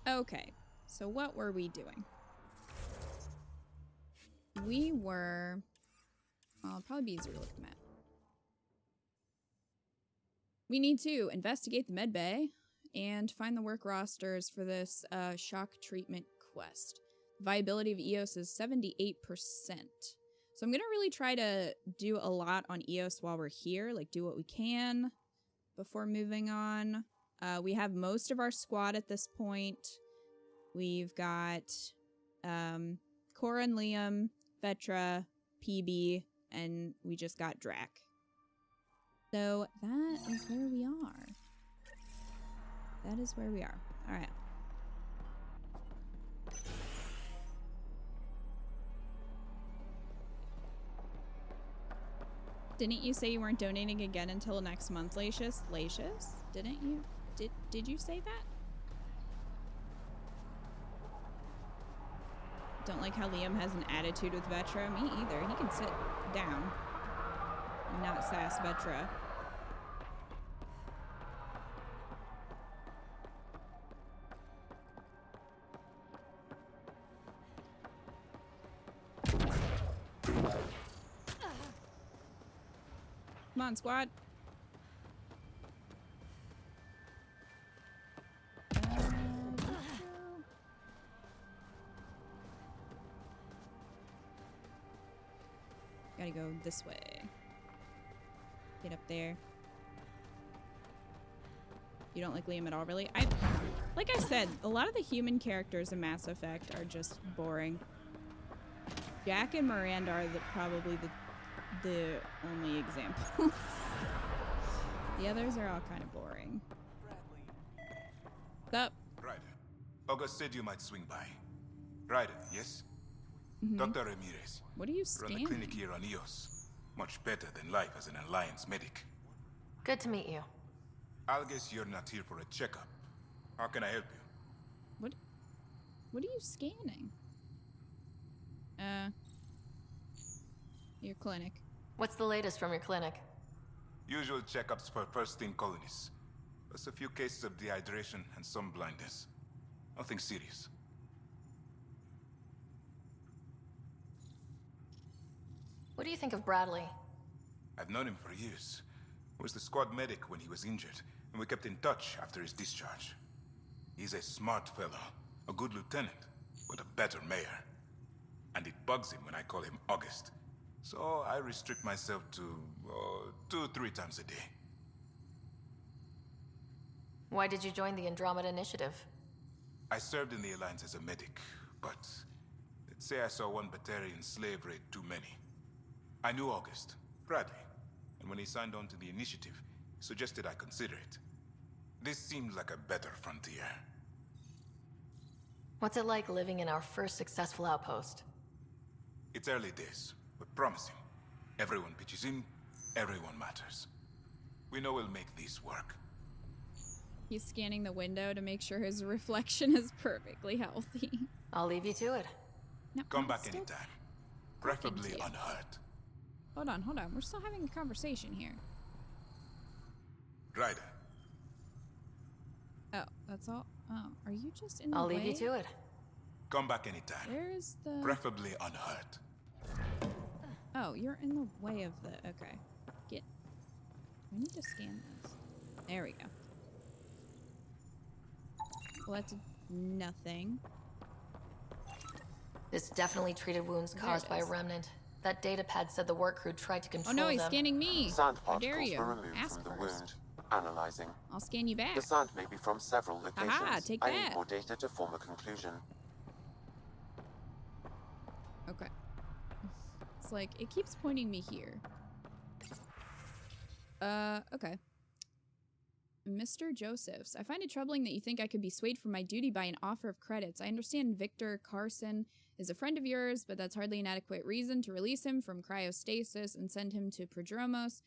Okay, so what were we doing? We were... Well, it'll probably be easier to look at the map. We need to investigate the med bay and find the work rosters for this shock treatment quest. Viability of EOS is 78%. So I'm going to really try to do a lot on EOS while we're here, like do what we can before moving on. We have most of our squad at this point. We've got Cora and Liam, Vetra, PB, and we just got Drac. So that is where we are. That is where we are. All right. Didn't you say you weren't donating again until next month, Lacius? Lacius? Didn't you? Did you say that? Don't like how Liam has an attitude with Vetra. Me either. He can sit down and not sass Vetra. Come on, squad. Gotta go this way. Get up there. You don't like Liam at all, really? Like I said, a lot of the human characters in Mass Effect are just boring. Jack and Miranda are probably the only examples. The others are all kind of boring. What's up? Ryder. August said you might swing by. Ryder, yes? Dr. Ramirez. What are you Run scanning? the clinic here on EOS. Much better than life as an Alliance medic. Good to meet you. I'll guess you're not here for a checkup. How can I help you? What are you scanning? Your clinic. What's the latest from your clinic? Usual checkups for first-in colonies. Plus a few cases of dehydration and some blindness. Nothing serious. What do you think of Bradley? I've known him for years. He was the squad medic when he was injured, and we kept in touch after his discharge. He's a smart fellow, a good lieutenant, but a better mayor. And it bugs him when I call him August. So I restrict myself to 2-3 times a day. Why did you join the Andromeda Initiative? I served in the Alliance as a medic, but let's say I saw one Batarian slave raid too many. I knew August, Bradley, and when he signed on to the initiative, he suggested I consider it. This seemed like a better frontier. What's it like living in our first successful outpost? It's early days, but promising. Everyone pitches in, everyone matters. We know we'll make these work. He's scanning the window to make sure his reflection is perfectly healthy. I'll leave you to it. No, Come I'm back still anytime. Preferably to you. unhurt. Hold on. We're still having a conversation here. Ryder. Oh, that's all? Oh, are you just in the I'll way? leave you to it. Come back anytime. Where's the... Preferably unhurt. Oh, you're in the way of the... Okay. I need to scan this. There we go. Well, that's nothing. This definitely treated wounds There caused it by a is. remnant. That data pad said the work crew tried to Oh control no, he's them. scanning me! Sand How dare particles you? were removed Ask from the first. wound. Analyzing. I'll scan you back. The sand may be from several locations. Aha, take I that. need more data to form a conclusion. Okay. It's like, it keeps pointing me here. Okay. Mr. Josephs, I find it troubling that you think I could be swayed from my duty by an offer of credits. I understand Victor Carson is a friend of yours, but that's hardly an adequate reason to release him from cryostasis and send him to Prodromos.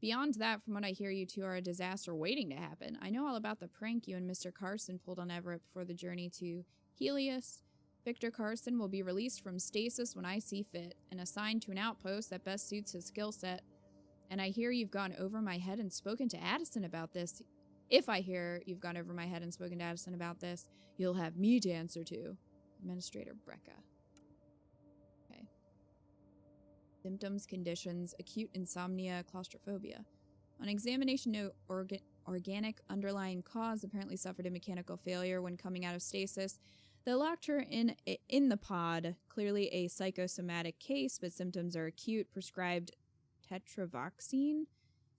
Beyond that, from what I hear, you two are a disaster waiting to happen. I know all about the prank you and Mr. Carson pulled on Everett before the journey to Helios. Victor Carson will be released from stasis when I see fit and assigned to an outpost that best suits his skill set. And I hear you've gone over my head and spoken to Addison about this. If I hear you've gone over my head and spoken to Addison about this, you'll have me to answer to. Administrator Brecca. Okay. Symptoms, conditions, acute insomnia, claustrophobia. On examination, no organic underlying cause, apparently suffered a mechanical failure when coming out of stasis. They locked her in the pod. Clearly a psychosomatic case, but symptoms are acute. Prescribed tetravoxine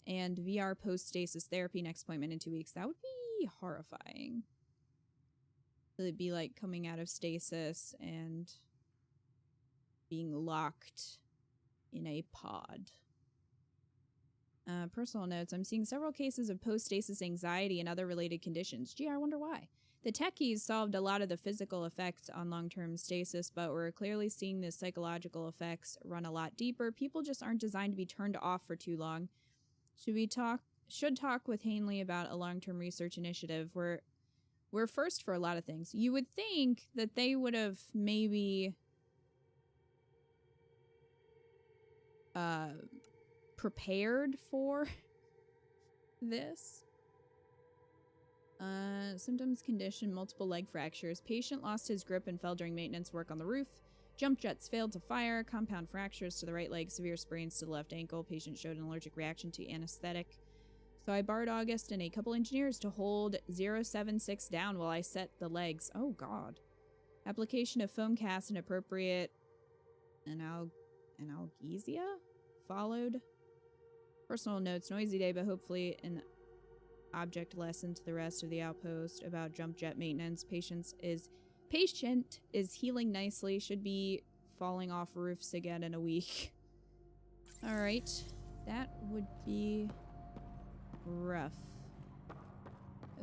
and VR post-stasis therapy. Next appointment in 2 weeks. That would be horrifying. It'd be like coming out of stasis and being locked in a pod. Personal notes. I'm seeing several cases of post-stasis anxiety and other related conditions. Gee, I wonder why. The techies solved a lot of the physical effects on long-term stasis, but we're clearly seeing the psychological effects run a lot deeper. People just aren't designed to be turned off for too long. Should talk with Hanley about a long-term research initiative. We're first for a lot of things. You would think that they would have maybe prepared for this. Symptoms, condition, multiple leg fractures. Patient lost his grip and fell during maintenance work on the roof. Jump jets failed to fire. Compound fractures to the right leg. Severe sprains to the left ankle. Patient showed an allergic reaction to anesthetic. So I borrowed August and a couple engineers to hold 076 down while I set the legs. Oh, God. Application of foam cast and appropriate analgesia followed. Personal notes. Noisy day, but hopefully an object lesson to the rest of the outpost about jump jet maintenance. Patient is healing nicely. Should be falling off roofs again in a week. All right. That would be rough.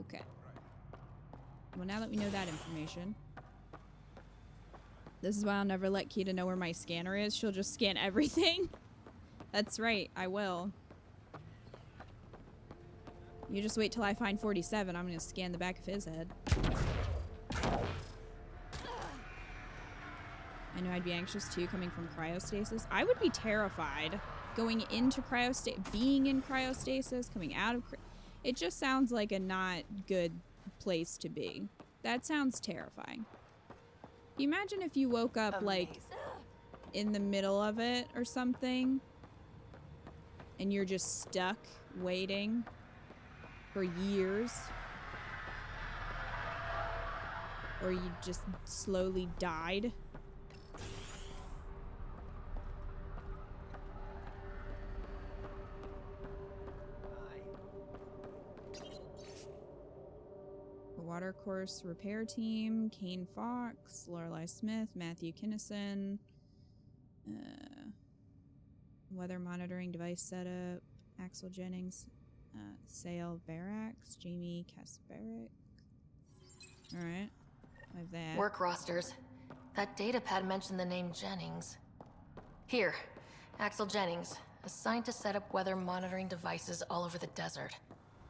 Okay. Well, now that we know that information, this is why I'll never let Kita know where my scanner is. She'll just scan everything. That's right, I will. You just wait till I find 47. I'm gonna scan the back of his head. I know I'd be anxious too, coming from cryostasis. I would be terrified going into being in cryostasis, coming out of it just sounds like a not good place to be. That sounds terrifying. Can you imagine if you woke up like in the middle of it or something and you're just stuck waiting for years, or you just slowly died? Water course repair team, Kane Fox, Lorelei Smith, Matthew Kinnison, weather monitoring device setup, Axel Jennings, Sale Varax, Jamie Kasperick. Alright, I have that. Work rosters. That datapad mentioned the name Jennings. Here, Axel Jennings, assigned to set up weather monitoring devices all over the desert.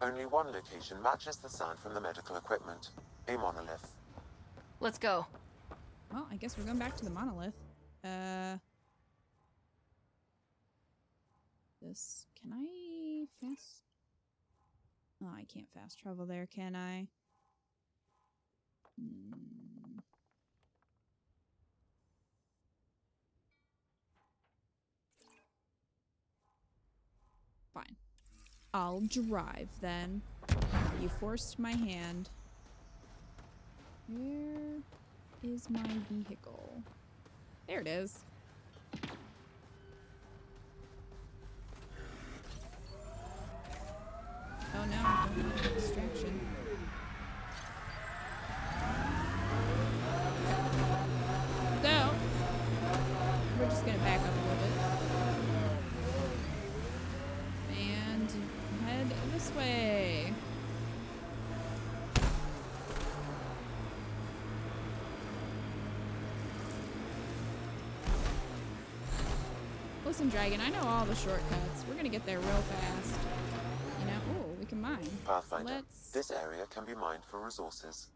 Only one location matches the sound from the medical equipment. A monolith. Let's go. Well, I guess we're going back to the monolith. This... Can I fast... Oh, I can't fast travel there, can I? Fine. I'll drive then. You forced my hand. Where is my vehicle? There it is. Oh no, I don't want a distraction. So, we're just gonna back up a little bit. And head this way. Listen, Dragon, I know all the shortcuts. We're gonna get there real fast. You know, oh, we can mine. Pathfinder, this area can be mined for resources.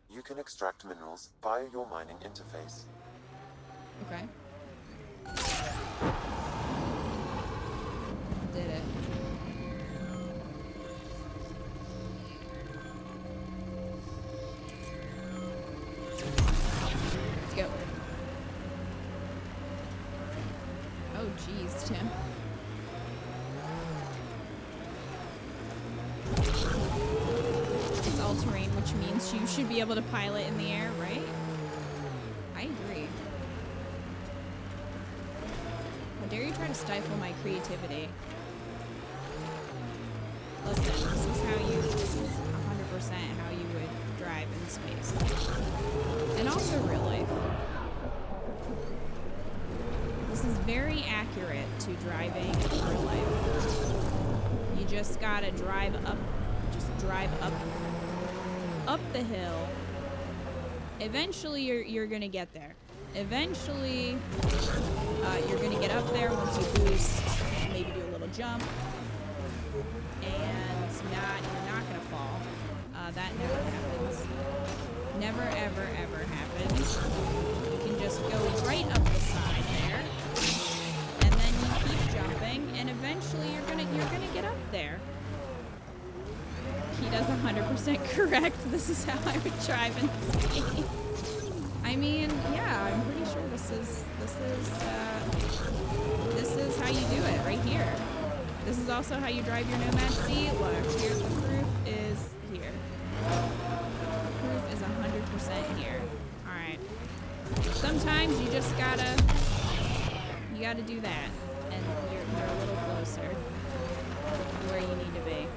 You can extract minerals via your mining interface. Okay. Did it. past him. It's all-terrain, which means you should be able to pilot in the air, right? I agree. How dare you try to stifle my creativity? Listen, this is 100% how you would drive in space. And also real life. This is very accurate to driving in real life. You just gotta drive up the hill. Eventually you're gonna get there. Eventually you're gonna get up there once you boost, maybe do a little jump, and you're not gonna fall. That never happens. Never ever ever happens. You can just go right up the side there, and then you keep jumping, and eventually you're gonna get up there. He does 100% correct. This is how I would drive in space. I mean, yeah, I'm pretty sure this is how you do it right here. This is also how you drive your Nomad. See, look, here's the proof is here. Proof is 100% here. All right. Sometimes you just gotta do that, and you're a little closer to where you need to be.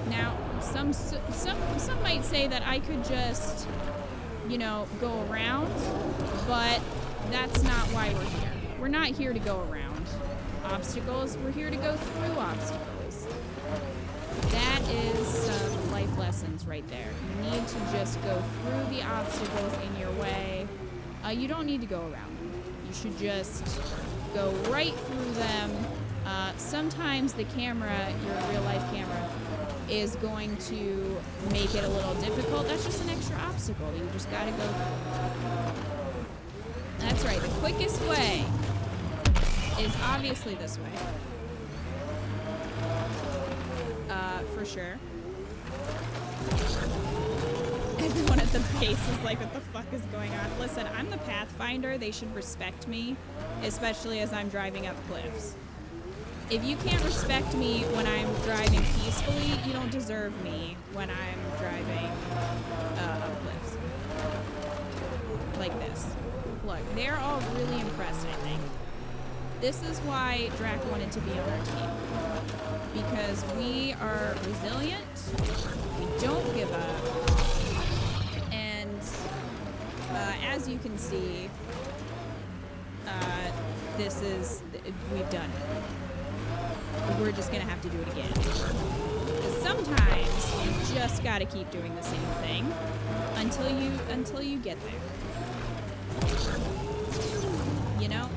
Now, some might say that I could just, go around, but that's not why we're here. We're not here to go around obstacles. We're here to go through obstacles. That is some life lessons right there. You need to just go through the obstacles in your way. You don't need to go around them. You should just go right through them. Sometimes the camera, your real life camera, is going to make it a little difficult. That's just an extra obstacle that you just gotta go through. That's right, the quickest way is obviously this way. For sure. Everyone at the base is like, what the fuck is going on? Listen, I'm the Pathfinder. They should respect me, especially as I'm driving up cliffs. If you can't respect me when I'm driving peacefully, you don't deserve me when I'm driving up cliffs. Like this. Look, they're all really impressed, I think. This is why Drac wanted to be on our team. Because we are resilient, we don't give up, and as you can see, we've done it. We're just gonna have to do it again. Because sometimes you just gotta keep doing the same thing until you get there. You know?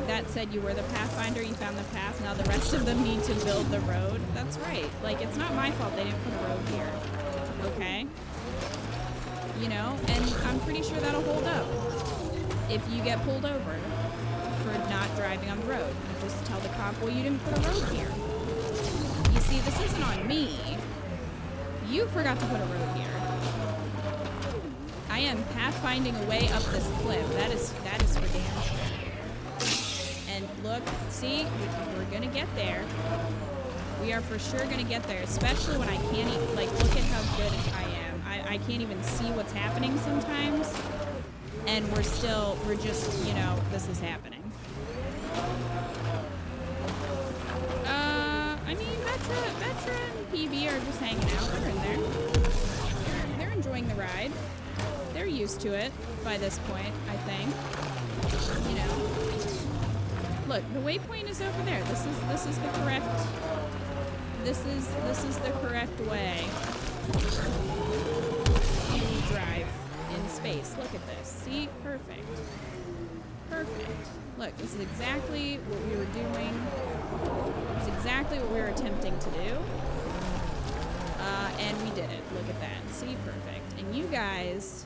That said, you were the Pathfinder, you found the path, now the rest of them need to build the road. That's right. Like, it's not my fault they didn't put a road here. Okay? You know? And I'm pretty sure that'll hold up. If you get pulled over for not driving on the road, you just tell the cop, well, you didn't put a road here. You see, this isn't on me. You forgot to put a road here. I am pathfinding a way up this cliff. That is for damn sure. And look, see, we're gonna get there. We are for sure gonna get there, especially when I can't even, like, look at how good I am. I can't even see what's happening sometimes. And we're just, you know, this is happening. I mean, Metra and PB are just hanging out. They're in there. They're enjoying the ride. They're used to it by this point, I think. You know. Look, the waypoint is over there. This is the correct. This is the correct way to drive in space. Look at this. See? Perfect. Perfect. Look, this is exactly what we were doing. It's exactly what we were attempting to do. And we did it. Look at that. See? Perfect. And you guys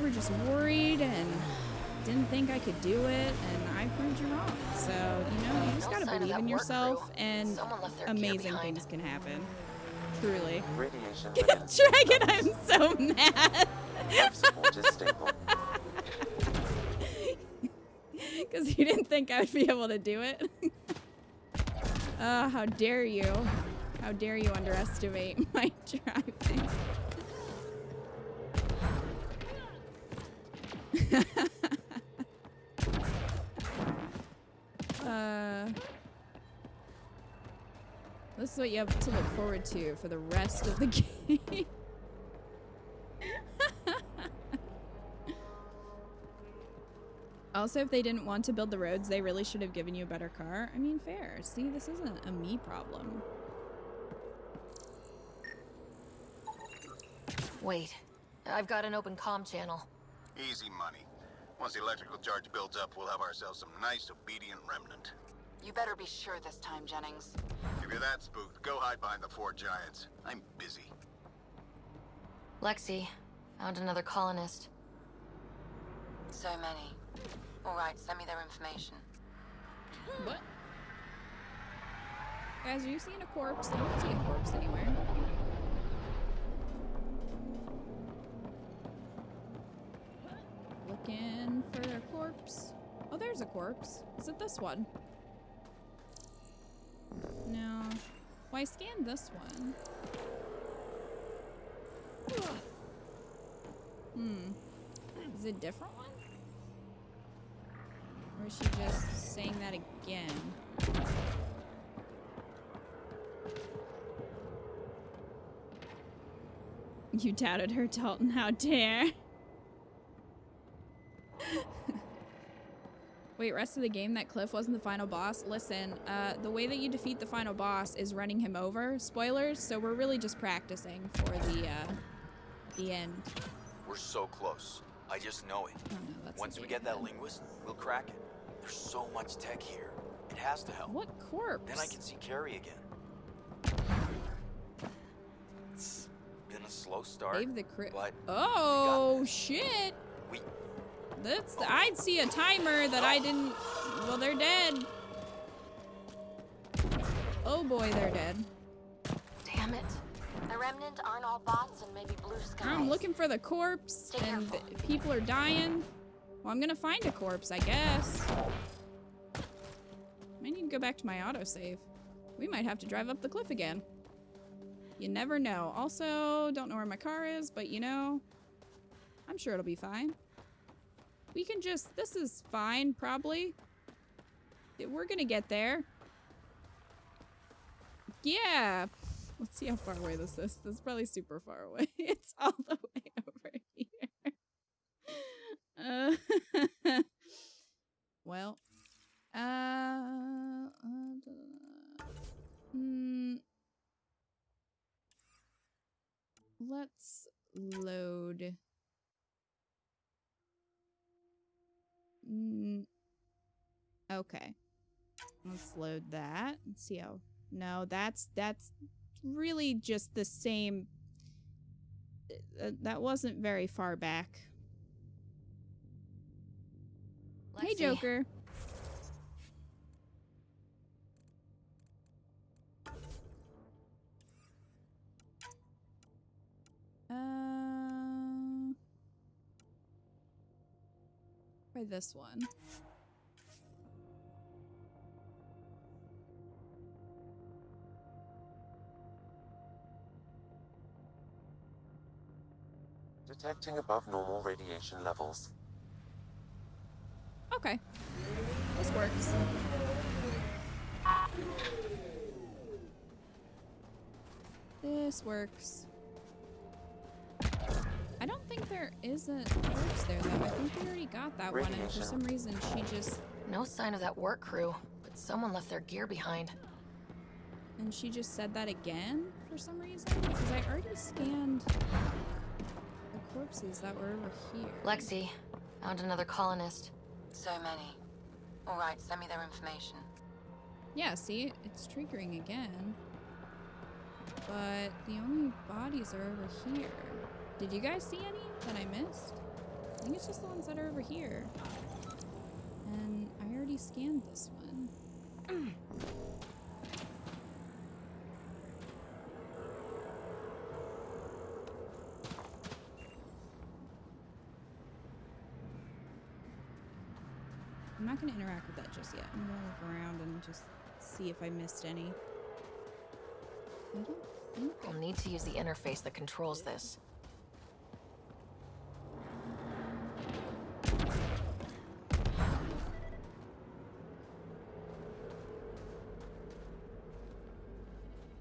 were just worried and didn't think I could do it, and I proved you wrong. So, you know, you just gotta believe in yourself, and amazing things can happen. Truly. Radiation within Dragon, I'm so mad. life support is stable. Because you didn't think I would be able to do it. How dare you. How dare you underestimate my driving. This is what you have to look forward to for the rest of the game. Also, if they didn't want to build the roads, they really should have given you a better car. I mean, fair. See, this isn't a me problem. Wait, I've got an open comm channel. Easy money. Once the electrical charge builds up, we'll have ourselves some nice, obedient remnant. You better be sure this time, Jennings. If you're that spooked, go hide behind the 4 giants. I'm busy. Lexi, found another colonist. So many. Alright, send me their information. What? Guys, are you seeing a corpse? I don't see a corpse anywhere. Looking for a corpse. Oh, there's a corpse. Is it this one? No. Well, I scanned this one. Is it a different one? Or is she just saying that again? You doubted her, Dalton. How dare. Wait, rest of the game, that cliff wasn't the final boss? Listen, the way that you defeat the final boss is running him over. Spoilers, so we're really just practicing for the end. We're so close. I just know it. Oh, no, that's Once the we game get that then. linguist, we'll crack it. There's so much tech here. It has to help. What corpse? Then I can see Carrie again. It's been a slow start. Save the crit. But Oh, shit. we That's. I'd see a timer that I didn't. Well, they're dead. Oh boy, they're dead. Damn it. The Remnant aren't all bots and maybe blue skies. I'm looking for the corpse, Stay and careful. people are dying. Well, I'm gonna find a corpse, I guess. I need to go back to my autosave. We might have to drive up the cliff again. You never know. Also, don't know where my car is, but you know, I'm sure it'll be fine. We can just, this is fine, probably. We're gonna get there. Yeah. Let's see how far away this is. This is probably super far away. It's all the way over here. Well. Let's load. Okay. Let's load that and see how. No, that's really just the same. That wasn't very far back. Hey, Lexi. Joker. Try this one. Detecting above normal radiation levels. Okay. This works. This works. I don't think there is a corpse there, though. I think we already got that one, and for some reason she just... No sign of that work crew, but someone left their gear behind. And she just said that again, for some reason? Because I already scanned the corpses that were over here. Lexi, found another colonist. So many. Alright, send me their information. Yeah, see? It's triggering again. But the only bodies are over here. Did you guys see any that I missed? I think it's just the ones that are over here. And I already scanned this one. not going to interact with that just yet. I'm going to look around and just see if I missed any. We'll need to use the interface that controls this.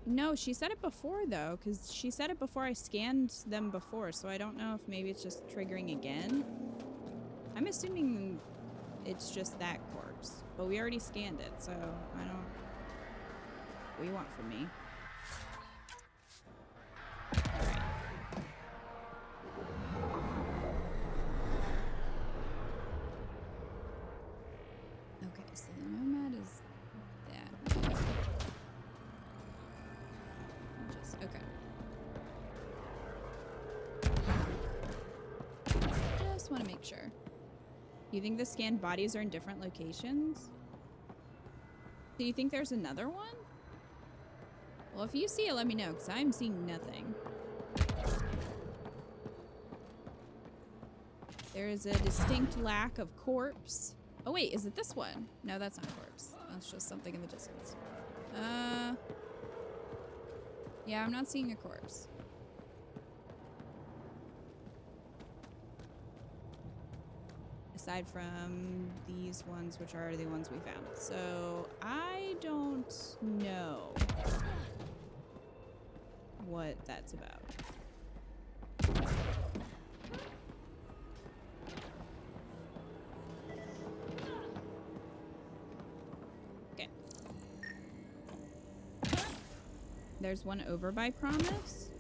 No, she said it before, though, because she said it before I scanned them before, so I don't know if maybe it's just triggering again. I'm assuming it's just that corpse, but we already scanned it, so I don't... What do you want from me? Alright. Okay, so the Nomad is that way. Okay. Just want to make sure. You think the scanned bodies are in different locations? Do you think there's another one? Well, if you see it, let me know, because I'm seeing nothing. There is a distinct lack of corpse. Oh wait, is it this one? No, that's not a corpse. That's just something in the distance. Yeah, I'm not seeing a corpse. Aside from these ones, which are the ones we found. So, I don't know what that's about. Okay. There's one over by Promise.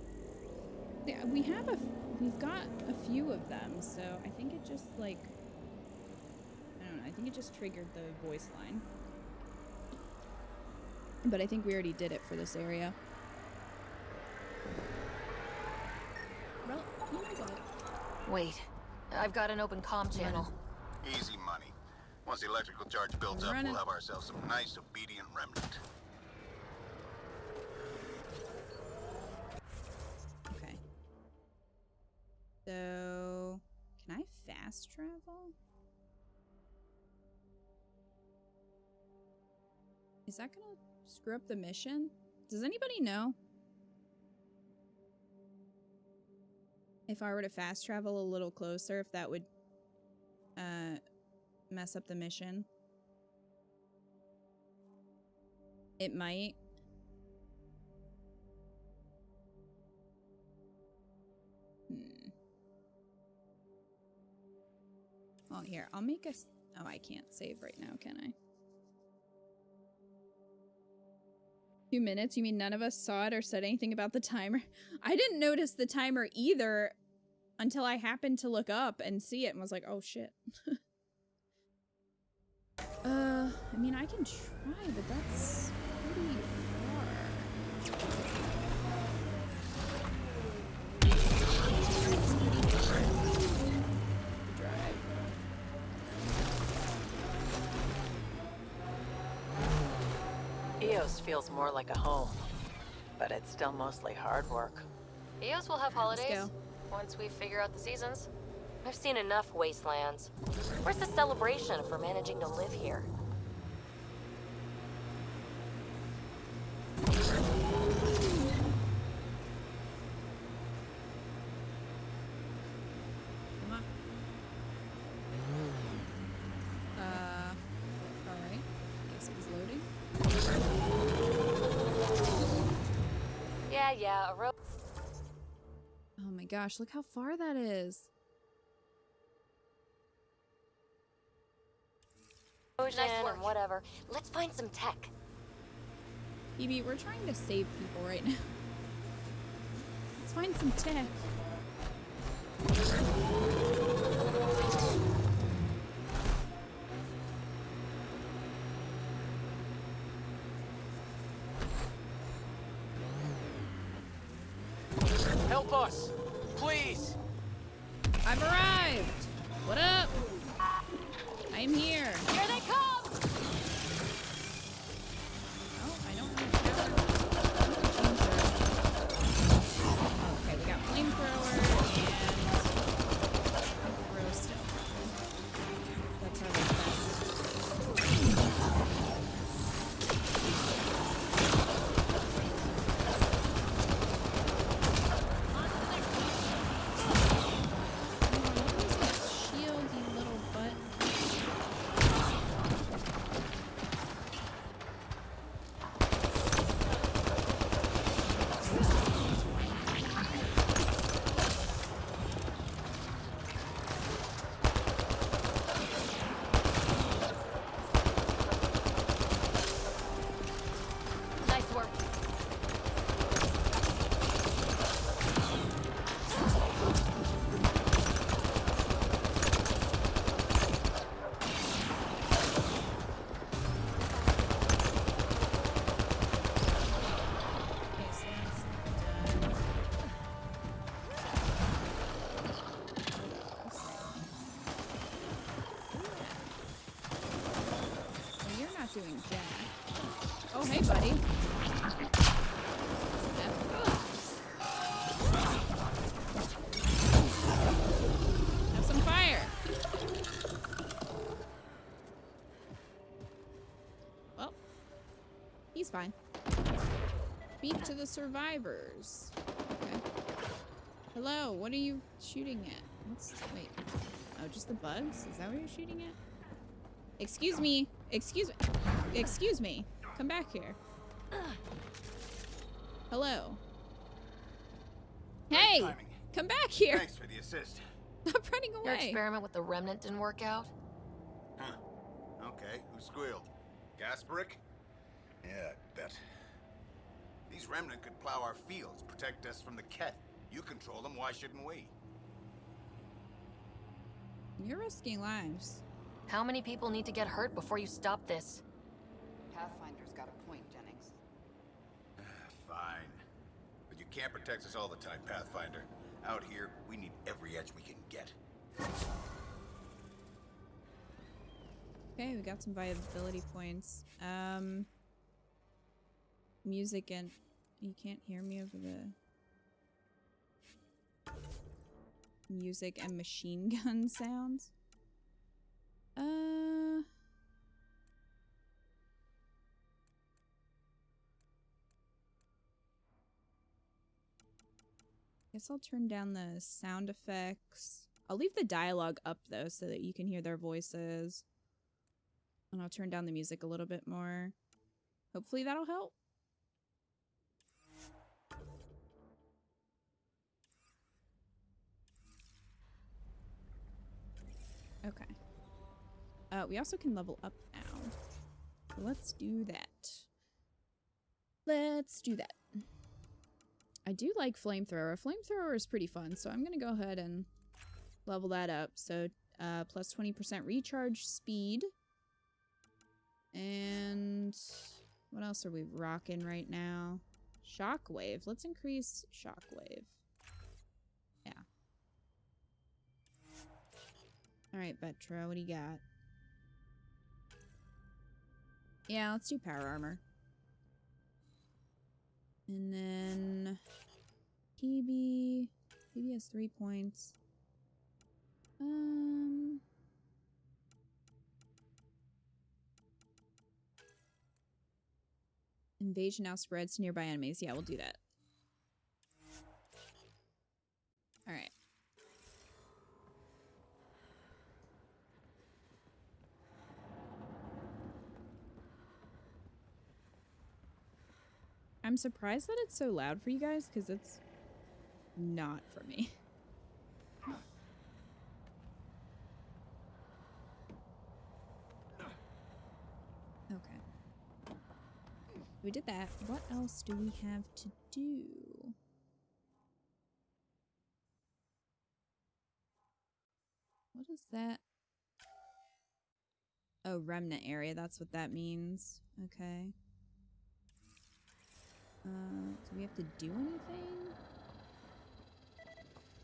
Yeah, we've got a few of them, so I think it just like, I don't know, I think it just triggered the voice line. But I think we already did it for this area. Well, oh my god. Wait, I've got an open comm channel. Easy money. Once the electrical charge builds up, we'll have ourselves some nice obedient remnant. Okay. So, can I fast travel? Is that gonna screw up the mission? Does anybody know? If I were to fast travel a little closer, if that would mess up the mission? It might. Well, here, I'll make a... Oh, I can't save right now, can I? 2 minutes? You mean none of us saw it or said anything about the timer? I didn't notice the timer either until I happened to look up and see it and was like, oh shit. I mean, I can try, but that's pretty far. EOS feels more like a home, but it's still mostly hard work. EOS will have holidays once we figure out the seasons. I've seen enough wastelands. Where's the celebration for managing to live here? Come on. Alright. Guess it was loading. Yeah, a road. Oh my gosh, look how far that is. Nice or whatever. Let's find some tech. Phoebe, we're trying to save people right now. Let's find some tech. Help us! Please! I've arrived! What up? I am here. Here they come! Oh, I don't know. Okay, we got flamethrower and throw still. That's our best. Nice work. Doing jack. Oh, hey, buddy. Have some fire. Well, he's fine. Speak to the survivors. Okay. Hello, what are you shooting at? Wait. Oh, just the bugs? Is that what you're shooting at? Excuse me. Excuse me. Come back here. Hello. Hey! Come back here! Thanks for the assist. Stop running away. Your experiment with the remnant didn't work out? Huh. Okay, who squealed? Gasparic? Yeah, I bet. These remnant could plow our fields, protect us from the Ket. You control them, why shouldn't we? You're risking lives. How many people need to get hurt before you stop this? Pathfinder's got a point, Jennings. Fine. But you can't protect us all the time, Pathfinder. Out here, we need every edge we can get. Okay, we got some viability points. Music and... You can't hear me over the... Music and machine gun sounds? Guess I'll turn down the sound effects. I'll leave the dialogue up though so that you can hear their voices. And I'll turn down the music a little bit more. Hopefully that'll help. Okay. We also can level up now. So let's do that. Let's do that. I do like flamethrower. Flamethrower is pretty fun, so I'm gonna go ahead and level that up. So plus 20% recharge speed. And what else are we rocking right now? Shockwave. Let's increase shockwave. Yeah. Alright, Vetra, what do you got? Yeah, let's do power armor. And then TB has 3 points. Invasion now spreads to nearby enemies. Yeah, we'll do that. Alright. I'm surprised that it's so loud for you guys, because it's not for me. Okay. We did that. What else do we have to do? What is that? Oh, remnant area. That's what that means. Okay. Do we have to do anything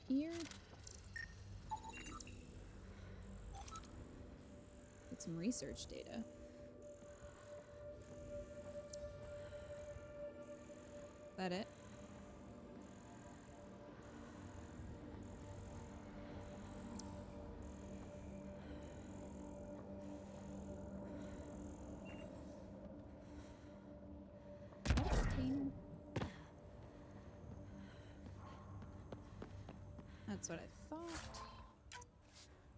here? Get some research data. Is that it? That's what I thought.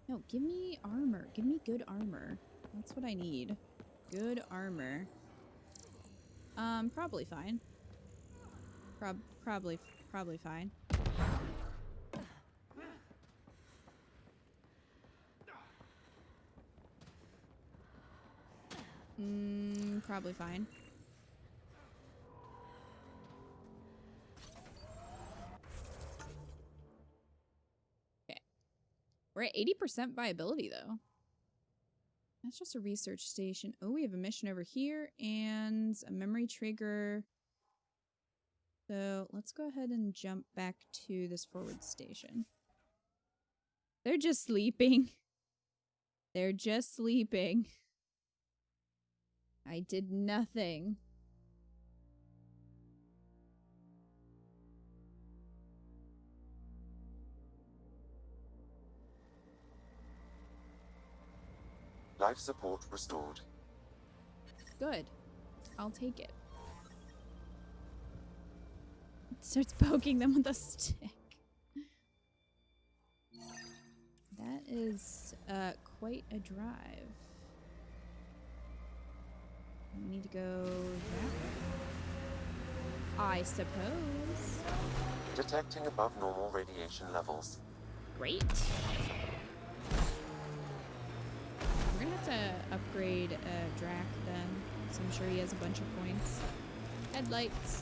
No, give me armor. Give me good armor. That's what I need. Good armor. Probably fine. Probably fine. Probably fine. We're at 80% viability, though. That's just a research station. Oh, we have a mission over here and a memory trigger. So let's go ahead and jump back to this forward station. They're just sleeping. They're just sleeping. I did nothing. Life support restored. Good. I'll take it. Starts poking them with a stick. That is quite a drive. We need to go that way, I suppose. Detecting above normal radiation levels. Great. We're gonna have to upgrade Drac then, so I'm sure he has a bunch of points. Headlights.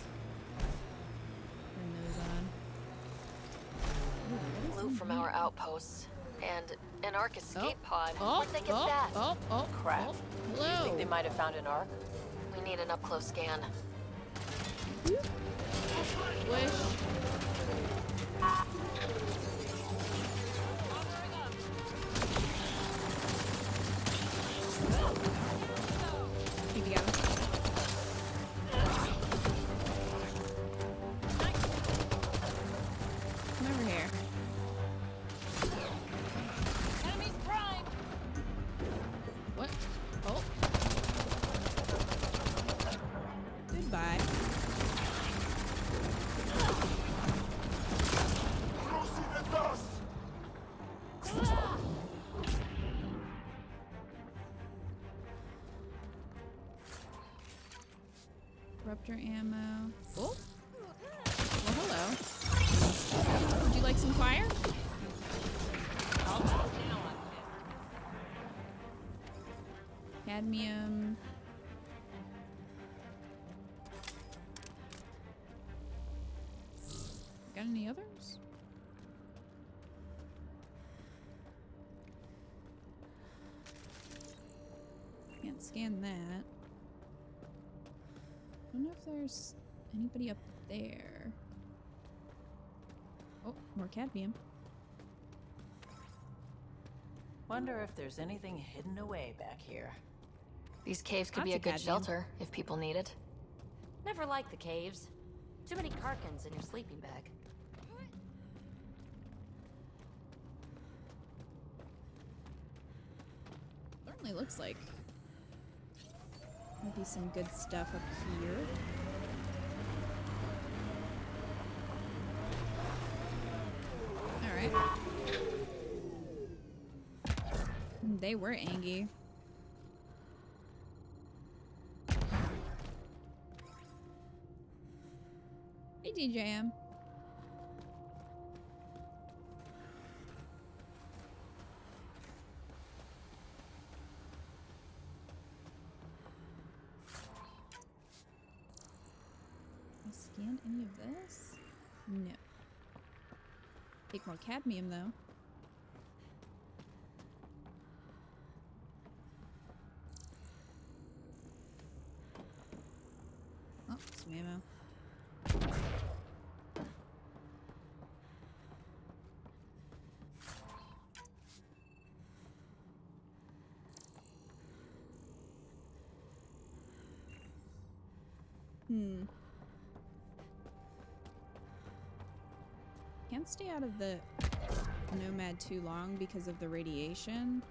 Turn those on. Ooh, what is Loot in from here? our outposts. And an Ark escape pod. Oh, Where'd they get that? Crap. Oh, Do you think they hello. might have found an Ark? We need an up-close scan. Wish. Think you got him? Come over here. What? Oh. Goodbye. Rupture ammo. Oh. Well, hello. Would you like some fire? Cadmium. Got any others? Can't scan that. I don't know if there's anybody up there. Oh, more cadmium. Wonder if there's anything hidden away back here. These caves could Lots be a of good cadmium. shelter if people need it. Never liked the caves. Too many carcans in your sleeping bag. Certainly looks like maybe some good stuff up here. Alright. They were angry. Hey, DJM. I scanned any of this? No. Take more cadmium though. Oh, some ammo. Can't stay out of the Nomad too long because of the radiation,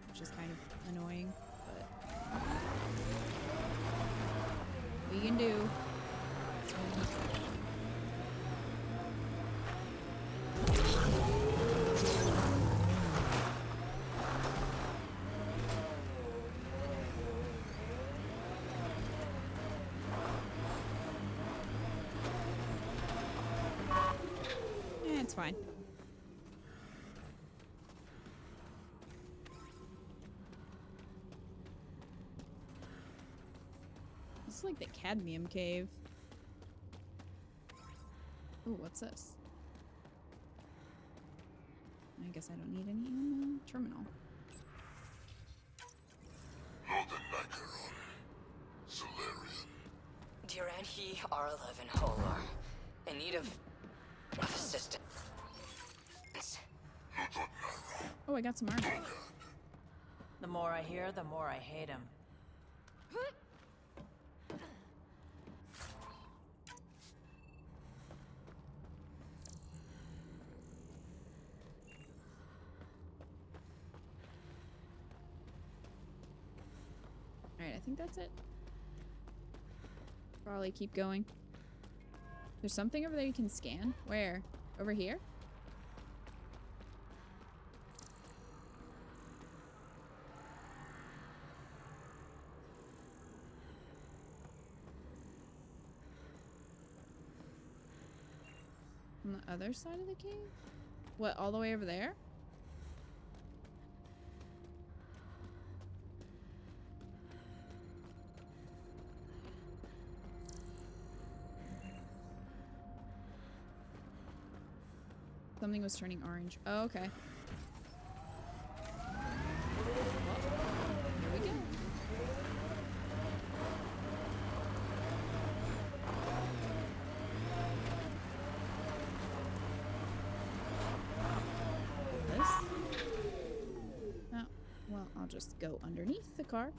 which is kind of annoying, but we can do. It's fine. This is like the cadmium cave. Ooh, what's this? I guess I don't need any in the terminal. Dear Aunt, he R11 Holar. In need of assistance. Oh, I got some armor. The more I hear, the more I hate him. Alright, I think that's it. Probably keep going. There's something over there you can scan. Where? Over here? On the other side of the cave? What, all the way over there? Something was turning orange. Oh, okay. Here we go. This? Oh, well, I'll just go underneath the car.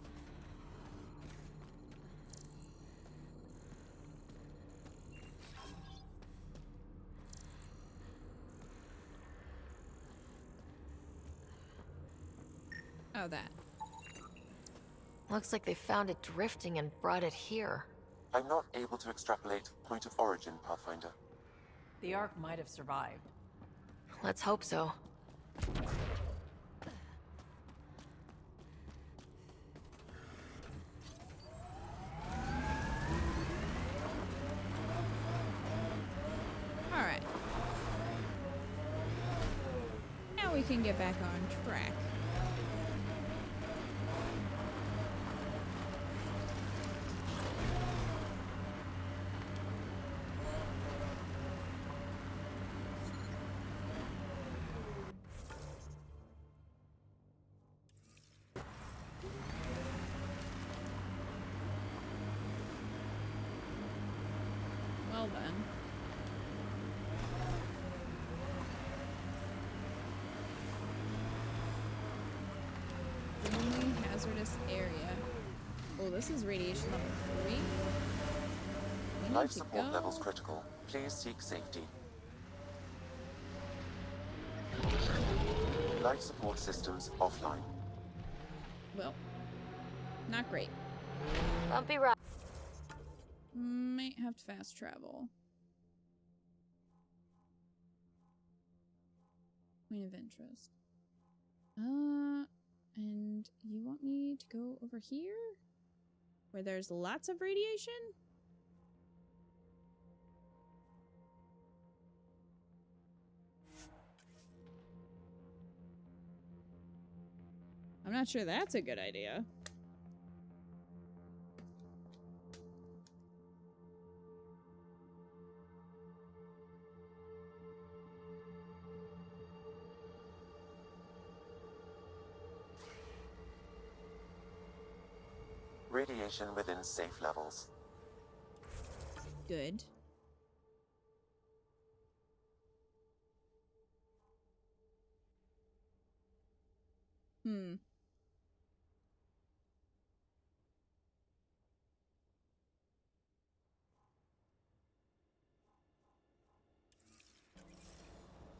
Oh, that. Looks like they found it drifting and brought it here. I'm not able to extrapolate point of origin, Pathfinder. The Ark might have survived. Let's hope so. Alright. Now we can get back on track. Well then. Only hazardous area. Oh, this is radiation level 3. We need Life to support go. levels critical. Please seek safety. Life support systems offline. Well, not great. Bumpy ride. Might have to fast travel. Point of interest. And you want me to go over here? Where there's lots of radiation? I'm not sure that's a good idea. Radiation within safe levels. Good.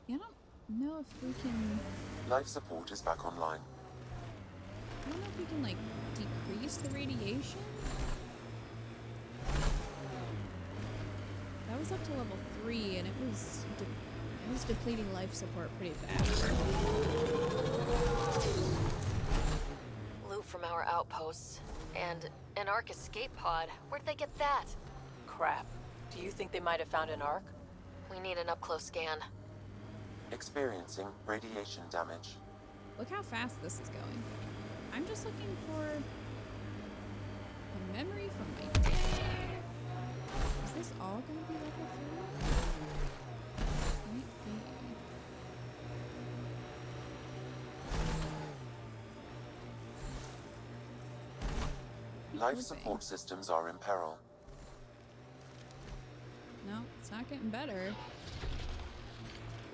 Yeah, I don't know if we can... Life support is back online. I don't know if we can, like, decrease the radiation. That was up to level 3, and it was depleting life support pretty fast. Loot from our outposts. And an Ark escape pod. Where'd they get that? Crap. Do you think they might have found an Ark? We need an up-close scan. Experiencing radiation damage. Look how fast this is going. I'm just looking for a memory from my dad. Is this all gonna be level 3? Might be. Life support systems are in peril. No, it's not getting better.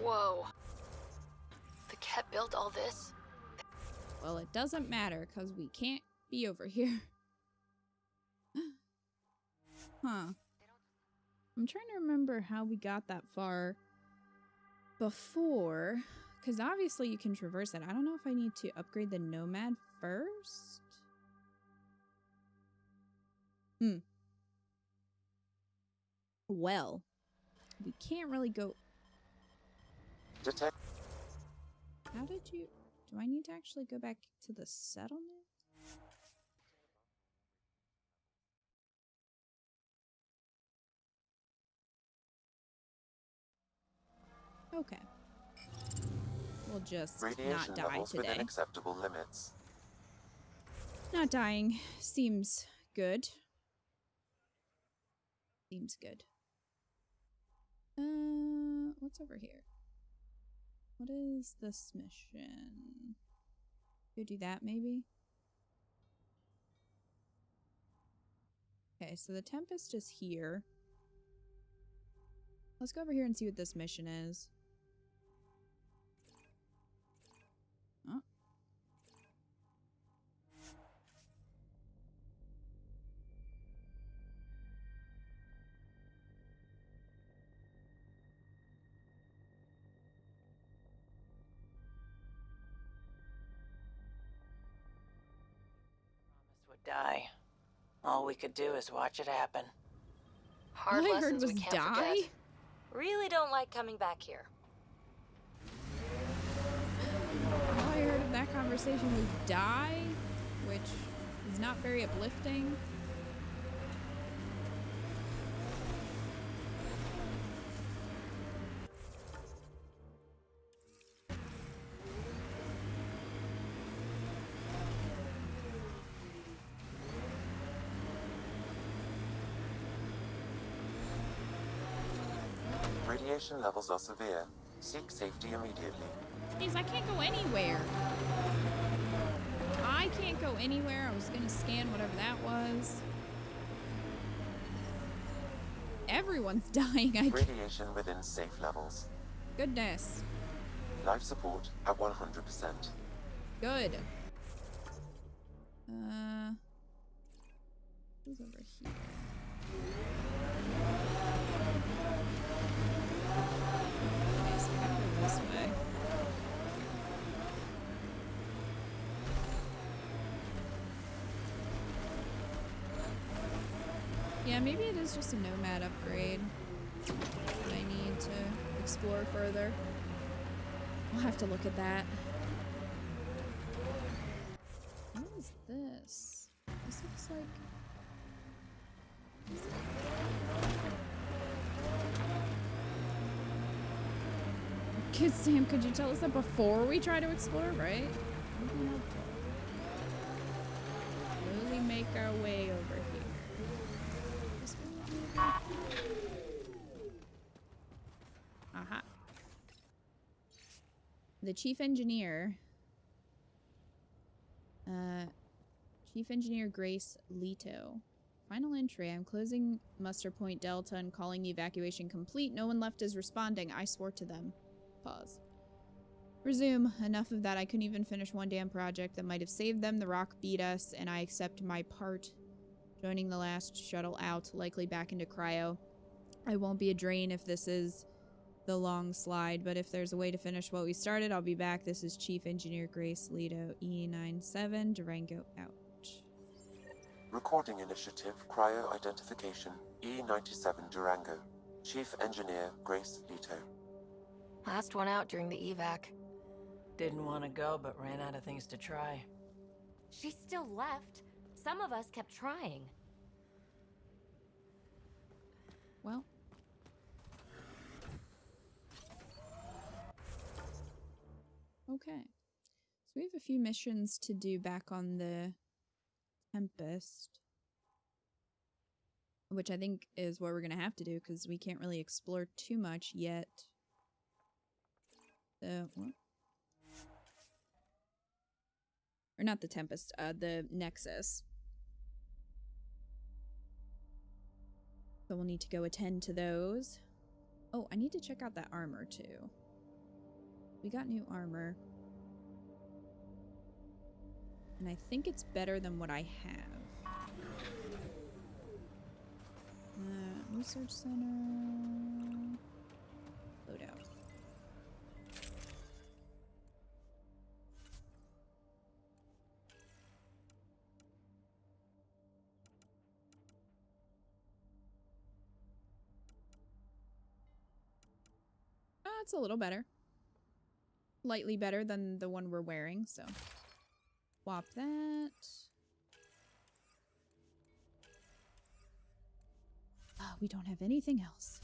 Whoa. The Ket built all this? Well, it doesn't matter, because we can't be over here. Huh. I'm trying to remember how we got that far before, because obviously you can traverse it. I don't know if I need to upgrade the Nomad first. Well, we can't really go... Detect. How did you... Do I need to actually go back to the settlement? Okay. We'll just Radiation not die levels within today. acceptable limits. Not dying seems good. Seems good. What's over here? What is this mission? Go do that, maybe? Okay, so the Tempest is here. Let's go over here and see what this mission is. Oh. Would die. All we could do is watch it happen. Hard All I heard lessons was we can't die? forget. Really don't like coming back here. All I heard of that conversation was die, which is not very uplifting. Radiation levels are severe. Seek safety immediately. Jeez, I can't go anywhere. I can't go anywhere. I was gonna scan whatever that was. Everyone's dying, I guess. Radiation within safe levels. Goodness. Life support at 100%. Good. Who's over here? Okay, so we gotta go this way. Yeah, maybe it is just a Nomad upgrade that I need to explore further. We'll have to look at that. What is this? This looks like... Kid Sam, could you tell us that before we try to explore, right? That'd be helpful. Slowly make our way over here. This way, maybe? Aha. The Chief Engineer. Chief Engineer Grace Leto. Final entry. I'm closing muster point Delta and calling the evacuation complete. No one left is responding. I swore to them. Pause. Resume. Enough of that. I couldn't even finish one damn project that might have saved them. The rock beat us, and I accept my part. Joining the last shuttle out, likely back into cryo. I won't be a drain if this is the long slide, but if there's a way to finish what we started, I'll be back. This is Chief Engineer Grace Leto, E97, Durango out. Recording initiative, cryo identification, E97 Durango. Chief Engineer Grace Leto. Last one out during the evac. Didn't want to go, but ran out of things to try. She still left. Some of us kept trying. Well. Okay. So we have a few missions to do back on the Tempest. Which I think is what we're going to have to do, because we can't really explore too much yet. What? Or not the Tempest, the Nexus. So we'll need to go attend to those. Oh, I need to check out that armor too. We got new armor. And I think it's better than what I have. Research center. Load out. It's a little better. Slightly better than the one we're wearing, so. Swap that. Oh, we don't have anything else.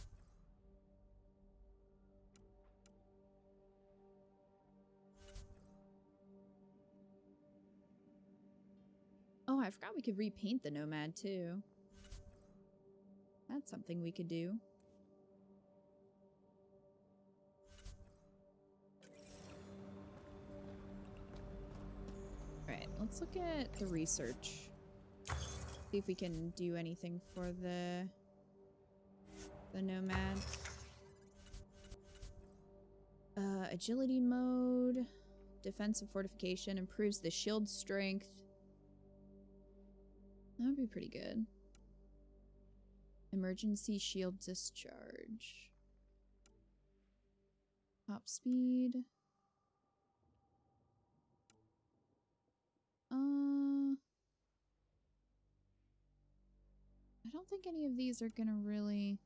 Oh, I forgot we could repaint the Nomad too. That's something we could do. Alright, let's look at the research. See if we can do anything for the Nomad. Agility mode. Defensive fortification. Improves the shield strength. That would be pretty good. Emergency shield discharge. Top speed. I don't think any of these are gonna really...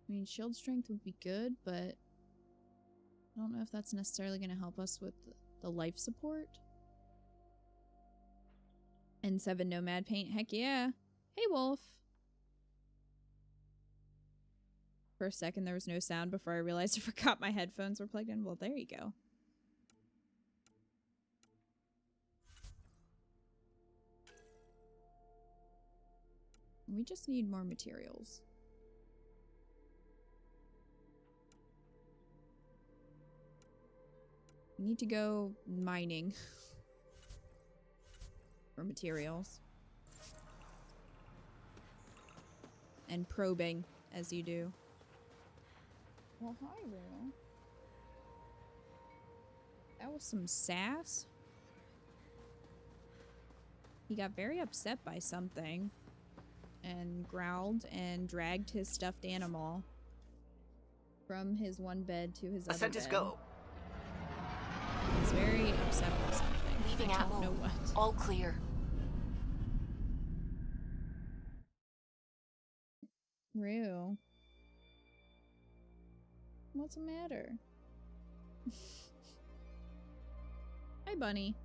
I mean, shield strength would be good, but I don't know if that's necessarily gonna help us with the life support. N7 Nomad paint, heck yeah. Hey, Wolf. For a second, there was no sound before I realized I forgot my headphones were plugged in. Well, there you go. We just need more materials. We need to go mining for materials. And probing, as you do. Well, hi, Will. That was some sass. He got very upset by something. And growled and dragged his stuffed animal from his one bed to his other bed. Go. He's very upset with something. Leaving I don't know what. All clear. Real. What's the matter? Hi, Bunny.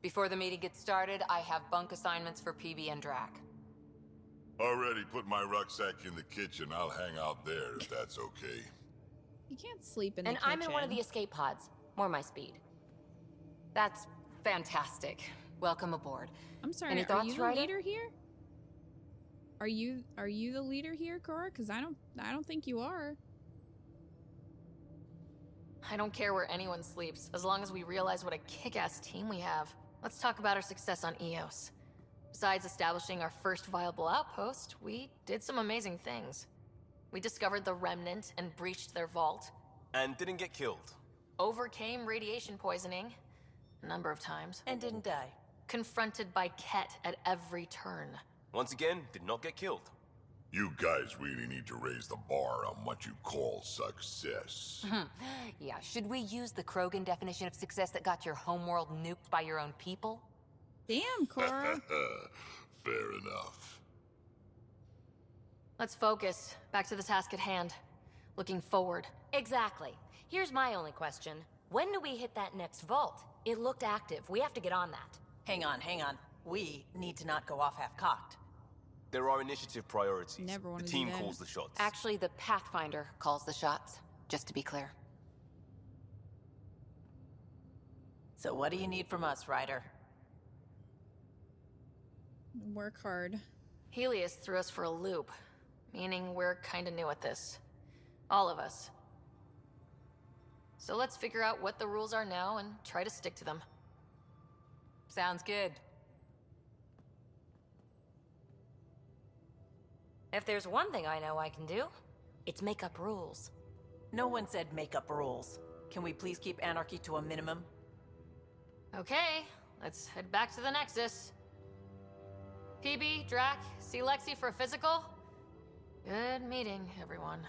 Before the meeting gets started, I have bunk assignments for PB and Drac. Already put my rucksack in the kitchen. I'll hang out there if that's okay. You can't sleep in the kitchen. And I'm in one of the escape pods. More my speed. That's fantastic. Welcome aboard. I'm sorry, Any are thoughts, you the Ryder? leader here? Are you the leader here, Cora? Because I don't think you are. I don't care where anyone sleeps, as long as we realize what a kick-ass team we have. Let's talk about our success on EOS. Besides establishing our first viable outpost, we did some amazing things. We discovered the Remnant and breached their vault. And didn't get killed. Overcame radiation poisoning a number of times. And didn't die. Confronted by Ket at every turn. Once again, did not get killed. You guys really need to raise the bar on what you call success. Yeah, should we use the Krogan definition of success that got your homeworld nuked by your own people? Damn, Cora. Fair enough. Let's focus. Back to the task at hand. Looking forward. Exactly. Here's my only question. When do we hit that next vault? It looked active. We have to get on that. Hang on. We need to not go off half-cocked. There are initiative priorities. Never wanna The do team that. calls the shots. Actually, the Pathfinder calls the shots, just to be clear. So what do you need from us, Ryder? Work hard. Helios threw us for a loop, meaning we're kinda new at this. All of us. So let's figure out what the rules are now and try to stick to them. Sounds good. If there's one thing I know I can do, it's make up rules. No one said make up rules. Can we please keep anarchy to a minimum? Okay, let's head back to the Nexus. PB, Drac, see Lexi for a physical? Good meeting, everyone.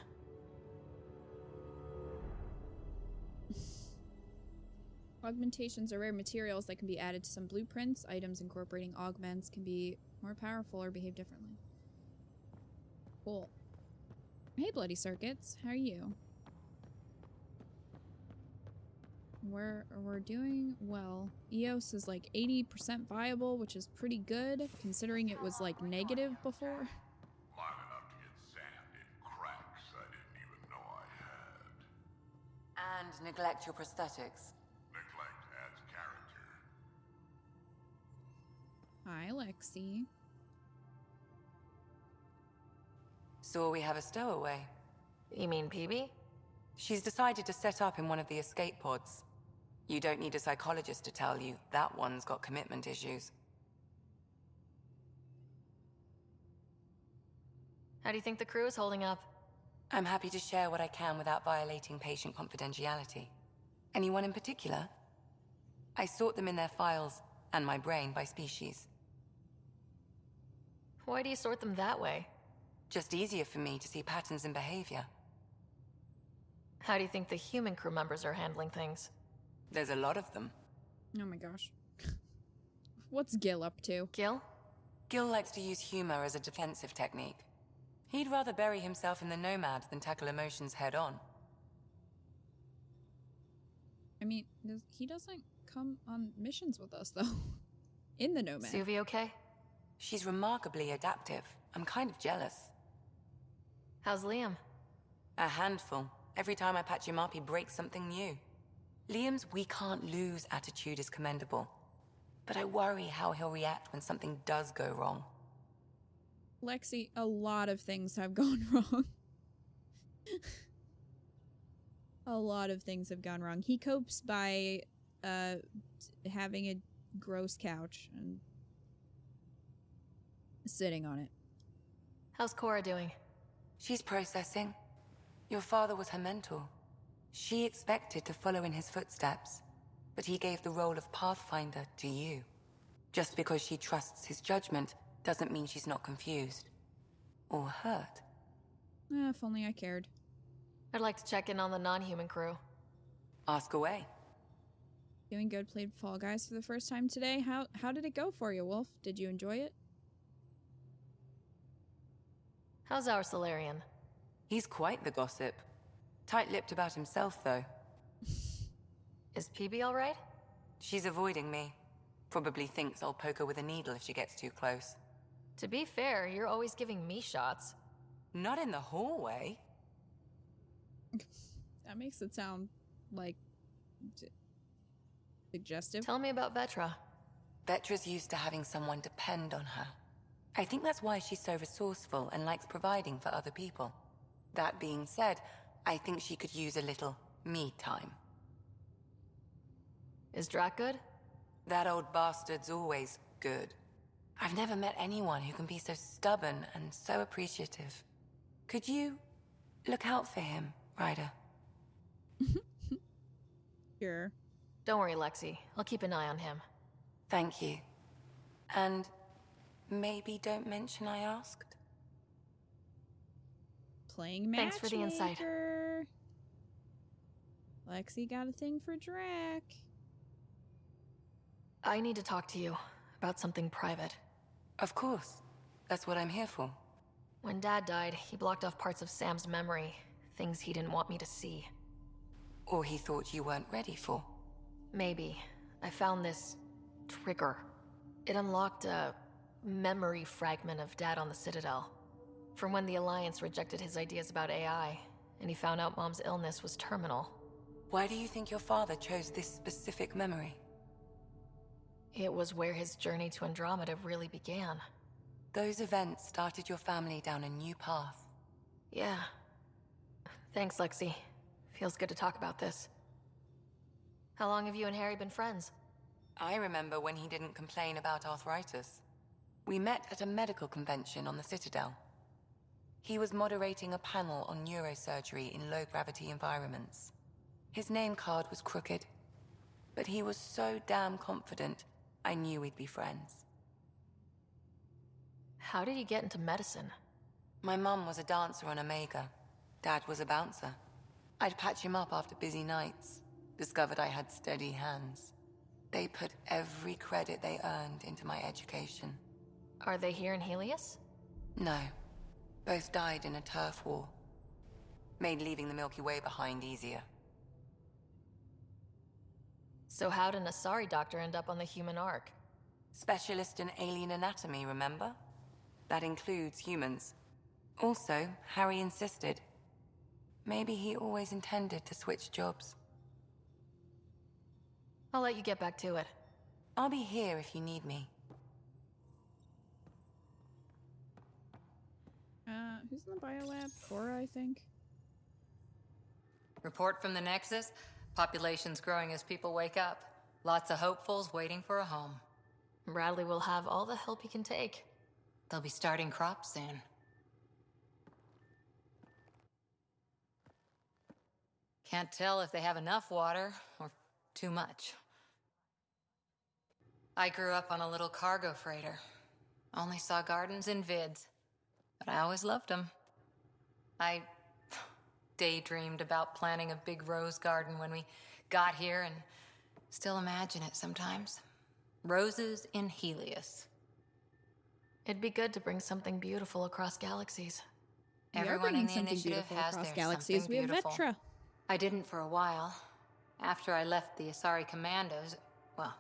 Augmentations are rare materials that can be added to some blueprints. Items incorporating augments can be more powerful or behave differently. Cool. Hey, Bloody Circuits. How are you? We're doing well. EOS is like 80% viable, which is pretty good, considering it was like negative before. Long enough to get sand in cracks I didn't even know I had. And neglect your prosthetics. Neglect adds character. Hi, Lexi. So we have a stowaway. You mean PB? She's decided to set up in one of the escape pods. You don't need a psychologist to tell you that one's got commitment issues. How do you think the crew is holding up? I'm happy to share what I can without violating patient confidentiality. Anyone in particular? I sort them in their files and my brain by species. Why do you sort them that way? Just easier for me to see patterns in behavior. How do you think the human crew members are handling things? There's a lot of them. Oh my gosh. What's Gil up to? Gil? Gil likes to use humor as a defensive technique. He'd rather bury himself in the Nomad than tackle emotions head on. I mean, he doesn't come on missions with us, though. In the Nomad. Suvi okay? She's remarkably adaptive. I'm kind of jealous. How's Liam? A handful. Every time I patch him up, he breaks something new. Liam's we can't lose attitude is commendable. But I worry how he'll react when something does go wrong. Lexi, a lot of things have gone wrong. A lot of things have gone wrong. He copes by having a gross couch and sitting on it. How's Cora doing? She's processing. Your father was her mentor. She expected to follow in his footsteps, but he gave the role of Pathfinder to you. Just because she trusts his judgment doesn't mean she's not confused. Or hurt. If only I cared. I'd like to check in on the non-human crew. Ask away. Doing good. Played Fall Guys for the first time today. How did it go for you, Wolf? Did you enjoy it? How's our Solarian? He's quite the gossip. Tight-lipped about himself, though. Is PB alright? She's avoiding me. Probably thinks I'll poke her with a needle if she gets too close. To be fair, you're always giving me shots. Not in the hallway. That makes it sound like suggestive. Tell me about Vetra. Vetra's used to having someone depend on her. I think that's why she's so resourceful and likes providing for other people. That being said, I think she could use a little me time. Is Drac good? That old bastard's always good. I've never met anyone who can be so stubborn and so appreciative. Could you look out for him, Ryder? Sure. Don't worry, Lexi. I'll keep an eye on him. Thank you. And maybe don't mention I asked. Playing matchmaker. Thanks for the insight. Lexi got a thing for Drac. I need to talk to you about something private. Of course. That's what I'm here for. When Dad died, he blocked off parts of Sam's memory, things he didn't want me to see. Or he thought you weren't ready for. Maybe. I found this trigger. It unlocked a memory fragment of Dad on the Citadel. From when the Alliance rejected his ideas about AI, and he found out Mom's illness was terminal. Why do you think your father chose this specific memory? It was where his journey to Andromeda really began. Those events started your family down a new path. Yeah. Thanks, Lexi. Feels good to talk about this. How long have you and Harry been friends? I remember when he didn't complain about arthritis. We met at a medical convention on the Citadel. He was moderating a panel on neurosurgery in low-gravity environments. His name card was crooked, but he was so damn confident, I knew we'd be friends. How did you get into medicine? My mum was a dancer on Omega. Dad was a bouncer. I'd patch him up after busy nights. Discovered I had steady hands. They put every credit they earned into my education. Are they here in Helios? No. Both died in a turf war. Made leaving the Milky Way behind easier. So how did an Asari doctor end up on the human Ark? Specialist in alien anatomy, remember? That includes humans. Also, Harry insisted. Maybe he always intended to switch jobs. I'll let you get back to it. I'll be here if you need me. Who's in the biolab? Cora, I think. Report from the Nexus. Population's growing as people wake up. Lots of hopefuls waiting for a home. Bradley will have all the help he can take. They'll be starting crops soon. Can't tell if they have enough water or too much. I grew up on a little cargo freighter. Only saw gardens in vids, but I always loved them. I daydreamed about planting a big rose garden when we got here and still imagine it sometimes. Roses in Helios. It'd be good to bring something beautiful across galaxies. Everyone in the initiative has their galaxies. something We have beautiful. Vetra. I didn't for a while. After I left the Asari Commandos, well,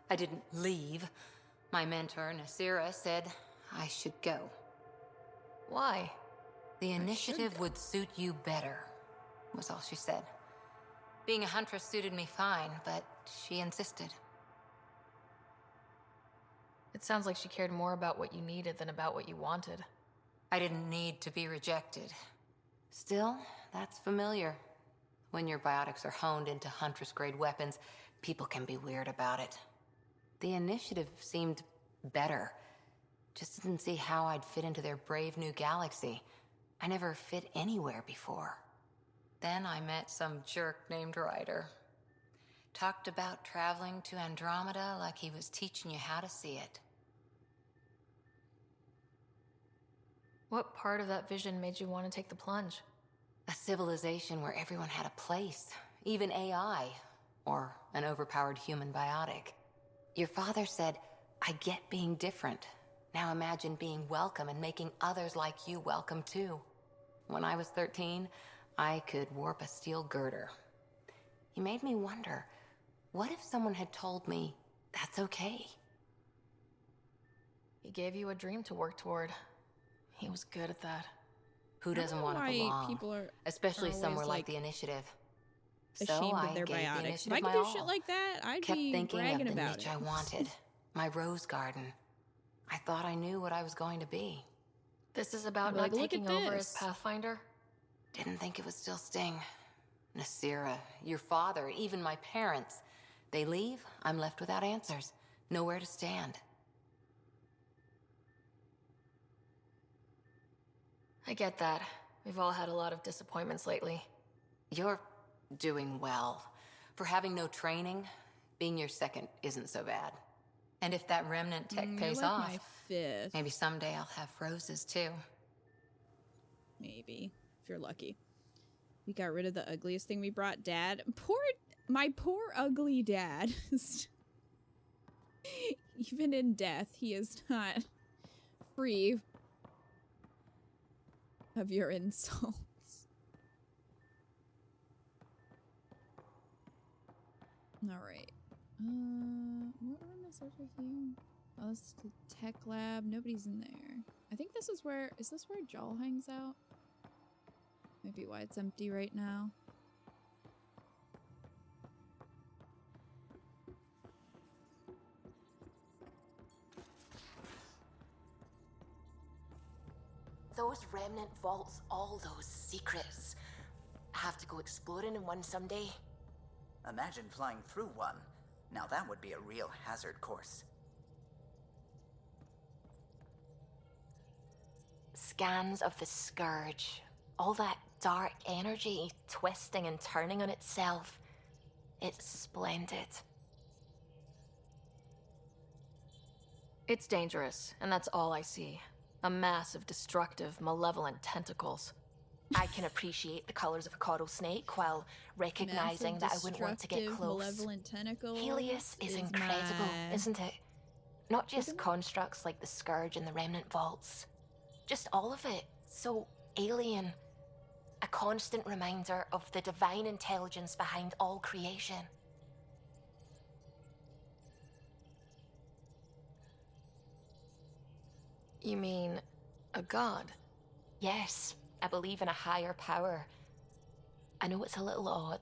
I didn't leave. My mentor, Nasira, said I should go. Why? The initiative would suit you better, was all she said. Being a huntress suited me fine, but she insisted. It sounds like she cared more about what you needed than about what you wanted. I didn't need to be rejected. Still, that's familiar. When your biotics are honed into Huntress-grade weapons, people can be weird about it. The initiative seemed better. Just didn't see how I'd fit into their brave new galaxy. I never fit anywhere before. Then I met some jerk named Ryder. Talked about traveling to Andromeda like he was teaching you how to see it. What part of that vision made you want to take the plunge? A civilization where everyone had a place, even AI, or an overpowered human biotic. Your father said, I get being different. Now imagine being welcome and making others like you welcome too. When I was 13, I could warp a steel girder. He made me wonder, what if someone had told me that's okay? He gave you a dream to work toward. He was good at that. Who doesn't want to belong? People especially are somewhere always, like the Initiative. Ashamed So I of their gave the biotics. If Initiative I could my do all. shit like that, I'd Kept be thinking of bragging the about niche it. I wanted. My rose garden. I thought I knew what I was going to be. This is about Like, not look at taking over as this. Pathfinder? Didn't think it would still sting. Nasira, your father, even my parents. They leave, I'm left without answers. Nowhere to stand. I get that. We've all had a lot of disappointments lately. You're doing well. For having no training, being your second isn't so bad. And if that remnant tech pays You're like off, my fifth. maybe someday I'll have roses too. Maybe, if you're lucky. We got rid of the ugliest thing we brought. Dad. My poor ugly dad. Even in death, he is not free of your insults. Alright. What room is over here? Oh, this is the tech lab. Nobody's in there. I think this is where... Is this where JAAL hangs out? Maybe why it's empty right now. Those remnant vaults, all those secrets. I have to go exploring in one someday. Imagine flying through one. Now that would be a real hazard course. Scans of the Scourge. All that dark energy twisting and turning on itself. It's splendid. It's dangerous, and that's all I see. A mass of destructive, malevolent tentacles. I can appreciate the colors of a coral snake while recognizing that I wouldn't want to get close. Malevolent tentacles Helios is incredible, isn't it? Not just constructs like the Scourge and the Remnant Vaults. Just all of it. So alien. A constant reminder of the divine intelligence behind all creation. You mean a god? Yes, I believe in a higher power. I know it's a little odd,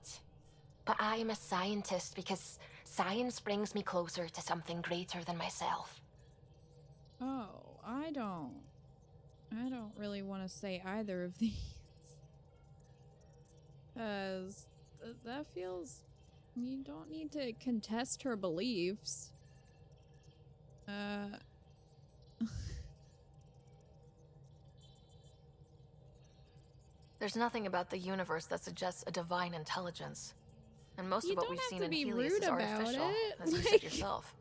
but I am a scientist because science brings me closer to something greater than myself. Oh, I don't really want to say either of these. Because that feels... You don't need to contest her beliefs. There's nothing about the universe that suggests a divine intelligence. And most of what we've seen in be Helios rude is about artificial, it. as you said yourself.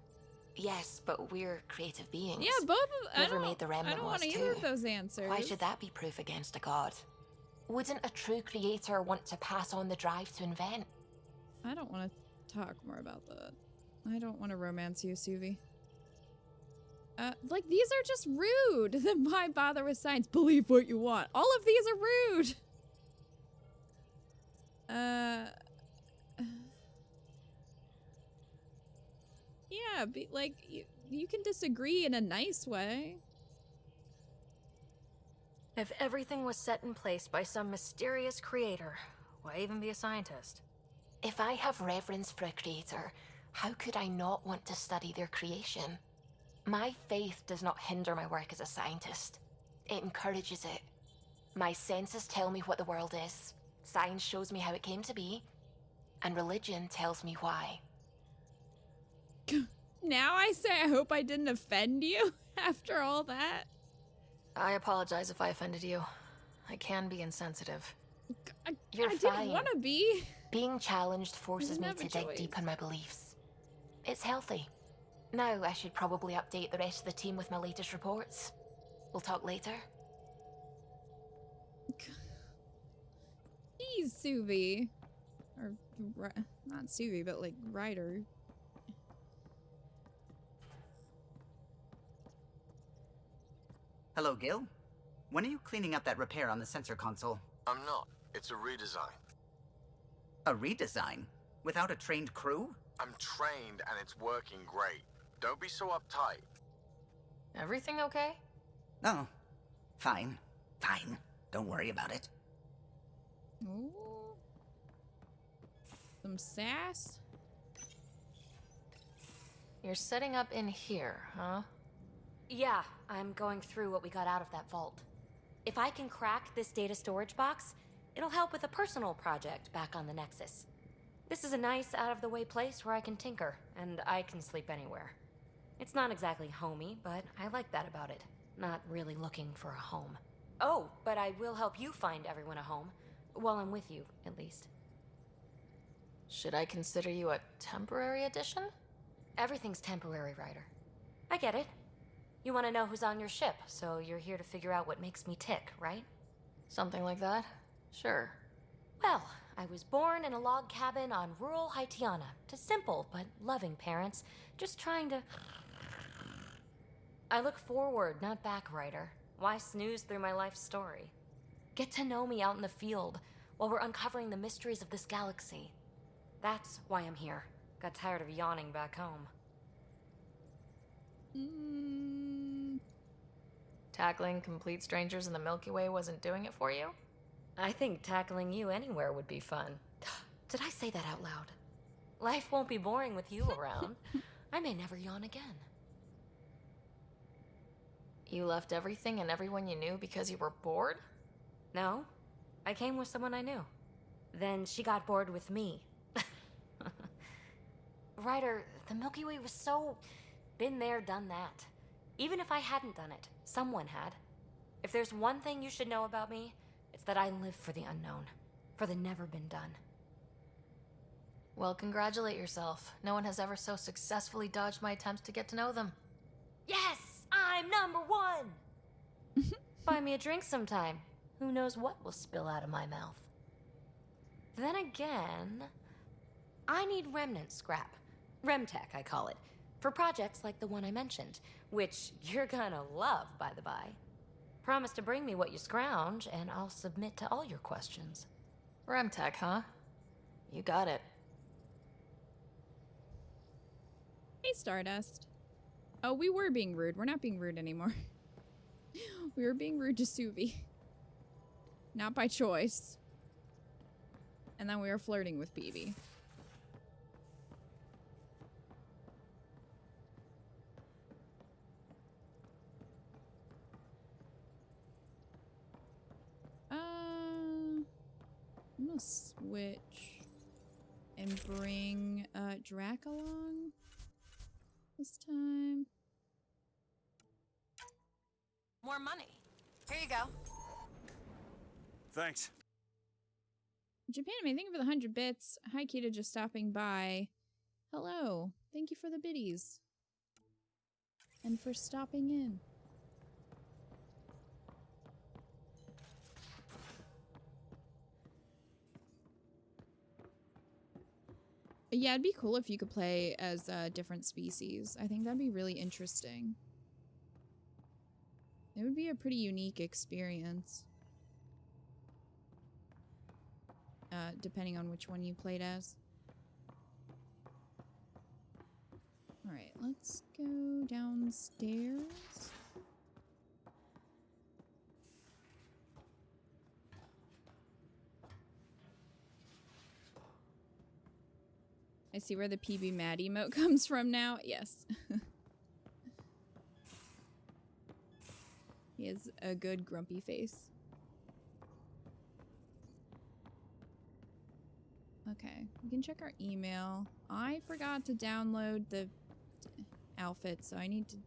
Yes, but we're creative beings. Yeah, both of Whoever made the remnant I don't was want either too. of those answers. Why should that be proof against a god? Wouldn't a true creator want to pass on the drive to invent? I don't want to talk more about that. I don't want to romance you, Suvi. Like, these are just rude. Then why bother with science? Believe what you want. All of these are rude. Yeah, like, you can disagree in a nice way. If everything was set in place by some mysterious creator, why even be a scientist? If I have reverence for a creator, how could I not want to study their creation? My faith does not hinder my work as a scientist. It encourages it. My senses tell me what the world is. Science shows me how it came to be. And religion tells me why. Now I say I hope I didn't offend you after all that. I apologize if I offended you. I can be insensitive. You're I fine. didn't want to be. Being challenged forces me have a to dig choice. deep in my beliefs. It's healthy. Now I should probably update the rest of the team with my latest reports. We'll talk later. Jeez, Suvi. Or, not Suvi, but like Ryder. Hello, Gil. When are you cleaning up that repair on the sensor console? I'm not. It's a redesign. A redesign? Without a trained crew? I'm trained and it's working great. Don't be so uptight. Everything okay? Oh, fine. Fine. Don't worry about it. Ooh. Some sass. You're setting up in here, huh? Yeah, I'm going through what we got out of that vault. If I can crack this data storage box, it'll help with a personal project back on the Nexus. This is a nice, out-of-the-way place where I can tinker, and I can sleep anywhere. It's not exactly homey, but I like that about it. Not really looking for a home. Oh, but I will help you find everyone a home. While I'm with you, at least. Should I consider you a temporary addition? Everything's temporary, Ryder. I get it. You want to know who's on your ship, so you're here to figure out what makes me tick, right? Something like that? Sure. Well, I was born in a log cabin on rural Haitiana to simple but loving parents, just trying to... I look forward, not back, Ryder. Why snooze through my life story? Get to know me out in the field while we're uncovering the mysteries of this galaxy. That's why I'm here. Got tired of yawning back home. Tackling complete strangers in the Milky Way wasn't doing it for you? I think tackling you anywhere would be fun. Did I say that out loud? Life won't be boring with you around. I may never yawn again. You left everything and everyone you knew because you were bored? No, I came with someone I knew. Then she got bored with me. Ryder, the Milky Way was so... been there, done that. Even if I hadn't done it, someone had. If there's one thing you should know about me, it's that I live for the unknown, for the never been done. Well, congratulate yourself. No one has ever so successfully dodged my attempts to get to know them. Yes, I'm #1! Buy me a drink sometime. Who knows what will spill out of my mouth. Then again, I need remnant scrap. Remtech, I call it. For projects like the one I mentioned, which you're gonna love, by the by. Promise to bring me what you scrounge, and I'll submit to all your questions. Remtech, huh? You got it. Hey, Stardust. Oh, we were being rude. We're not being rude anymore. We were being rude to Suvi. Not by choice. And then we were flirting with BB. I'm gonna switch and bring Drac along this time. More money. Here you go. Thanks. Japan, thank you for the 100 bits. Hi, Kita, just stopping by. Hello. Thank you for the biddies. And for stopping in. Yeah, it'd be cool if you could play as different species. I think that'd be really interesting. It would be a pretty unique experience. Depending on which one you played as. Alright, let's go downstairs. I see where the PB Mad emote comes from now. Yes. He has a good grumpy face. Okay, we can check our email. I forgot to download the outfit, so I need to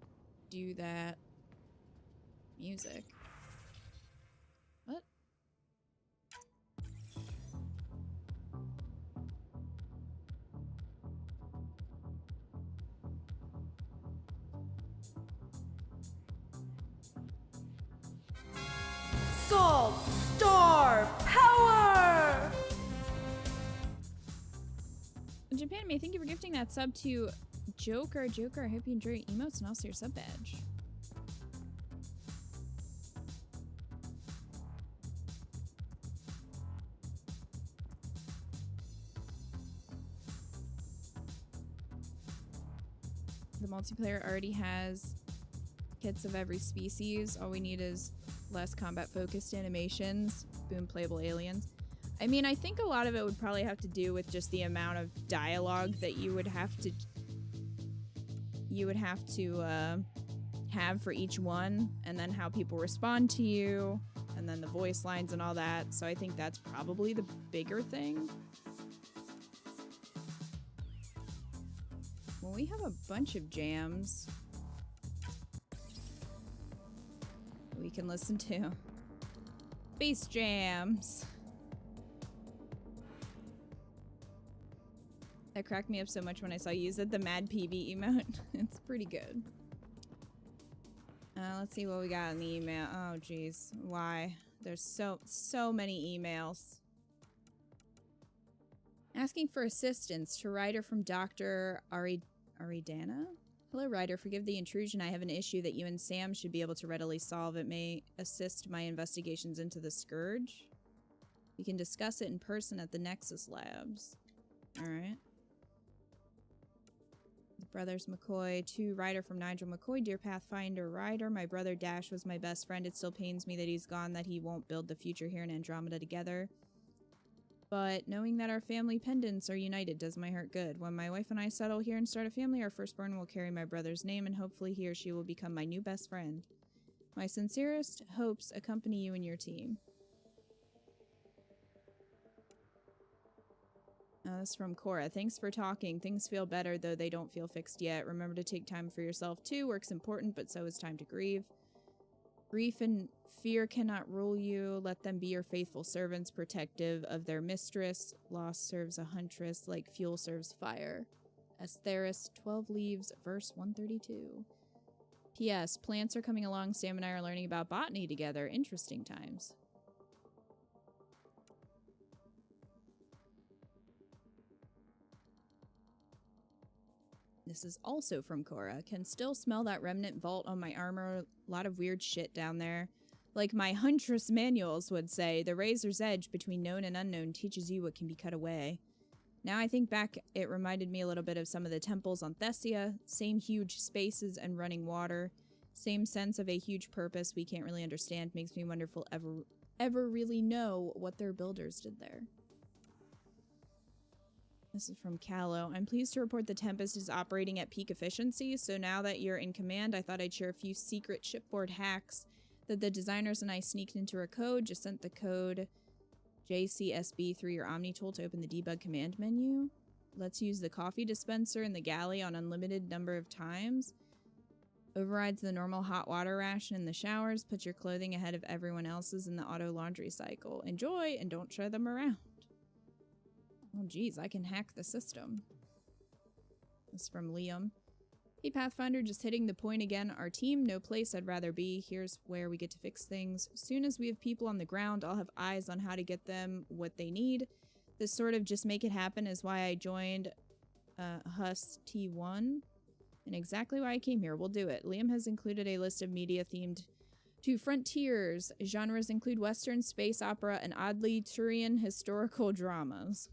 do that. Music. What? Salt Star Power! Japan, thank you for gifting that sub to Joker. Joker, I hope you enjoy your emotes and also your sub badge. The multiplayer already has kits of every species. All we need is less combat-focused animations. Boom, playable aliens. I mean, I think a lot of it would probably have to do with just the amount of dialogue that you would have to have for each one, and then how people respond to you, and then the voice lines and all that. So I think that's probably the bigger thing. Well, we have a bunch of jams we can listen to. Bass jams. That cracked me up so much when I saw you use it, the Mad PV emote. It's pretty good. Let's see what we got in the email. Oh, geez. Why? There's so many emails. Asking for assistance to Ryder from Dr. Aridana? Hello, Ryder. Forgive the intrusion. I have an issue that you and Sam should be able to readily solve. It may assist my investigations into the Scourge. We can discuss it in person at the Nexus Labs. Alright. The Brothers McCoy. To Ryder from Nigel McCoy. Dear Pathfinder Ryder, my brother Dash was my best friend. It still pains me that he's gone, that he won't build the future here in Andromeda together. But knowing that our family pendants are united does my heart good. When my wife and I settle here and start a family, our firstborn will carry my brother's name, and hopefully he or she will become my new best friend. My sincerest hopes accompany you and your team. This is from Cora. Thanks for talking. Things feel better, though they don't feel fixed yet. Remember to take time for yourself, too. Work's important, but so is time to grieve. Grief and fear cannot rule you. Let them be your faithful servants, protective of their mistress. Loss serves a huntress like fuel serves fire. Asteris, 12 Leaves, verse 132. P.S. Plants are coming along. Sam and I are learning about botany together. Interesting times. This is also from Cora. Can still smell that remnant vault on my armor. A lot of weird shit down there. Like my Huntress manuals would say, the razor's edge between known and unknown teaches you what can be cut away. Now I think back, it reminded me a little bit of some of the temples on Thessia. Same huge spaces and running water. Same sense of a huge purpose we can't really understand. Makes me wonder if we'll ever really know what their builders did there. This is from Callow. I'm pleased to report the Tempest is operating at peak efficiency, so now that you're in command, I thought I'd share a few secret shipboard hacks that the designers and I sneaked into our code. Just sent the code JCSB through your Omni tool to open the debug command menu. Let's use the coffee dispenser in the galley on unlimited number of times. Overrides the normal hot water ration in the showers. Put your clothing ahead of everyone else's in the auto laundry cycle. Enjoy and don't share them around. Oh geez, I can hack the system. This is from Liam. Hey Pathfinder, just hitting the point again. Our team, no place I'd rather be. Here's where we get to fix things. As soon as we have people on the ground, I'll have eyes on how to get them what they need. This sort of just make it happen is why I joined HUS T1 and exactly why I came here. We'll do it. Liam has included a list of media themed to frontiers. Genres include Western, space opera, and oddly Turian historical dramas.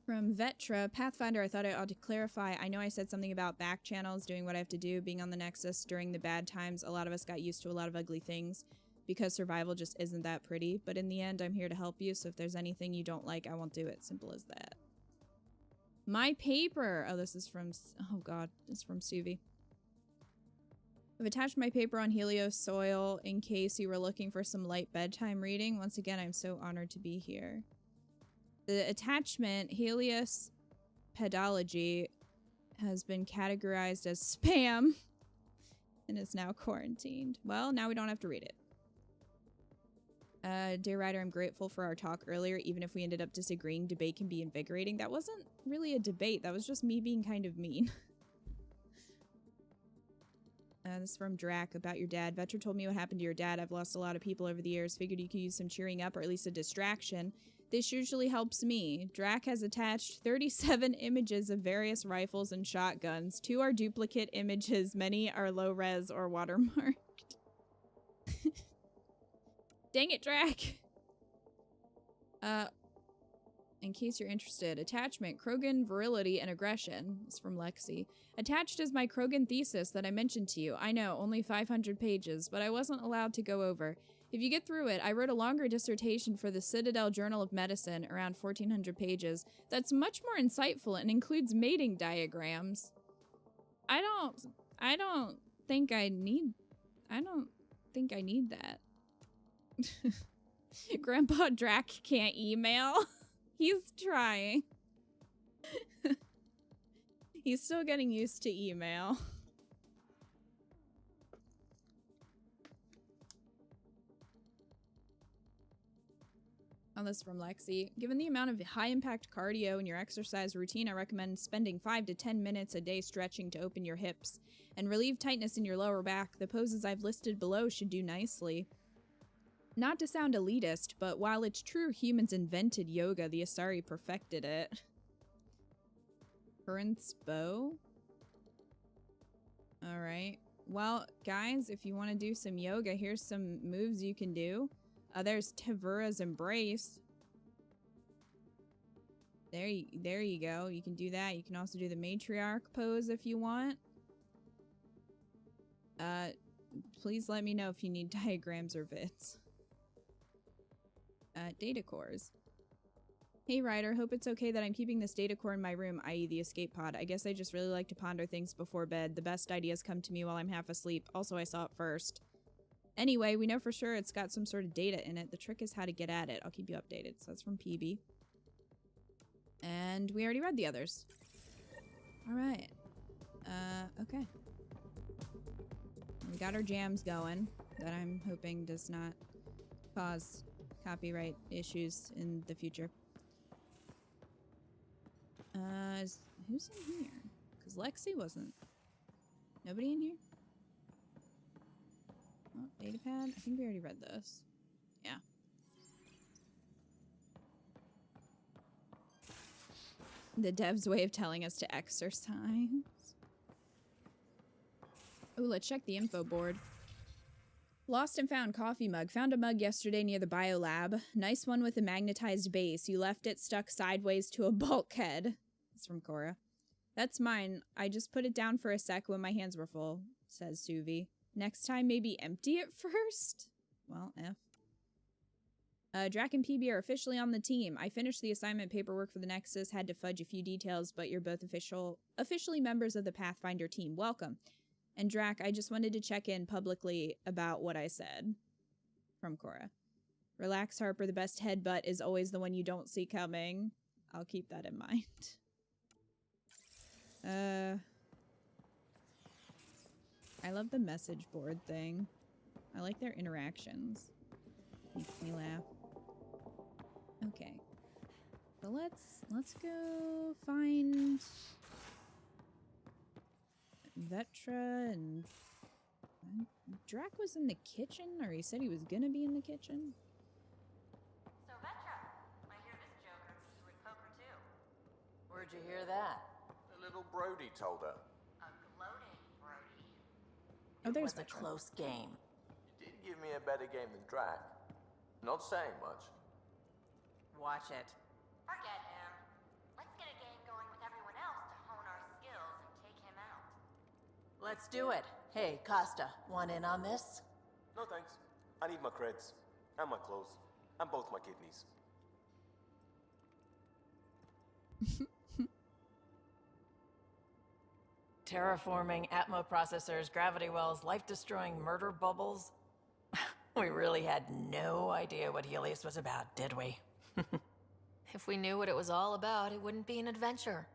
From Vetra, Pathfinder, I thought I ought to clarify. I know I said something about back channels, doing what I have to do, being on the Nexus during the bad times. A lot of us got used to a lot of ugly things because survival just isn't that pretty. But in the end, I'm here to help you, so if there's anything you don't like, I won't do it. Simple as that. My paper! Oh, this is from... Oh god, this is from Suvi. I've attached my paper on Helios soil in case you were looking for some light bedtime reading. Once again, I'm so honored to be here. The attachment, Helios Pedology, has been categorized as spam and is now quarantined. Well, now we don't have to read it. Dear Ryder, I'm grateful for our talk earlier. Even if we ended up disagreeing, debate can be invigorating. That wasn't really a debate. That was just me being kind of mean. This is from Drac about your dad. Vetra told me what happened to your dad. I've lost a lot of people over the years. Figured you could use some cheering up or at least a distraction. This usually helps me. Drac has attached 37 images of various rifles and shotguns. 2 are duplicate images. Many are low res or watermarked. Dang it, Drac! In case you're interested, attachment, Krogan, virility, and aggression. It's from Lexi. Attached is my Krogan thesis that I mentioned to you. I know, only 500 pages, but I wasn't allowed to go over. If you get through it, I wrote a longer dissertation for the Citadel Journal of Medicine, around 1,400 pages, that's much more insightful and includes mating diagrams. I don't think I need that. Grandpa Drac can't email. He's trying. He's still getting used to email. Oh, this is from Lexi. Given the amount of high-impact cardio in your exercise routine, I recommend spending 5 to 10 minutes a day stretching to open your hips and relieve tightness in your lower back. The poses I've listed below should do nicely. Not to sound elitist, but while it's true humans invented yoga, the Asari perfected it. Current's bow? Alright. Well, guys, if you want to do some yoga, here's some moves you can do. There's Tavura's Embrace. There you go. You can do that. You can also do the matriarch pose if you want. Please let me know if you need diagrams or vids. Data cores. Hey Ryder, hope it's okay that I'm keeping this data core in my room, i.e. the escape pod. I guess I just really like to ponder things before bed. The best ideas come to me while I'm half asleep. Also, I saw it first. Anyway, we know for sure it's got some sort of data in it. The trick is how to get at it. I'll keep you updated. So that's from PB. And we already read the others. Alright. Okay. We got our jams going that I'm hoping does not cause copyright issues in the future. Who's in here? Because Lexi wasn't. Nobody in here? Oh, datapad? I think we already read this. Yeah. The dev's way of telling us to exercise. Oh, let's check the info board. Lost and found coffee mug. Found a mug yesterday near the biolab. Nice one with a magnetized base. You left it stuck sideways to a bulkhead. It's from Cora. That's mine. I just put it down for a sec when my hands were full, says Suvi. Next time, maybe empty it first? Well, Drac and PB are officially on the team. I finished the assignment paperwork for the Nexus, had to fudge a few details, but you're both officially members of the Pathfinder team. Welcome. And Drac, I just wanted to check in publicly about what I said. From Cora. Relax, Harper. The best headbutt is always the one you don't see coming. I'll keep that in mind. I love the message board thing. I like their interactions. Makes me laugh. Okay. So let's go find Vetra and Drac was in the kitchen, or he said he was gonna be in the kitchen. So Vetra, I hear this joker meets you at poker too. Where'd you hear that? The little Brody told her. A gloating Brody. Oh, there's It was a close game. You did give me a better game than Drac. Not saying much. Watch it. Forget him. Let's get a game going with everyone else to hone our skills and take him out. Let's do it. Hey, Costa, want in on this? No thanks. I need my creds. And my clothes. And both my kidneys. Terraforming, Atmo processors, gravity wells, life-destroying murder bubbles. We really had no idea what Helios was about, did we? If we knew what it was all about, it wouldn't be an adventure.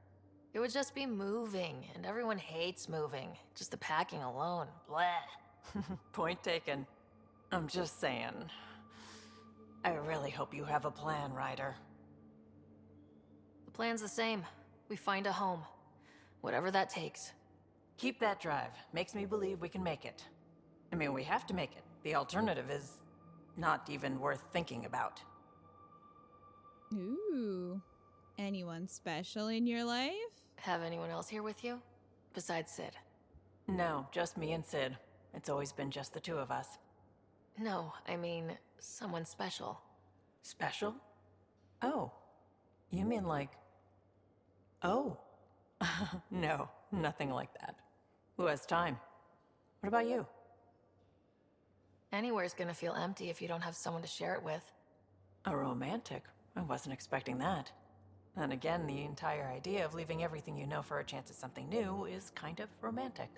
It would just be moving, and everyone hates moving. Just the packing alone. Bleh. Point taken. I'm just saying. I really hope you have a plan, Ryder. The plan's the same. We find a home. Whatever that takes. Keep that drive. Makes me believe we can make it. I mean, we have to make it. The alternative is not even worth thinking about. Ooh. Anyone special in your life? Have anyone else here with you? Besides Sid? No, just me and Sid. It's always been just the two of us. No, I mean, someone special. Special? Oh. You mean like... Oh. No, nothing like that. Who has time? What about you? Anywhere's gonna feel empty if you don't have someone to share it with. A romantic? I wasn't expecting that. And again, the entire idea of leaving everything you know for a chance at something new is kind of romantic.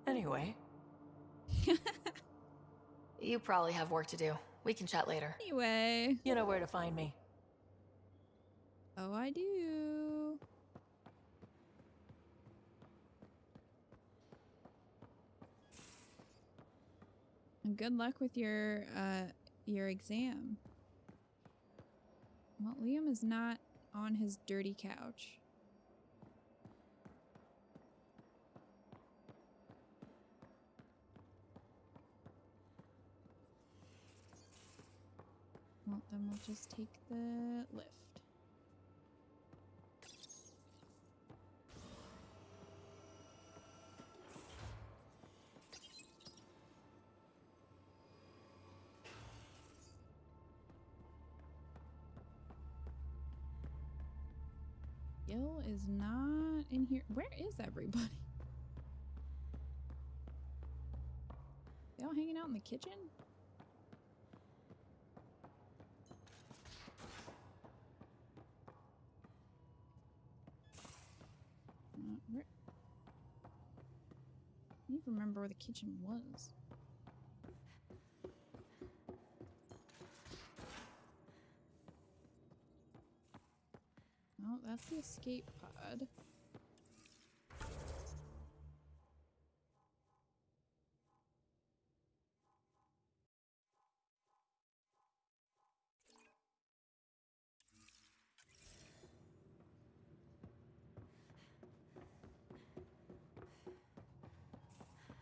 Anyway. You probably have work to do. We can chat later. Anyway. You know where to find me. Oh, I do. And good luck with your exam. Well, Liam is not on his dirty couch. Well, then we'll just take the lift. Gil is not in here. Where is everybody? They all hanging out in the kitchen? Where? I need to remember where the kitchen was. Oh, that's the escape pod.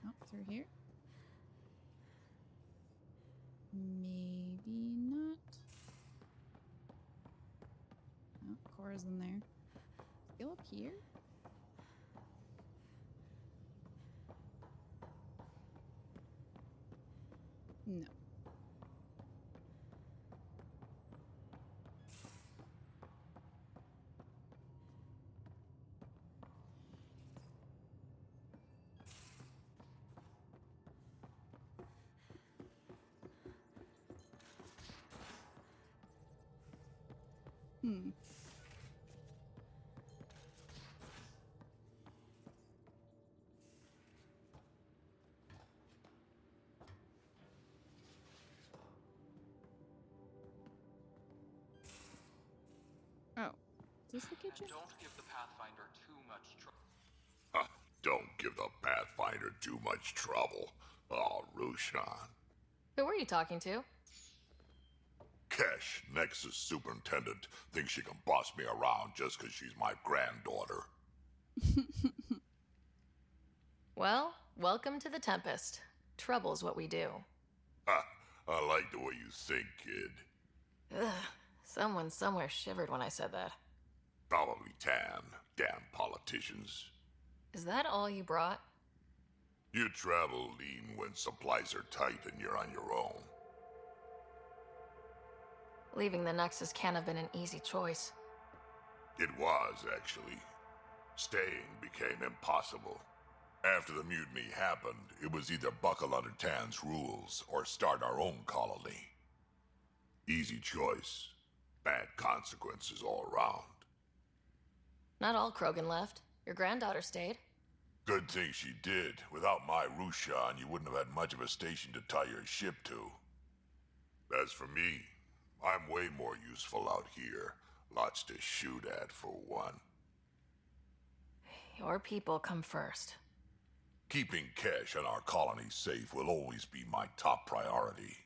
Oh, through here? Maybe not. Oh, Cora's in there. Still up here? No. Hmm. Oh, is this the kitchen? Don't give the Pathfinder too much trouble. Don't give the Pathfinder too much trouble. Oh, Rushan. Who were you talking to? Kesh, Nexus Superintendent, thinks she can boss me around just because she's my granddaughter. Well, welcome to the Tempest. Trouble's what we do. I like the way you think, kid. Ugh, someone somewhere shivered when I said that. Probably Tan. Damn politicians. Is that all you brought? You travel lean when supplies are tight and you're on your own. Leaving the Nexus can't have been an easy choice. It was, actually. Staying became impossible. After the mutiny happened, it was either buckle under Tan's rules or start our own colony. Easy choice. Bad consequences all around. Not all Krogan left. Your granddaughter stayed. Good thing she did. Without my Rushan, you wouldn't have had much of a station to tie your ship to. As for me, I'm way more useful out here. Lots to shoot at, for one. Your people come first. Keeping Kesh and our colony safe will always be my top priority.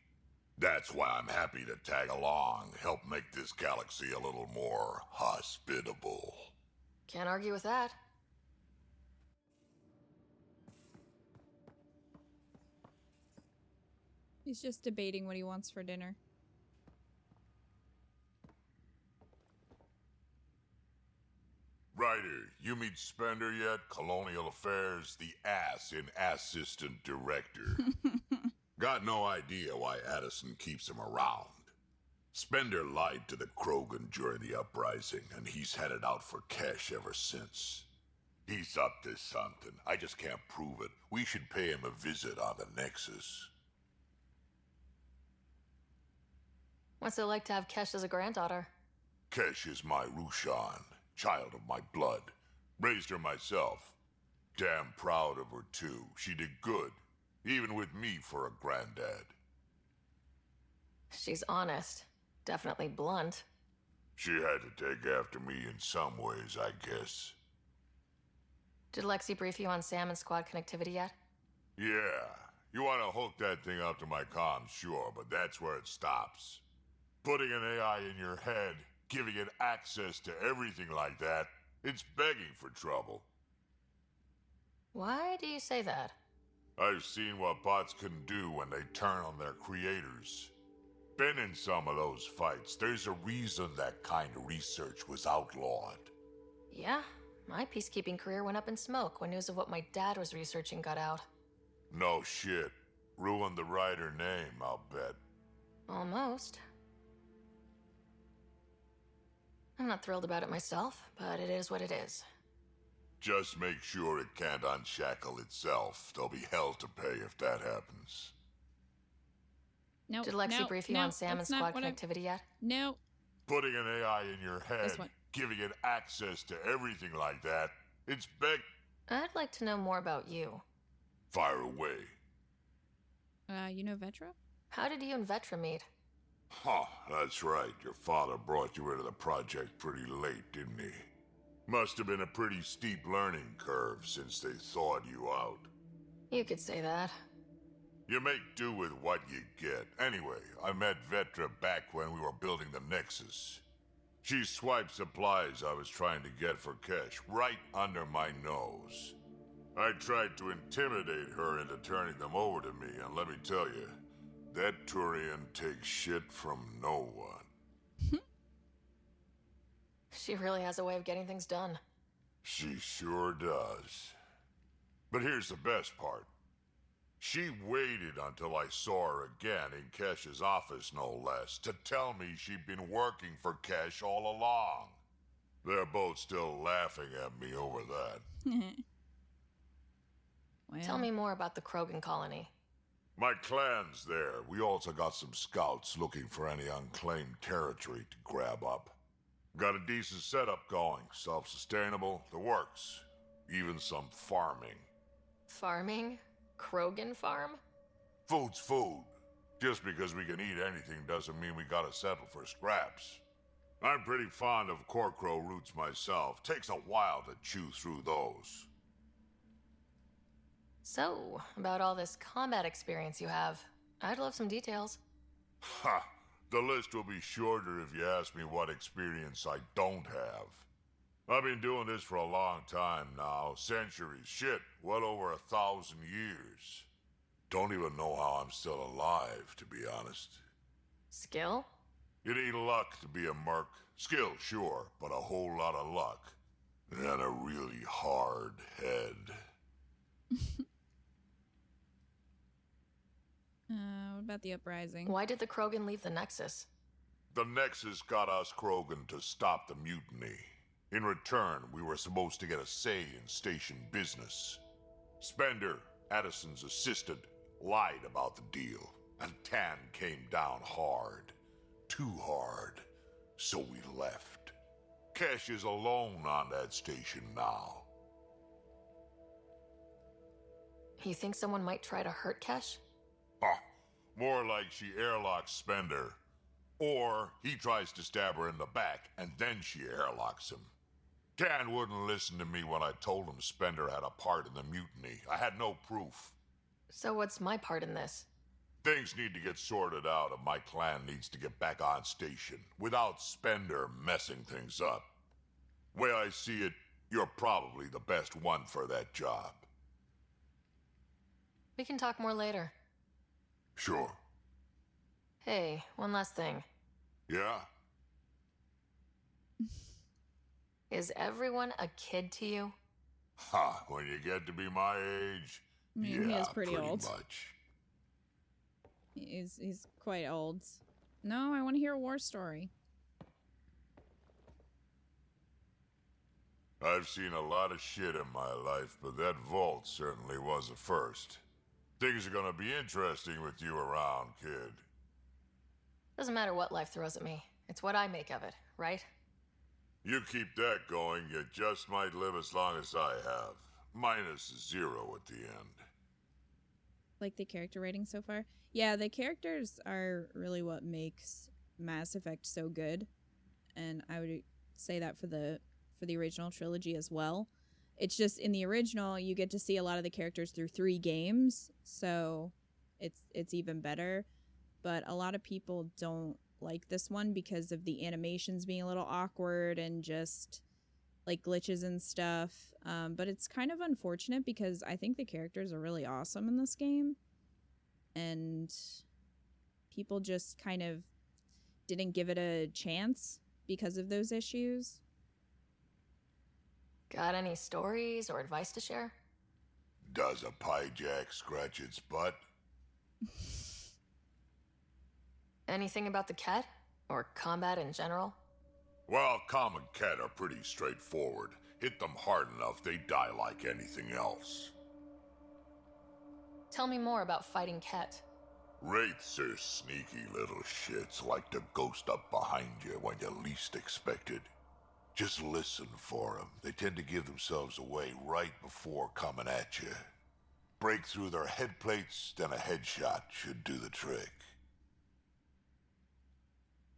That's why I'm happy to tag along, help make this galaxy a little more hospitable. Can't argue with that. He's just debating what he wants for dinner. Ryder, you meet Spender yet? Colonial Affairs, the ass in Assistant Director. Got no idea why Addison keeps him around. Spender lied to the Krogan during the uprising, and he's had it out for Kesh ever since. He's up to something. I just can't prove it. We should pay him a visit on the Nexus. What's it like to have Kesh as a granddaughter? Kesh is my Rushan, child of my blood. Raised her myself. Damn proud of her, too. She did good, even with me for a granddad. She's honest. Definitely blunt. She had to take after me in some ways, I guess. Did Lexi brief you on Sam and squad connectivity yet? Yeah. You want to hook that thing up to my comms, sure, but that's where it stops. Putting an AI in your head, giving it access to everything like that, it's begging for trouble. Why do you say that? I've seen what bots can do when they turn on their creators. Been in some of those fights. There's a reason that kind of research was outlawed. Yeah, my peacekeeping career went up in smoke when news of what my dad was researching got out. No shit. Ruined the Ryder name, I'll bet. Almost. I'm not thrilled about it myself, but it is what it is. Just make sure it can't unshackle itself. There'll be hell to pay if that happens. No. Did Lexi brief you on Sam and squad connectivity yet? No. Putting an AI in your head, giving it access to everything like that, it's big. I'd like to know more about you. Fire away. You know Vetra? How did you and Vetra meet? Huh, that's right. Your father brought you into the project pretty late, didn't he? Must have been a pretty steep learning curve since they thawed you out. You could say that. You make do with what you get. Anyway, I met Vetra back when we were building the Nexus. She swiped supplies I was trying to get for Kesh right under my nose. I tried to intimidate her into turning them over to me, and let me tell you, that Turian takes shit from no one. She really has a way of getting things done. She sure does. But here's the best part. She waited until I saw her again in Kesh's office, no less, to tell me she'd been working for Kesh all along. They're both still laughing at me over that. Well. Tell me more about the Krogan colony. My clan's there. We also got some scouts looking for any unclaimed territory to grab up. Got a decent setup going, self-sustainable, the works. Even some farming. Farming? Krogan farm? Food's food. Just because we can eat anything doesn't mean we gotta settle for scraps. I'm pretty fond of Corcrow roots myself. Takes a while to chew through those. So, about all this combat experience you have, I'd love some details. Ha! The list will be shorter if you ask me what experience I don't have. I've been doing this for a long time now. Centuries. Shit, well over 1,000 years. Don't even know how I'm still alive, to be honest. Skill? You need luck to be a merc. Skill, sure, but a whole lot of luck. And a really hard head. What about the uprising? Why did the Krogan leave the Nexus? The Nexus got us Krogan to stop the mutiny. In return, we were supposed to get a say in station business. Spender, Addison's assistant, lied about the deal, and Tan came down hard. Too hard. So we left. Kesh is alone on that station now. You think someone might try to hurt Kesh? More like she airlocks Spender. Or he tries to stab her in the back, and then she airlocks him. Tan wouldn't listen to me when I told him Spender had a part in the mutiny. I had no proof. So what's my part in this? Things need to get sorted out, and my clan needs to get back on station, without Spender messing things up. Way I see it, you're probably the best one for that job. We can talk more later. Sure. Hey, one last thing. Yeah? Is everyone a kid to you? Ha, when you get to be my age, I mean, yeah, he is pretty old. much. He's quite old. No, I want to hear a war story. I've seen a lot of shit in my life, but that vault certainly was a first. Things are gonna be interesting with you around, kid. Doesn't matter what life throws at me. It's what I make of it, right? You keep that going, you just might live as long as I have. Minus 0 at the end. Like the character writing so far? Yeah, the characters are really what makes Mass Effect so good. And I would say that for the original trilogy as well. It's just in the original you get to see a lot of the characters through 3 games, so it's even better. But a lot of people don't like this one because of the animations being a little awkward and just like glitches and stuff. But it's kind of unfortunate because I think the characters are really awesome in this game. And people just kind of didn't give it a chance because of those issues. Got any stories or advice to share? Does a pie jack scratch its butt? Anything about the Ket? Or combat in general? Well, common Ket are pretty straightforward. Hit them hard enough, they die like anything else. Tell me more about fighting Ket. Wraiths are sneaky little shits, like to ghost up behind you when you least expect it. Just listen for them. They tend to give themselves away right before coming at you. Break through their head plates, then a headshot should do the trick.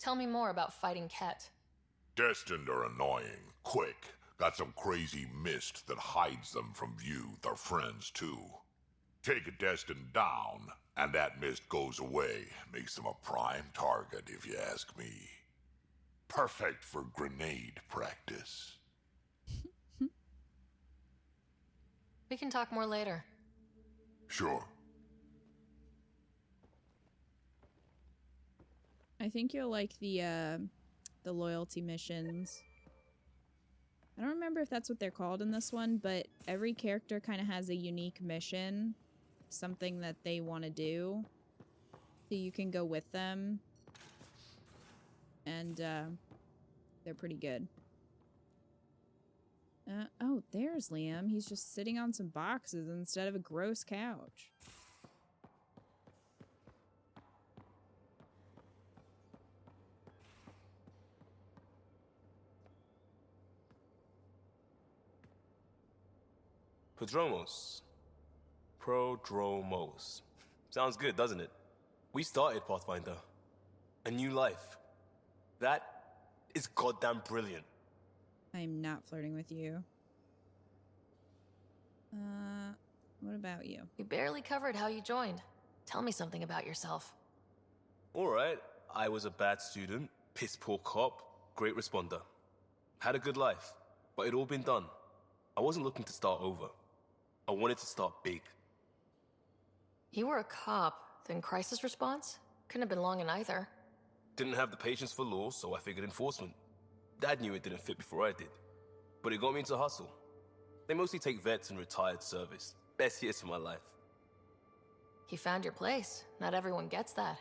Tell me more about fighting Ket. Destined are annoying, quick. Got some crazy mist that hides them from view, their friends too. Take a Destined down, and that mist goes away. Makes them a prime target, if you ask me. Perfect for grenade practice. We can talk more later. Sure. I think you'll like the loyalty missions. I don't remember if that's what they're called in this one, but every character kind of has a unique mission, something that they want to do. So you can go with them. And they're pretty good. Oh, there's Liam. He's just sitting on some boxes instead of a gross couch. Prodromos. Sounds good, doesn't it? We started Pathfinder. A new life. That is goddamn brilliant. I'm not flirting with you. What about you? We barely covered how you joined. Tell me something about yourself. Alright, I was a bad student, piss poor cop, great responder. Had a good life, but it'd all been done. I wasn't looking to start over. I wanted to start big. You were a cop, then crisis response? Couldn't have been long in either. Didn't have the patience for law, so I figured enforcement. Dad knew it didn't fit before I did, but it got me into hustle. They mostly take vets and retired service. Best years of my life. You found your place. Not everyone gets that.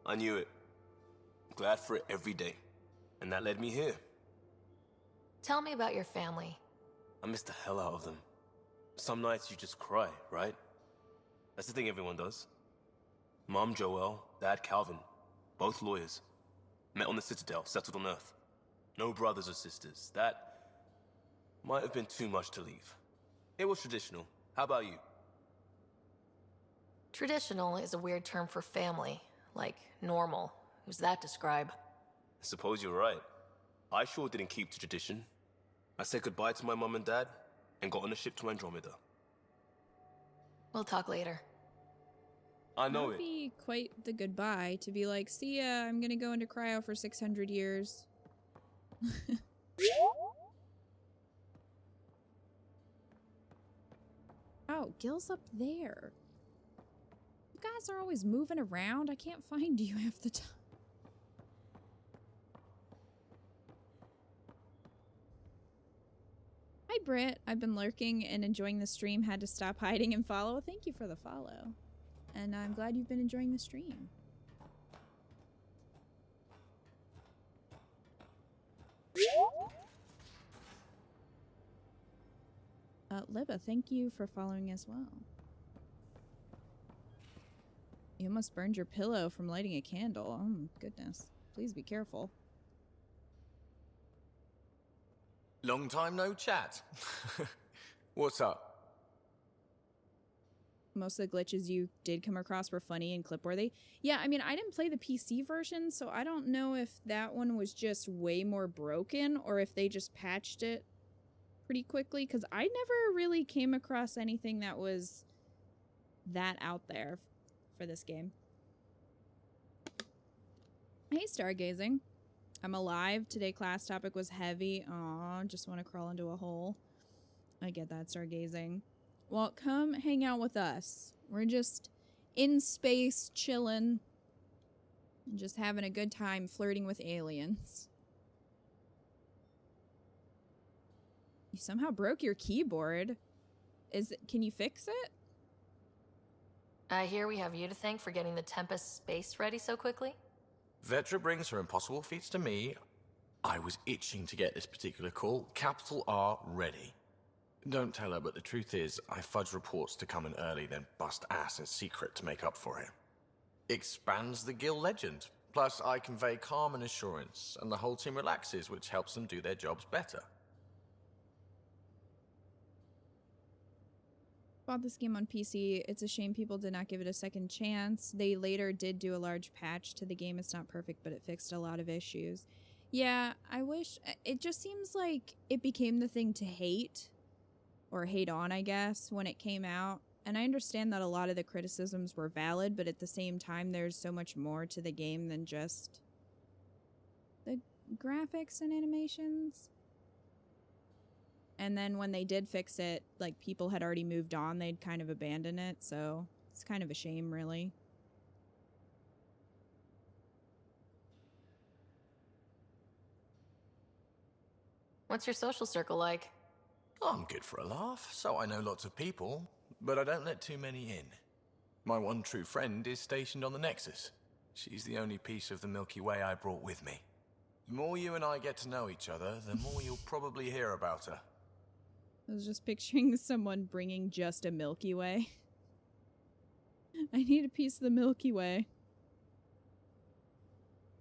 I knew it. Glad for it every day. And that led me here. Tell me about your family. I miss the hell out of them. Some nights you just cry, right? That's the thing everyone does. Mom Joelle, Dad Calvin, both lawyers. Met on the Citadel, settled on Earth. No brothers or sisters. That might have been too much to leave. It was traditional. How about you? Traditional is a weird term for family. Like normal. Who's that describe? I suppose you're right. I sure didn't keep to tradition. I said goodbye to my mom and dad and got on a ship to Andromeda. We'll talk later. I know That would be quite the goodbye to be like, see ya, I'm gonna go into cryo for 600 years. Oh, Gil's up there. You guys are always moving around. I can't find you half the time. Hi, Britt. I've been lurking and enjoying the stream. Had to stop hiding and follow. Thank you for the follow. And I'm glad you've been enjoying the stream. Libba, thank you for following as well. You almost burned your pillow from lighting a candle. Oh, goodness. Please be careful. Long time no chat. What's up? Most of the glitches you did come across were funny and clip-worthy. Yeah, I mean, I didn't play the PC version, so I don't know if that one was just way more broken or if they just patched it pretty quickly, because I never really came across anything that was that out there for this game. Hey, Stargazing. I'm alive. Today class topic was heavy. Aw, just want to crawl into a hole. I get that, Stargazing. Well, come hang out with us. We're just in space, chilling, and just having a good time flirting with aliens. You somehow broke your keyboard. Can you fix it? I hear we have you to thank for getting the Tempest space ready so quickly. Vetra brings her impossible feats to me. I was itching to get this particular call. Capital R ready. Don't tell her, but the truth is, I fudge reports to come in early, then bust ass in secret to make up for it. Expands the guild legend. Plus, I convey calm and assurance, and the whole team relaxes, which helps them do their jobs better. Bought this game on PC. It's a shame people did not give it a second chance. They later did do a large patch to the game. It's not perfect, but it fixed a lot of issues. Yeah, I wish... It just seems like it became the thing to hate. Or hate on, I guess, when it came out. And I understand that a lot of the criticisms were valid, but at the same time, there's so much more to the game than just the graphics and animations. And then when they did fix it, like, people had already moved on. They'd kind of abandoned it, so it's kind of a shame, really. What's your social circle like? I'm good for a laugh, so I know lots of people, but I don't let too many in. My one true friend is stationed on the Nexus. She's the only piece of the Milky Way I brought with me. The more you and I get to know each other, the more you'll probably hear about her. I was just picturing someone bringing just a Milky Way. I need a piece of the Milky Way.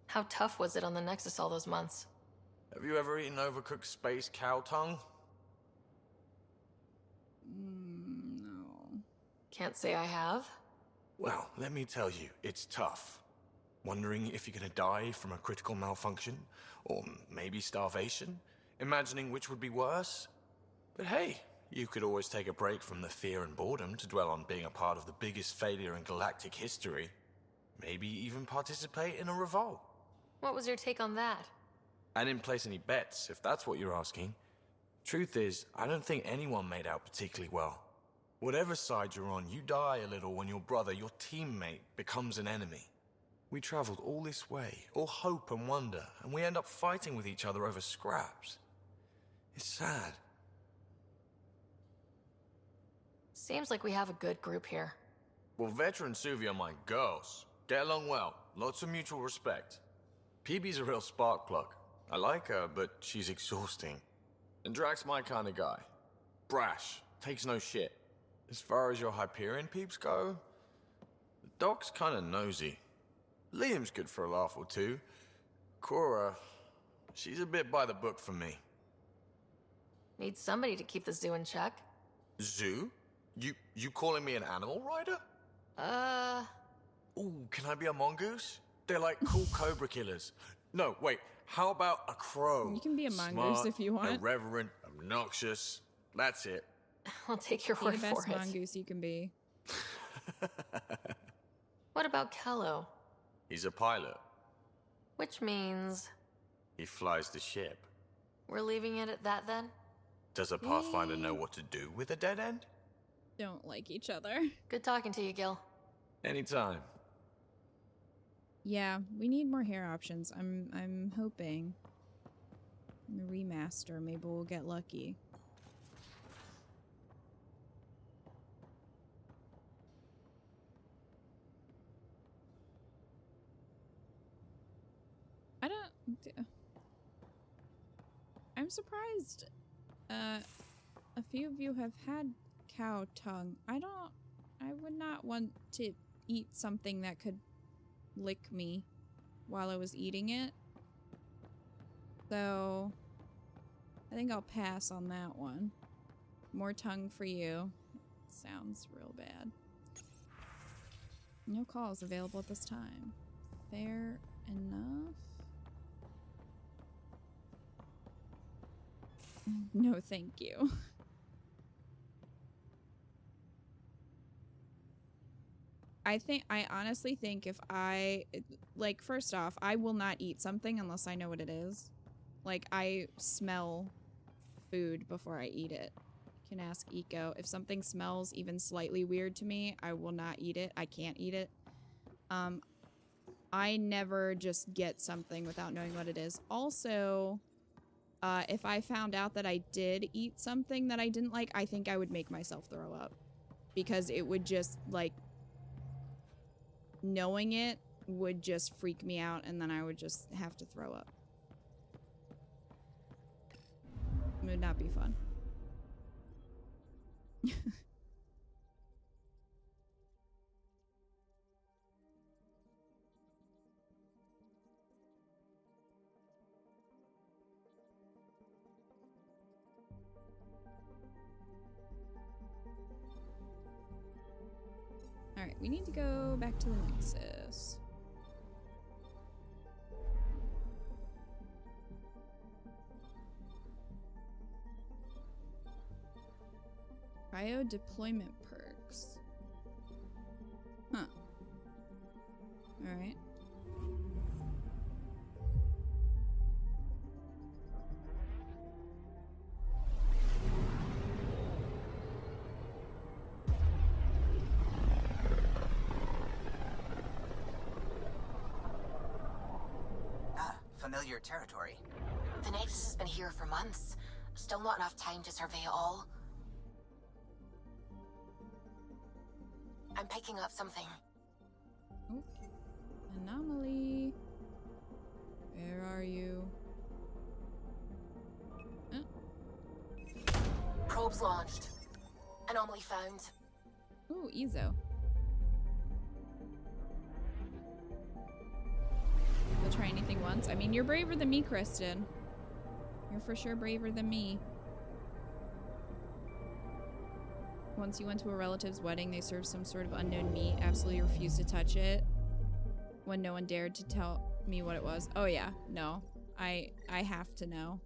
How tough was it on the Nexus all those months? Have you ever eaten overcooked space cow tongue? No. Can't say I have. Well, let me tell you, it's tough. Wondering if you're gonna die from a critical malfunction, or maybe starvation, imagining which would be worse. But hey, you could always take a break from the fear and boredom to dwell on being a part of the biggest failure in galactic history. Maybe even participate in a revolt. What was your take on that? I didn't place any bets, if that's what you're asking. Truth is, I don't think anyone made out particularly well. Whatever side you're on, you die a little when your brother, your teammate, becomes an enemy. We traveled all this way, all hope and wonder, and we end up fighting with each other over scraps. It's sad. Seems like we have a good group here. Well, Veteran Suvi are my girls. Get along well, lots of mutual respect. PB's a real spark plug. I like her, but she's exhausting. And Drax's my kind of guy. Brash, takes no shit. As far as your Hyperion peeps go, the Doc's kind of nosy. Liam's good for a laugh or two. Cora, she's a bit by the book for me. Need somebody to keep the zoo in check. Zoo? You calling me an animal rider? Ooh, can I be a mongoose? They're like cool cobra killers. No, wait, how about a crow? You can be a mongoose Smart, if you want. Irreverent, obnoxious. That's it. I'll take your Be word the for best it. mongoose you can be. What about Kello? He's a pilot. Which means... He flies the ship. we're leaving it at that then? Does a Pathfinder know what to do with a dead end? Don't like each other. Good talking to you, Gil. Anytime. Yeah, we need more hair options. I'm hoping. In the remaster, maybe we'll get lucky. I'm surprised a few of you have had cow tongue. I would not want to eat something that could lick me while I was eating it. So I think I'll pass on that one. More tongue for you. Sounds real bad. No calls available at this time. Fair enough. No, thank you. I honestly think if like, first off, I will not eat something unless I know what it is. Like, I smell food before I eat it. You can ask Eco. If something smells even slightly weird to me, I will not eat it. I can't eat it. I never just get something without knowing what it is. Also, if I found out that I did eat something that I didn't like, I think I would make myself throw up. Because it would just, like, knowing it would just freak me out, and then I would just have to throw up. would not be fun. Alright, we need to go back to the Nexus. Cryo deployment perks. Huh. Alright. Familiar territory. The Nexus has been here for months. Still not enough time to survey it all. I'm picking up something. Oh. Anomaly. Where are you? Probes launched. Anomaly found. Ooh, Ezo. You'll try anything once? I mean, you're braver than me, Kristen. You're for sure braver than me. Once you went to a relative's wedding, they served some sort of unknown meat. Absolutely refused to touch it. When no one dared to tell me what it was. Oh yeah, no. I have to know.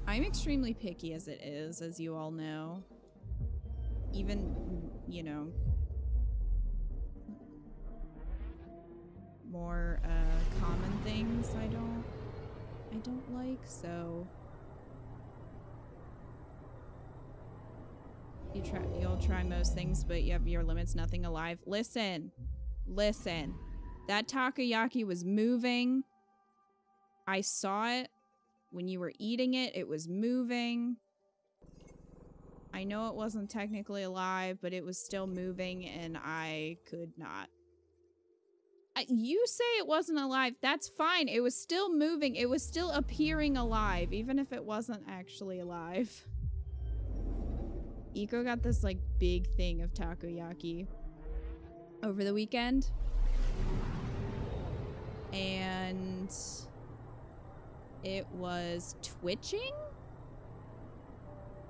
I'm extremely picky as it is, as you all know. Even, you know, more common things I don't like, so you'll try most things, but you have your limits. Nothing alive. Listen. That takoyaki was moving. I saw it when you were eating it. It was moving. I know it wasn't technically alive, but it was still moving, and I could not. You say it wasn't alive. That's fine. It was still moving. It was still appearing alive, even if it wasn't actually alive. Iko got this, like, big thing of takoyaki over the weekend. And it was twitching.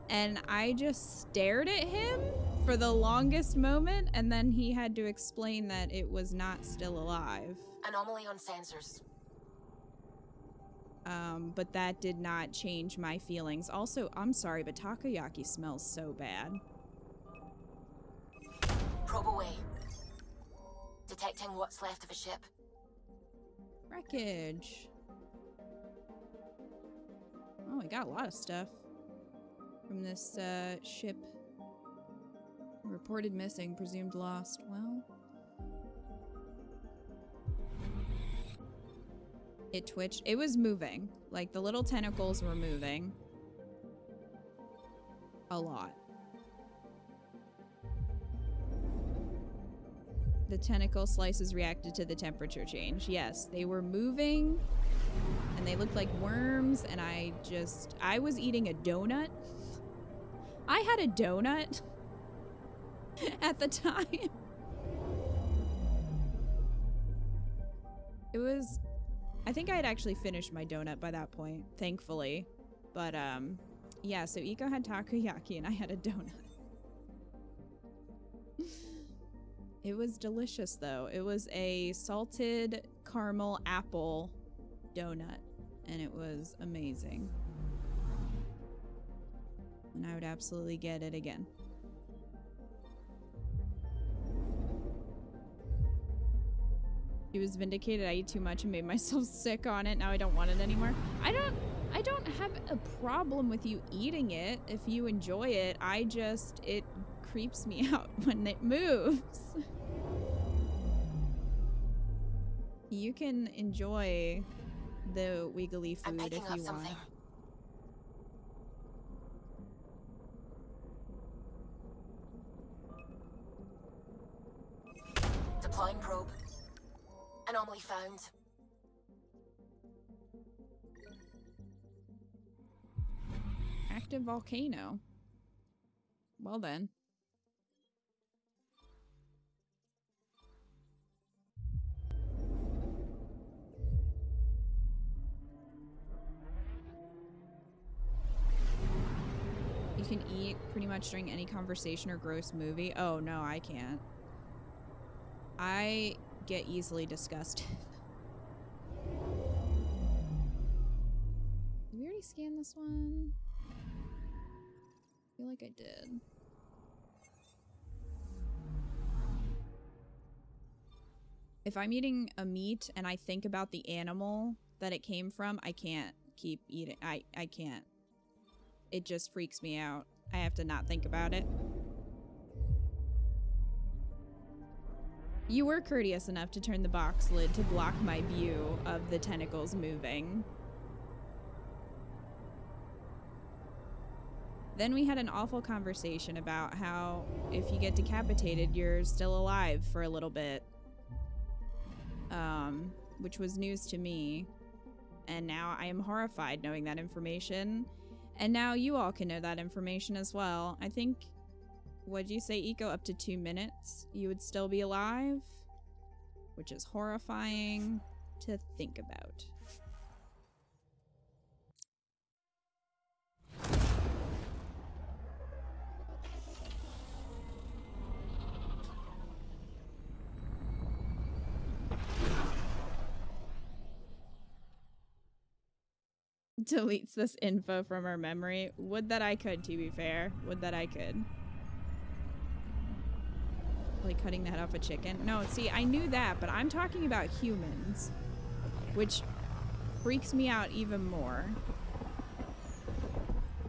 And I just stared at him for the longest moment, and then he had to explain that it was not still alive. Anomaly on sensors. But that did not change my feelings. Also, I'm sorry, but takoyaki smells so bad. Probe away. Detecting what's left of a ship. Wreckage. Oh, we got a lot of stuff from this ship. Reported missing, presumed lost. Well, it twitched. It was moving. Like, the little tentacles were moving. A lot. The tentacle slices reacted to the temperature change. Yes, they were moving, and they looked like worms, and I was eating a donut. I had a donut at the time. It was, I think I had actually finished my donut by that point, thankfully. But, yeah, so Iko had takoyaki and I had a donut. It was delicious, though. It was a salted caramel apple donut, and it was amazing. And I would absolutely get it again. She was vindicated. I ate too much and made myself sick on it. Now I don't want it anymore. I don't have a problem with you eating it if you enjoy it. It creeps me out when it moves. You can enjoy the wiggly food if you want. Deploying probe. Anomaly found. active volcano. Well then. You can eat pretty much during any conversation or gross movie. Oh, no, I can't. I get easily disgusted. Did we already scan this one? I feel like I did. If I'm eating a meat and I think about the animal that it came from, I can't keep eating. I can't. It just freaks me out. I have to not think about it. You were courteous enough to turn the box lid to block my view of the tentacles moving. Then we had an awful conversation about how if you get decapitated, you're still alive for a little bit. Which was news to me. And now I am horrified knowing that information. And now you all can know that information as well. I think, what'd you say, Eco? Up to 2 minutes, you would still be alive? Which is horrifying to think about. Deletes this info from our memory. Would that I could, to be fair. Would that I could. Like cutting the head off a chicken. No, see, I knew that, but I'm talking about humans. Which freaks me out even more.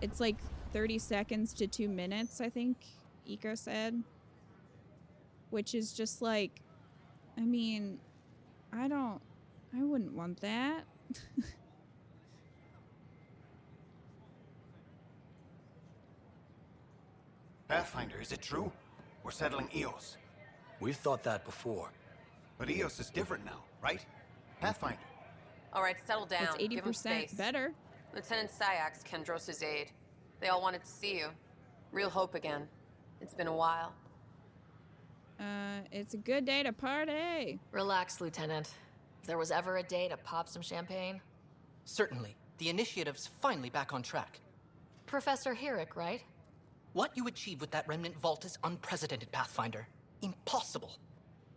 It's like 30 seconds to 2 minutes, I think Eco said. Which is just like, I mean, I wouldn't want that. Pathfinder, is it true? We're settling Eos. We've thought that before. But Eos is different now, right? Pathfinder. All right, settle down. It's 80% Give him space. better. Lieutenant Syax, Kendros' aide. They all wanted to see you. Real hope again. It's been a while. It's a good day to party. Relax, Lieutenant. If there was ever a day to pop some champagne. Certainly. The initiative's finally back on track. Professor Herrick, right? What you achieved with that remnant vault is unprecedented, Pathfinder. Impossible.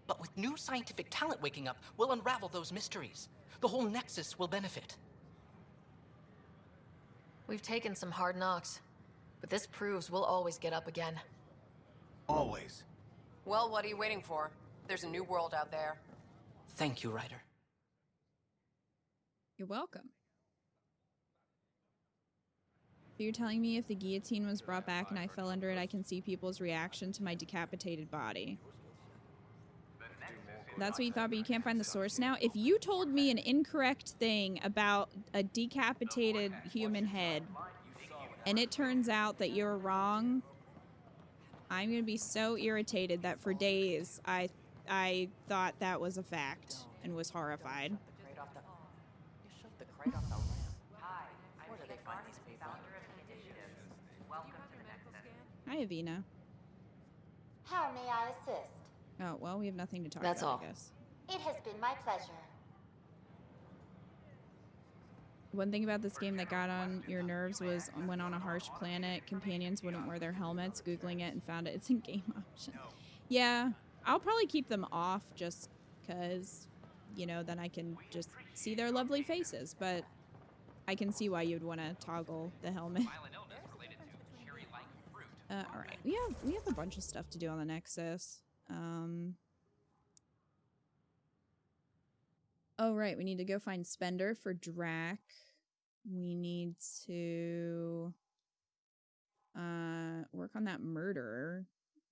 But with new scientific talent waking up, we'll unravel those mysteries. The whole Nexus will benefit. We've taken some hard knocks, but this proves we'll always get up again. Always. Well, what are you waiting for? There's a new world out there. Thank you, Ryder. You're welcome. So you're telling me if the guillotine was brought back and I fell under it, I can see people's reaction to my decapitated body. That's what you thought, but you can't find the source now? If you told me an incorrect thing about a decapitated human head, and it turns out that you're wrong, I'm going to be so irritated that for days I thought that was a fact and was horrified. Hi, Avina. How may I assist? Oh, well, we have nothing to talk That's about, all. I guess. It has been my pleasure. One thing about this game that got on your nerves was when on a harsh planet, companions wouldn't wear their helmets. Googling it and found it's in game option. Yeah, I'll probably keep them off just because, you know, then I can just see their lovely faces. But I can see why you'd want to toggle the helmet. All right, we have a bunch of stuff to do on the Nexus. Oh right, we need to go find Spender for Drac. We need to work on that murderer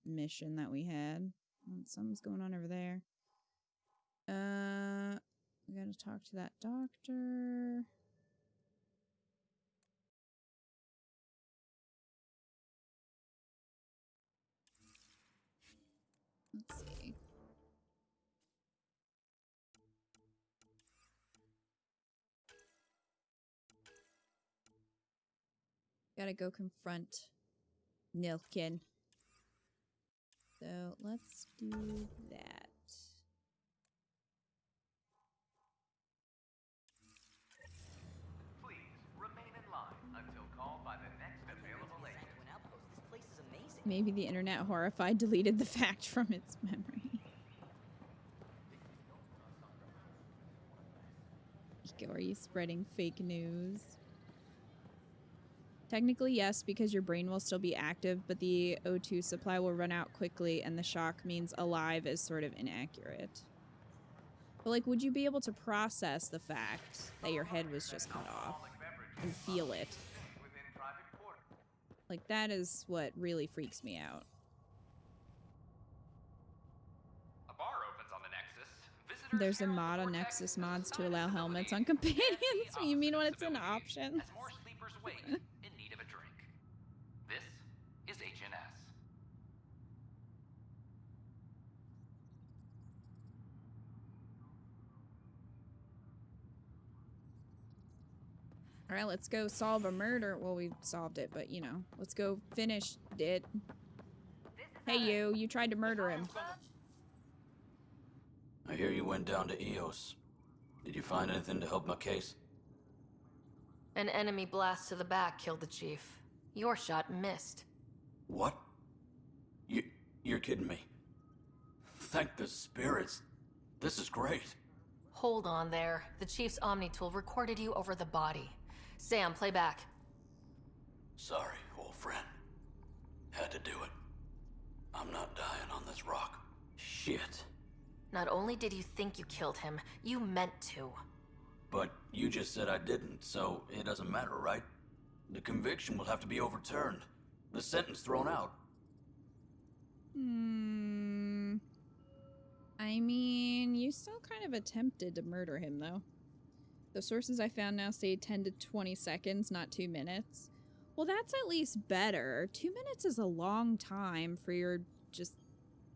mission that we had. Something's going on over there. We gotta talk to that doctor. Let's see. Gotta go confront Nilfkin. So let's do that. Please remain in line until called by the next available agent. This place is amazing. Maybe the internet horrified deleted the fact from its memory. Are you spreading fake news? Technically, yes, because your brain will still be active, but the O2 supply will run out quickly, and the shock means alive is sort of inaccurate. But, like, would you be able to process the fact that your head was just cut off and feel it? Like, that is what really freaks me out. A bar opens on the Nexus. Visitors There's a mod on Nexus mods to allow helmets on companions. You mean when it's an option? as more sleepers wait in need of a drink. This is HNS. All right, let's go solve a murder. Well, we solved it, but, you know, let's go finish it. Hey, you tried to murder him. I hear you went down to EOS. Did you find anything to help my case? An enemy blast to the back killed the chief. Your shot missed. What? You're kidding me. Thank the spirits. This is great. Hold on there. The chief's Omni tool recorded you over the body. Sam, play back. Sorry, old friend. Had to do it. I'm not dying on this rock. Shit. Not only did you think you killed him, you meant to. But you just said I didn't, so it doesn't matter, right? The conviction will have to be overturned. The sentence thrown out. I mean, you still kind of attempted to murder him, though. The sources I found now say 10 to 20 seconds, not 2 minutes. Well, that's at least better. 2 minutes is a long time for your just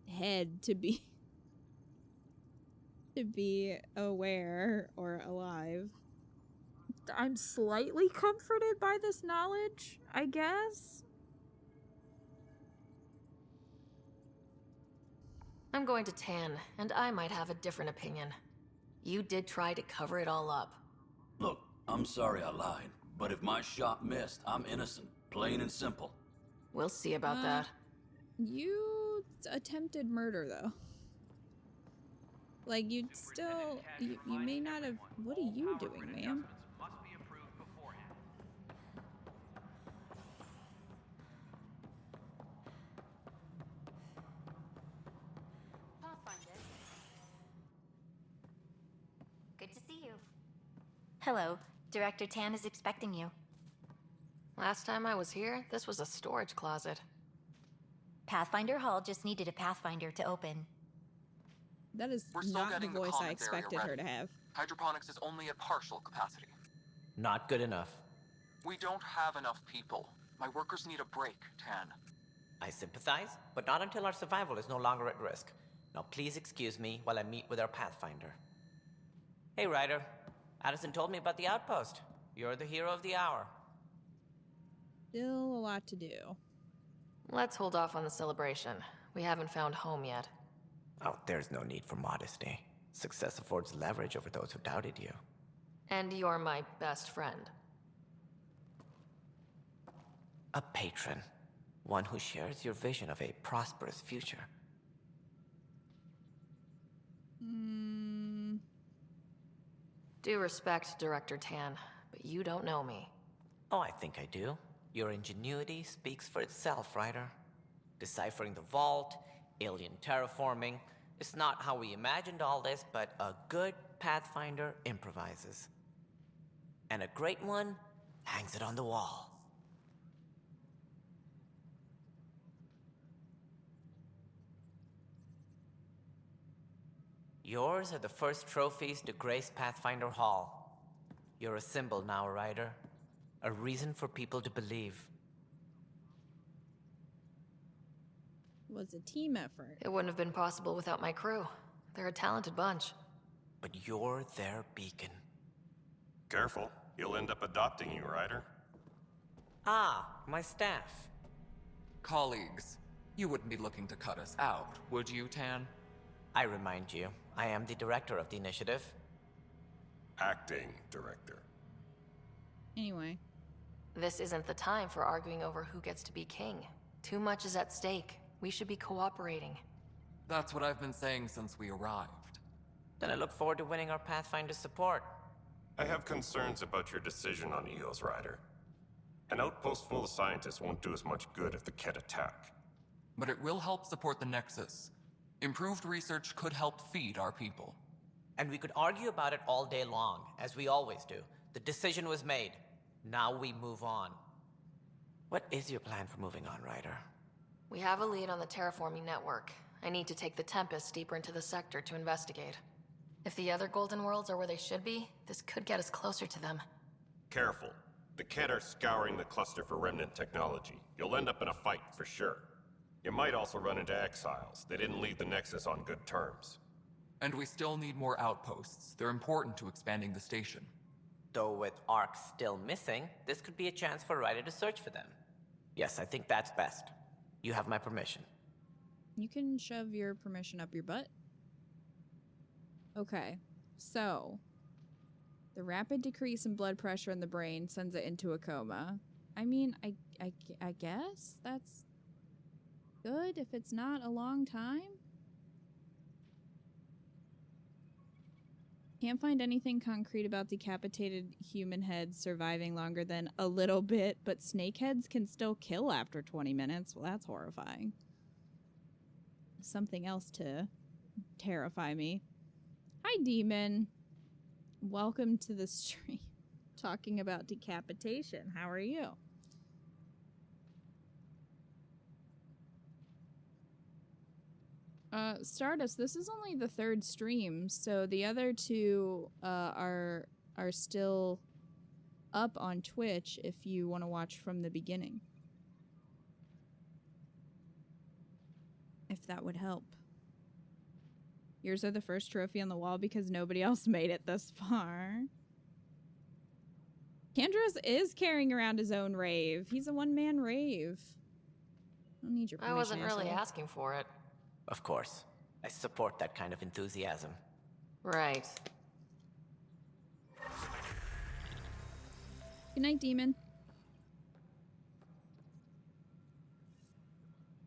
head to be aware or alive. I'm slightly comforted by this knowledge, I guess. I'm going to Tan, and I might have a different opinion. You did try to cover it all up. Look, I'm sorry I lied, but if my shot missed, I'm innocent. Plain and simple. We'll see about that. You attempted murder, though. Like, you'd still... You may not have... What are you doing, ma'am? Must be approved beforehand. Pathfinder. Good to see you. Hello. Director Tan is expecting you. Last time I was here, this was a storage closet. Pathfinder Hall just needed a Pathfinder to open. That is We're still not the getting the voice I commons area expected her ready. to have. Hydroponics is only at partial capacity. Not good enough. We don't have enough people. My workers need a break, Tan. I sympathize, but not until our survival is no longer at risk. Now please excuse me while I meet with our Pathfinder. Hey, Ryder. Addison told me about the outpost. You're the hero of the hour. Still a lot to do. Let's hold off on the celebration. We haven't found home yet. Oh, there's no need for modesty. Success affords leverage over those who doubted you. And you're my best friend. A patron. One who shares your vision of a prosperous future. Due respect, Director Tan, but you don't know me. Oh, I think I do. Your ingenuity speaks for itself, Ryder. Deciphering the vault, alien terraforming. It's not how we imagined all this, but a good Pathfinder improvises. And a great one hangs it on the wall. Yours are the first trophies to grace Pathfinder Hall. You're a symbol now, Ryder. A reason for people to believe. It was a team effort. It wouldn't have been possible without my crew. They're a talented bunch. But you're their beacon. Careful. He'll end up adopting you, Ryder. Ah, my staff. Colleagues, you wouldn't be looking to cut us out, would you, Tan? I remind you, I am the director of the initiative. Acting director. Anyway. This isn't the time for arguing over who gets to be king. Too much is at stake. We should be cooperating. That's what I've been saying since we arrived. Then I look forward to winning our Pathfinder's support. I have concerns about your decision on EOS, Ryder. An outpost full of scientists won't do as much good if the Kett attack. But it will help support the Nexus. Improved research could help feed our people. And we could argue about it all day long, as we always do. The decision was made. Now we move on. What is your plan for moving on, Ryder? We have a lead on the terraforming network. I need to take the Tempest deeper into the sector to investigate. If the other Golden Worlds are where they should be, this could get us closer to them. Careful. The Kett are scouring the cluster for remnant technology. You'll end up in a fight, for sure. You might also run into exiles. They didn't leave the Nexus on good terms. And we still need more outposts. They're important to expanding the station. Though with Ark still missing, this could be a chance for Ryder to search for them. Yes, I think that's best. You have my permission. You can shove your permission up your butt. Okay, so the rapid decrease in blood pressure in the brain sends it into a coma. I mean, I guess that's good if it's not a long time. Can't find anything concrete about decapitated human heads surviving longer than a little bit, but snake heads can still kill after 20 minutes. Well, that's horrifying. Something else to terrify me. Hi, Demon. Welcome to the stream. Talking about decapitation. How are you? Stardust, this is only the third stream, so the other two are still up on Twitch if you want to watch from the beginning. If that would help. Yours are the first trophy on the wall because nobody else made it this far. Kandros is carrying around his own rave. He's a one-man rave. I don't need your permission, I wasn't really asshole. asking for it. Of course. I support that kind of enthusiasm. Right. Good night, Demon.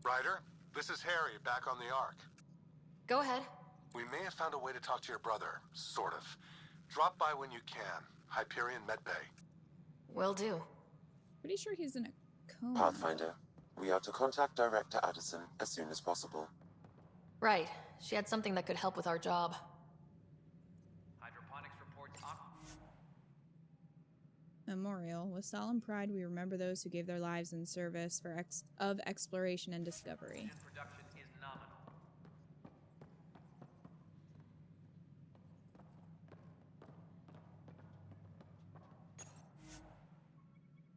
Ryder, this is Harry, back on the Ark. Go ahead. We may have found a way to talk to your brother, sort of. Drop by when you can. Hyperion Medbay. Will do. Pretty sure he's in a coma. Pathfinder, we are to contact Director Addison as soon as possible. Right. She had something that could help with our job. Hydroponics reports Memorial. With solemn pride, we remember those who gave their lives in service of exploration and discovery. production is nominal.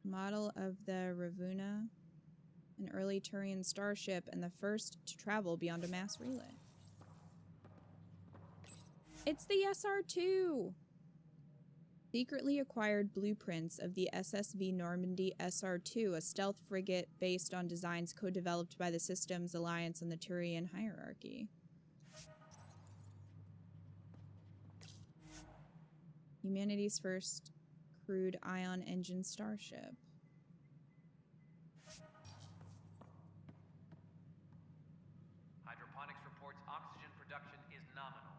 Model of the Ravuna, an early Turian starship and the first to travel beyond a mass relay. It's the SR-2! Secretly acquired blueprints of the SSV Normandy SR-2, a stealth frigate based on designs co-developed by the Systems Alliance and the Turian hierarchy. Humanity's first crewed ion engine starship. Hydroponics reports oxygen production is nominal.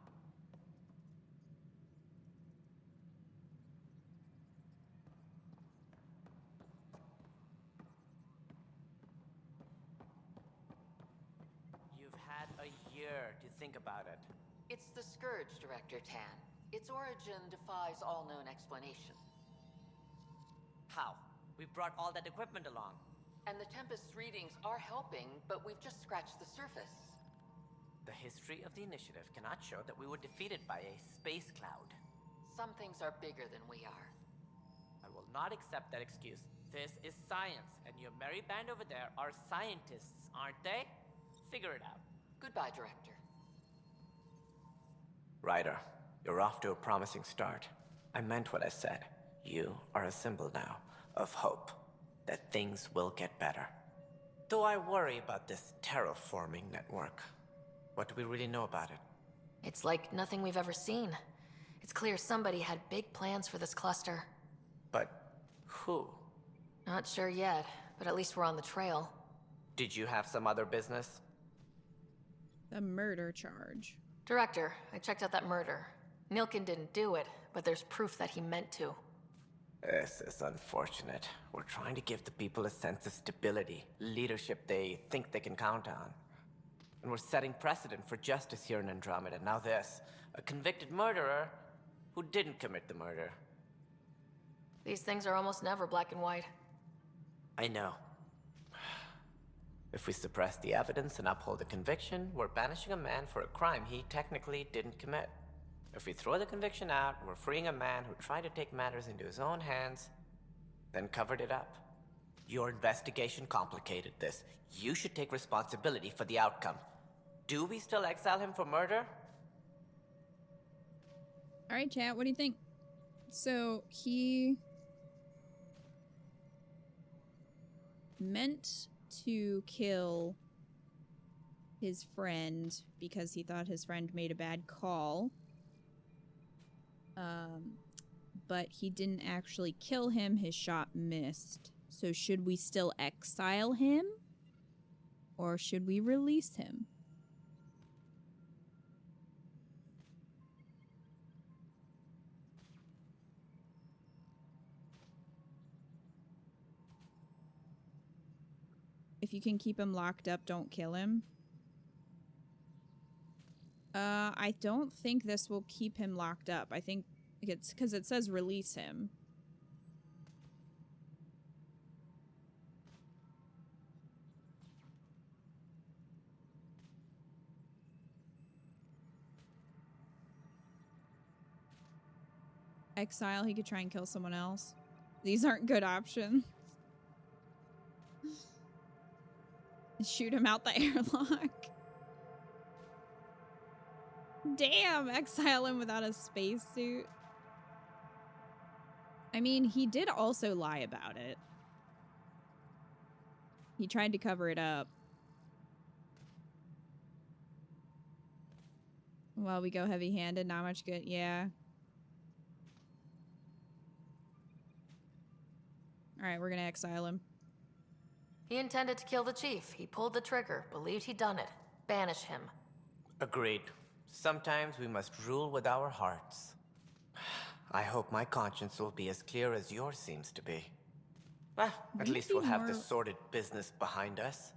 You've had a year to think about it. It's the Scourge, Director Tan. Its origin defies all known explanation. How? We brought all that equipment along. And the Tempest's readings are helping, but we've just scratched the surface. The history of the initiative cannot show that we were defeated by a space cloud. Some things are bigger than we are. I will not accept that excuse. This is science, and your merry band over there are scientists, aren't they? Figure it out. Goodbye, Director. Ryder, you're off to a promising start. I meant what I said. You are a symbol now of hope. that things will get better. Though I worry about this terraforming network. What do we really know about it? It's like nothing we've ever seen. It's clear somebody had big plans for this cluster. But who? Not sure yet, but at least we're on the trail. Did you have some other business? The murder charge. Director, I checked out that murder. Nilkin didn't do it, but there's proof that he meant to. This is unfortunate. We're trying to give the people a sense of stability, leadership they think they can count on. And we're setting precedent for justice here in Andromeda. Now this, a convicted murderer who didn't commit the murder. These things are almost never black and white. I know. If we suppress the evidence and uphold the conviction, we're banishing a man for a crime he technically didn't commit. If we throw the conviction out, we're freeing a man who tried to take matters into his own hands, then covered it up. Your investigation complicated this. You should take responsibility for the outcome. Do we still exile him for murder? All right, chat, what do you think? So, he meant to kill his friend because he thought his friend made a bad call. But he didn't actually kill him. His shot missed. So should we still exile him? Or should we release him? If you can keep him locked up, don't kill him. I don't think this will keep him locked up. I think it's because it says release him. Exile, he could try and kill someone else. These aren't good options. Shoot him out the airlock. Damn, exile him without a spacesuit. I mean, he did also lie about it. He tried to cover it up. Well, we go heavy-handed, not much good. Yeah. Alright, we're gonna exile him. He intended to kill the chief. He pulled the trigger, believed he'd done it. Banish him. Agreed. Sometimes we must rule with our hearts. I hope my conscience will be as clear as yours seems to be. Well, at least we'll have the sordid business behind us.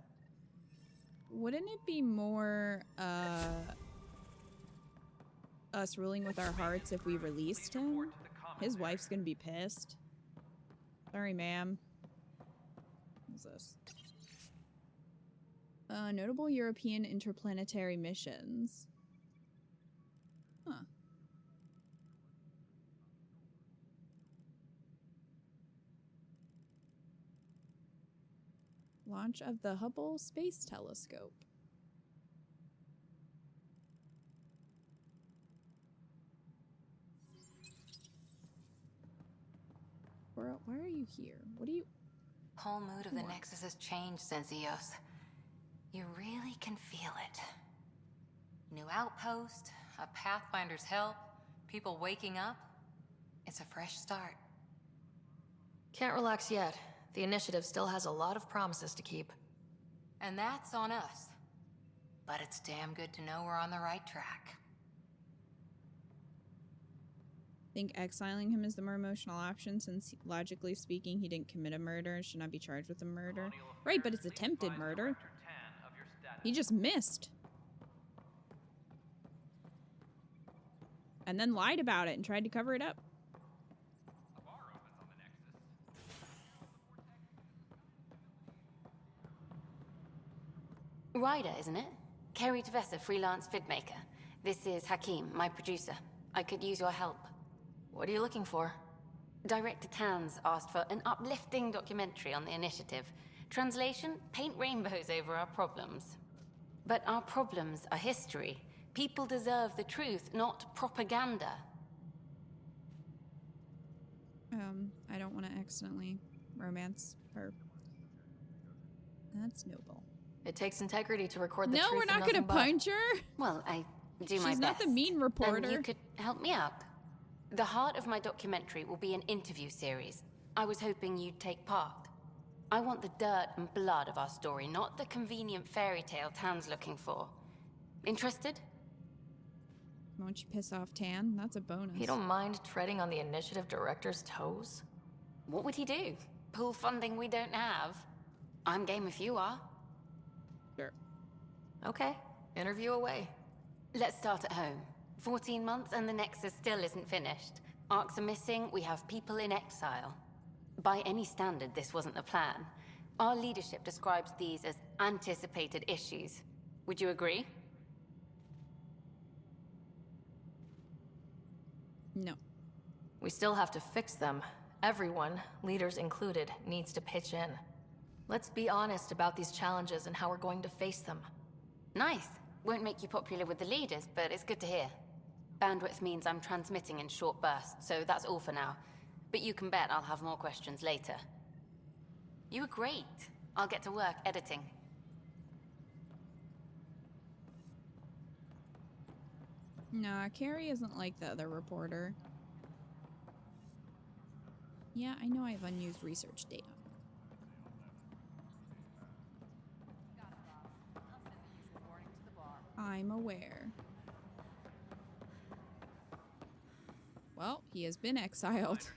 Wouldn't it be more, us ruling with our hearts if we released him? His wife's gonna be pissed. Sorry, ma'am. What's this? Notable European interplanetary missions. Huh. Launch of the Hubble Space Telescope. Why are you here? What do you... Whole mood of the Nexus has changed since EOS. You really can feel it. New outpost, a Pathfinder's help, people waking up. It's a fresh start. Can't relax yet. The initiative still has a lot of promises to keep. And that's on us. But it's damn good to know we're on the right track. Think exiling him is the more emotional option since, logically speaking, he didn't commit a murder and should not be charged with a murder. Right, but it's attempted murder. He just missed. And then lied about it and tried to cover it up. Ryder, isn't it? Kerry Tavessa, freelance vidmaker. This is Hakim, my producer. I could use your help. What are you looking for? Director Tan's asked for an uplifting documentary on the initiative. Translation, paint rainbows over our problems. But our problems are history. People deserve the truth, not propaganda. I don't want to accidentally... romance her. That's noble. It takes integrity to record the No, truth. we're not and gonna nothing punch her. Well, I do my best. She's not the mean reporter. And you could help me out. The heart of my documentary will be an interview series. I was hoping you'd take part. I want the dirt and blood of our story, not the convenient fairy tale Tan's looking for. Interested? Won't you piss off Tan? That's a bonus. You don't mind treading on the initiative director's toes? What would he do? Pool funding we don't have? I'm game if you are. Sure. Okay, interview away. Let's start at home. 14 months and the Nexus still isn't finished. Arcs are missing, we have people in exile. By any standard, this wasn't the plan. Our leadership describes these as anticipated issues. Would you agree? No. We still have to fix them. Everyone, leaders included, needs to pitch in. Let's be honest about these challenges and how we're going to face them. Nice. Won't make you popular with the leaders, but it's good to hear. Bandwidth means I'm transmitting in short bursts, so that's all for now. But you can bet I'll have more questions later. You were great. I'll get to work editing. Nah, Carrie isn't like the other reporter. Yeah, I know I have unused research data. I'm aware. Well, he has been exiled.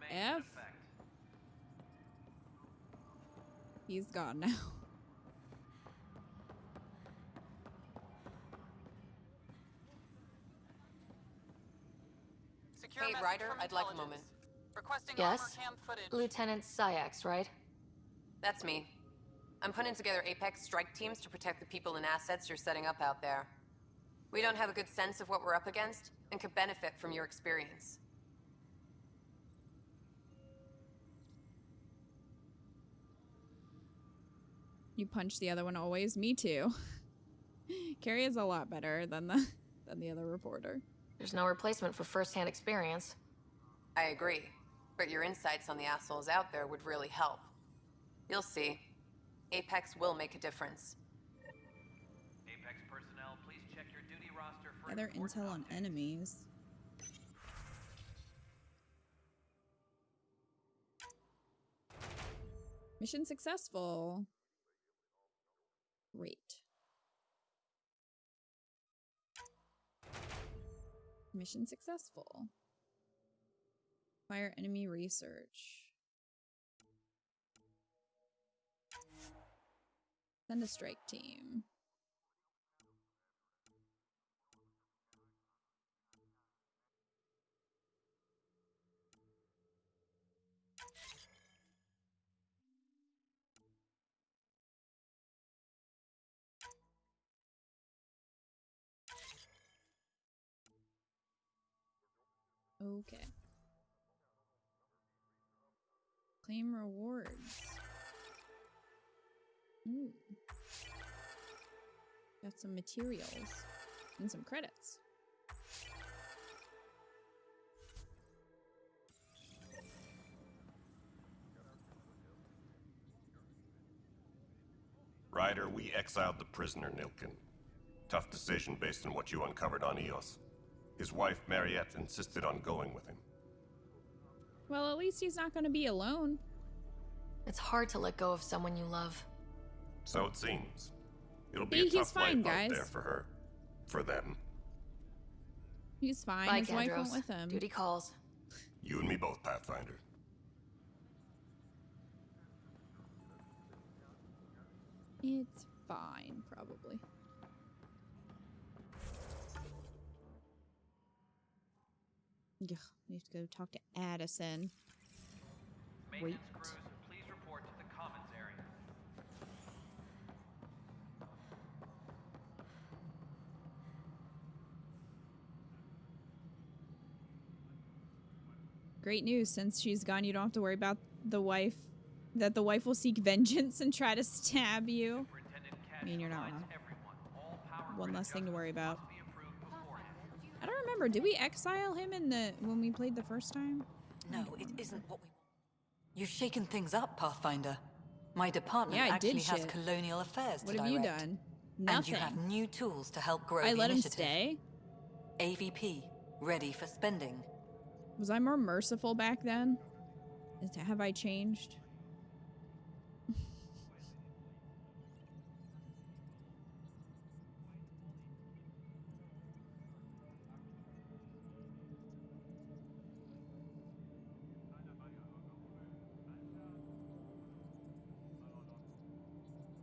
F. He's gone now. Hey, Ryder, I'd like a moment. Requesting Yes? armor cam footage. Lieutenant Syax, right? That's me. I'm putting together Apex strike teams to protect the people and assets you're setting up out there. We don't have a good sense of what we're up against, and could benefit from your experience. You punch the other one always. Me too. Carrie is a lot better than the other reporter. There's no replacement for first-hand experience. I agree, but your insights on the assholes out there would really help. You'll see. Apex will make a difference. Apex personnel, please check your duty roster for Gather intel on enemies. Mission successful. Great. Mission successful. Fire enemy research. Send a strike team. Okay. Claim rewards. Ooh. Got some materials and some credits. Ryder, we exiled the prisoner, Nilkin. Tough decision based on what you uncovered on Eos. His wife, Mariette, insisted on going with him. Well, at least he's not going to be alone. It's hard to let go of someone you love. So it seems. It'll be a tough life out there for her. For them. He's fine. Bye, His wife Kandros. went with him. Duty calls. You and me both, Pathfinder. It's fine, probably. Ugh, we have to go talk to Addison. Wait. Crews, please report to the commons area. Great news. Since she's gone, you don't have to worry about the wife. That the wife will seek vengeance and try to stab you. I mean, you're not wrong. One less thing to worry about. I don't remember. Did we exile him in the when we played the first time? No, it isn't what we You've shaken things up, Pathfinder. My department Yeah, I actually did has shit. colonial affairs What to have direct. you done? And you Nothing. have new tools to help grow I the let him initiative. stay. AVP, ready for spending. Was I more merciful back then? Have I changed?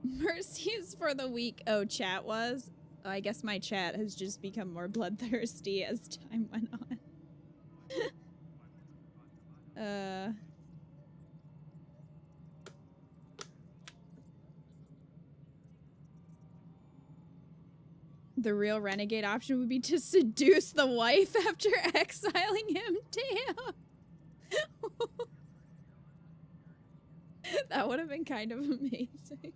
Mercy is for the weak. Oh, chat was? I guess my chat has just become more bloodthirsty as time went on. The real renegade option would be to seduce the wife after exiling him. Damn. That would have been kind of amazing.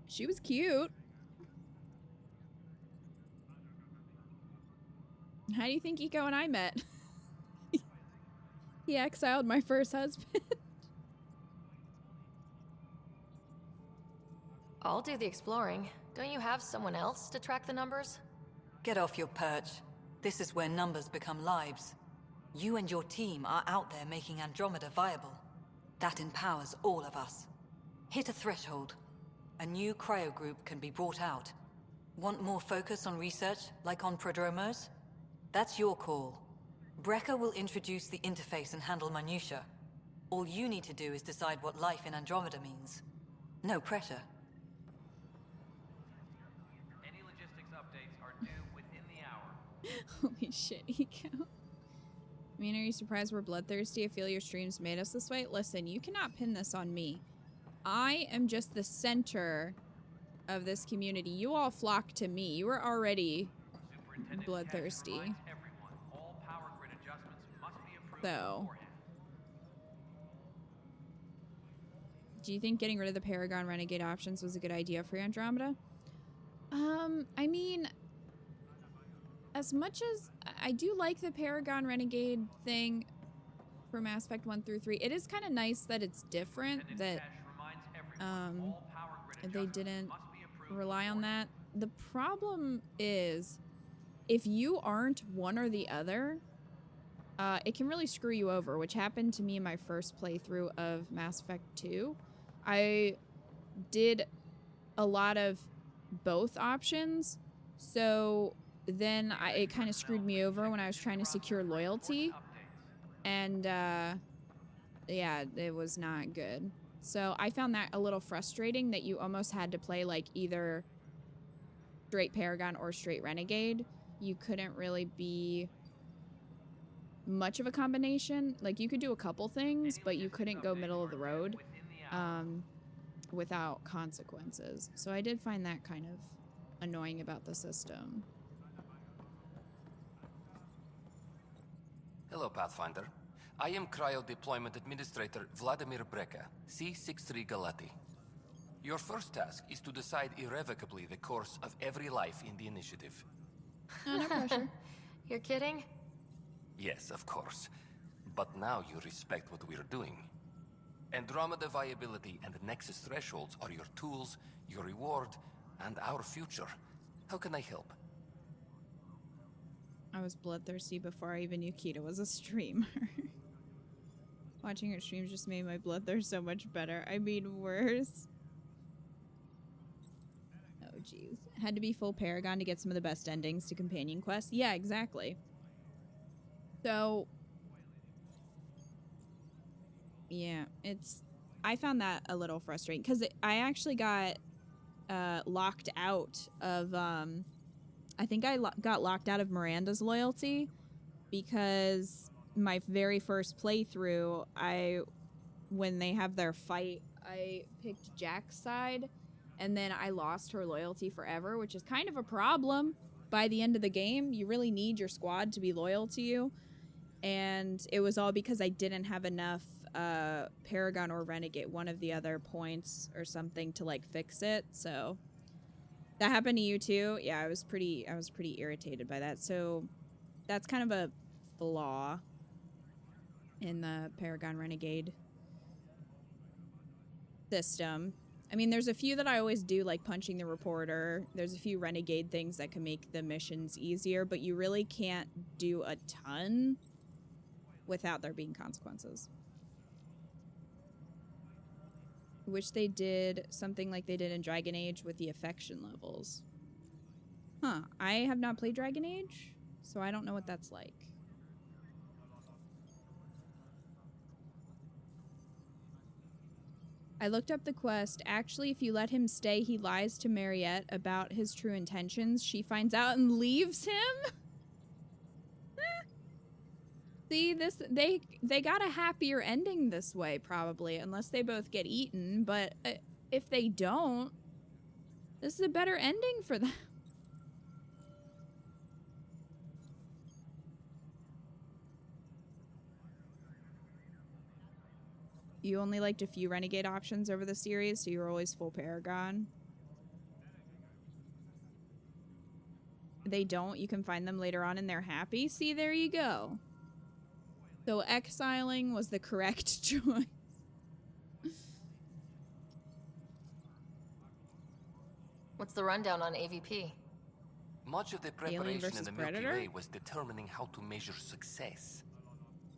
She was cute. How do you think Iko and I met? He exiled my first husband. I'll do the exploring. Don't you have someone else to track the numbers? Get off your perch. This is where numbers become lives. You and your team are out there making Andromeda viable. That empowers all of us. Hit a threshold. A new cryo group can be brought out. Want more focus on research, like on Prodromos? That's your call. Brecker will introduce the interface and handle minutiae. All you need to do is decide what life in Andromeda means. No pressure. Any logistics updates are due within the hour. Holy shit, Iko. I mean, are you surprised we're bloodthirsty? I feel your streams made us this way. Listen, you cannot pin this on me. I am just the center of this community. You all flock to me. You were already bloodthirsty. So, do you think getting rid of the Paragon Renegade options was a good idea for Andromeda? I mean, as much as I do like the Paragon Renegade thing for Mass Effect 1 through 3, it is kind of nice that it's different, that they didn't rely on that. The problem is, if you aren't one or the other, it can really screw you over, which happened to me in my first playthrough of Mass Effect 2. I did a lot of both options, so then it kind of screwed me over when I was trying to secure loyalty, and yeah, it was not good. So I found that a little frustrating, that you almost had to play like either straight Paragon or straight Renegade. You couldn't really be much of a combination. Like, you could do a couple things, but you couldn't go middle of the road without consequences. So I did find that kind of annoying about the system. Hello, Pathfinder. I am Cryo Deployment Administrator Vladimir Breka, C-63 Galati. Your first task is to decide irrevocably the course of every life in the initiative. No pressure. You're kidding? Yes, of course. But now you respect what we're doing. Andromeda viability and Nexus thresholds are your tools, your reward, and our future. How can I help? I was bloodthirsty before I even knew Kita was a streamer. Watching her streams just made my bloodthirst so much better. I mean, worse. Oh, jeez. Had to be full Paragon to get some of the best endings to companion quests. Yeah, exactly. So, yeah, I found that a little frustrating, because I actually got locked out of, I think I got locked out of Miranda's loyalty, because my very first playthrough, when they have their fight, I picked Jack's side, and then I lost her loyalty forever, which is kind of a problem by the end of the game. You really need your squad to be loyal to you. And it was all because I didn't have enough Paragon or Renegade, one of the other points or something, to like fix it. So that happened to you too. Yeah, I was pretty irritated by that. So That's kind of a flaw in the Paragon Renegade system. I mean, there's a few that I always do, like punching the reporter. There's a few Renegade things that can make the missions easier, but you really can't do a ton without there being consequences. I wish they did something like they did in Dragon Age with the affection levels. Huh. I have not played Dragon Age, so I don't know what that's like. I looked up the quest. Actually, if you let him stay, he lies to Mariette about his true intentions. She finds out and leaves him? See, this they got a happier ending this way, probably, unless they both get eaten. But if they don't, this is a better ending for them. You only liked a few Renegade options over the series, so you were always full Paragon. They don't. You can find them later on and they're happy. See, there you go. So exiling was the correct choice. What's the rundown on AVP? Much of the Alien preparation in versus the Milky Predator? Way was determining how to measure success.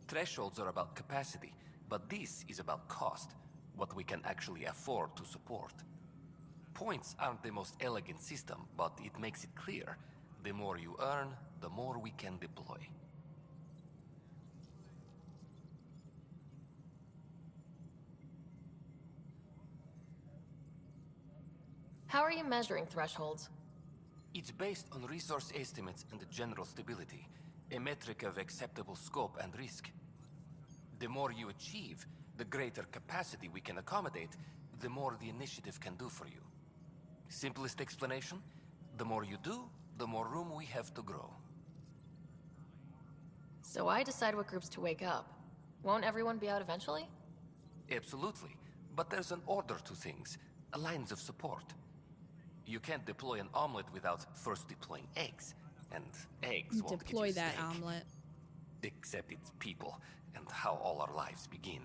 Thresholds are about capacity, but this is about cost, what we can actually afford to support. Points aren't the most elegant system, but it makes it clear. The more you earn, the more we can deploy. How are you measuring thresholds? It's based on resource estimates and general stability, a metric of acceptable scope and risk. The more you achieve, the greater capacity we can accommodate, the more the initiative can do for you. Simplest explanation, the more you do, the more room we have to grow. So I decide what groups to wake up. Won't everyone be out eventually? Absolutely, but there's an order to things, lines of support. You can't deploy an omelet without first deploying eggs, and eggs won't get Deploy you that steak. omelet. Except it's people, and how all our lives begin.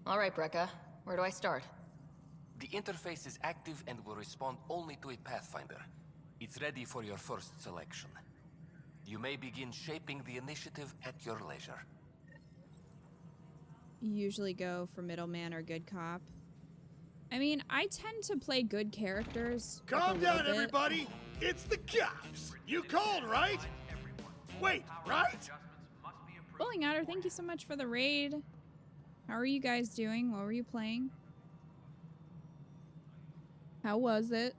All right, Brekka. Where do I start? The interface is active and will respond only to a Pathfinder. It's ready for your first selection. You may begin shaping the initiative at your leisure. You usually go for middleman or good cop. I mean, I tend to play good characters. Calm down, everybody! It's the cops! You called, right? Wait, right? Bowling Outer, thank you so much for the raid. How are you guys doing? What were you playing? How was it?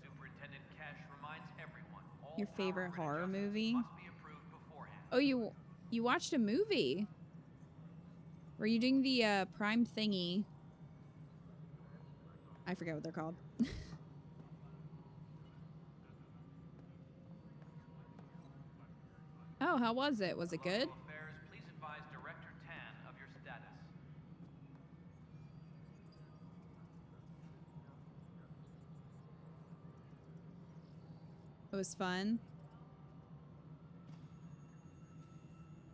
Superintendent Cash reminds everyone all Your favorite power horror and movie? must be approved beforehand. Oh, you watched a movie? Were you doing the Prime thingy? I forget what they're called. Oh, how was it? Was it good? Affairs, please advise Director Tan of your status. It was fun.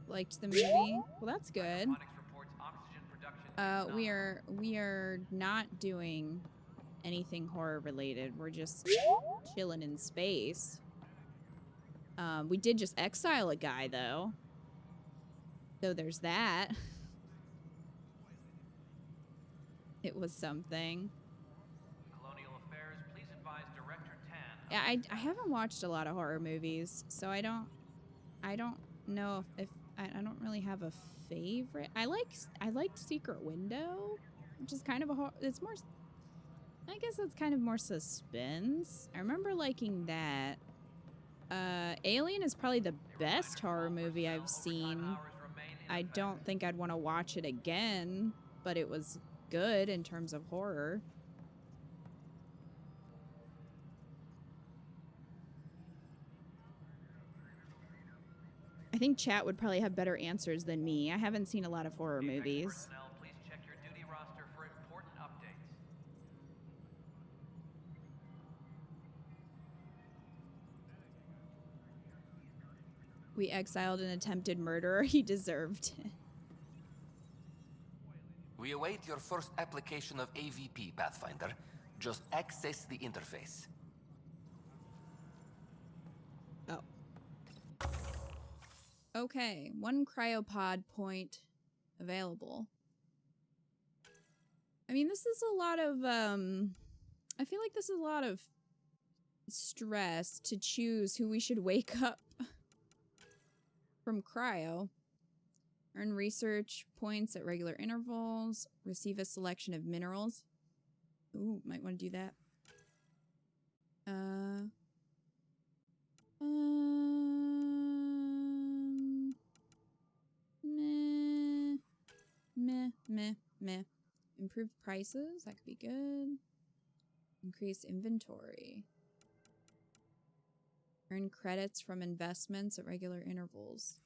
Liked the movie. Well, that's good. We are not doing anything horror related. We're just chilling in space. We did just exile a guy though. So there's that. It was something. Colonial Affairs, please advise Director Tan. Yeah, I haven't watched a lot of horror movies, so I don't know if I don't really have a favorite. I liked Secret Window, which is kind of a it's more, I guess it's kind of more suspense. I remember liking that. Alien is probably the best horror movie I've seen. I don't think I'd want to watch it again, but it was good in terms of horror. I think chat would probably have better answers than me. I haven't seen a lot of horror movies. Personnel, please check your duty roster for important updates. We exiled an attempted murderer. He deserved it. We await your first application of AVP, Pathfinder. Just access the interface. Oh. Okay, 1 cryopod point available. I mean, this is a lot of, I feel like this is a lot of stress to choose who we should wake up from cryo. Earn research points at regular intervals. Receive a selection of minerals. Ooh, might want to do that. Meh. Improved prices, that could be good. Increase inventory. Earn credits from investments at regular intervals.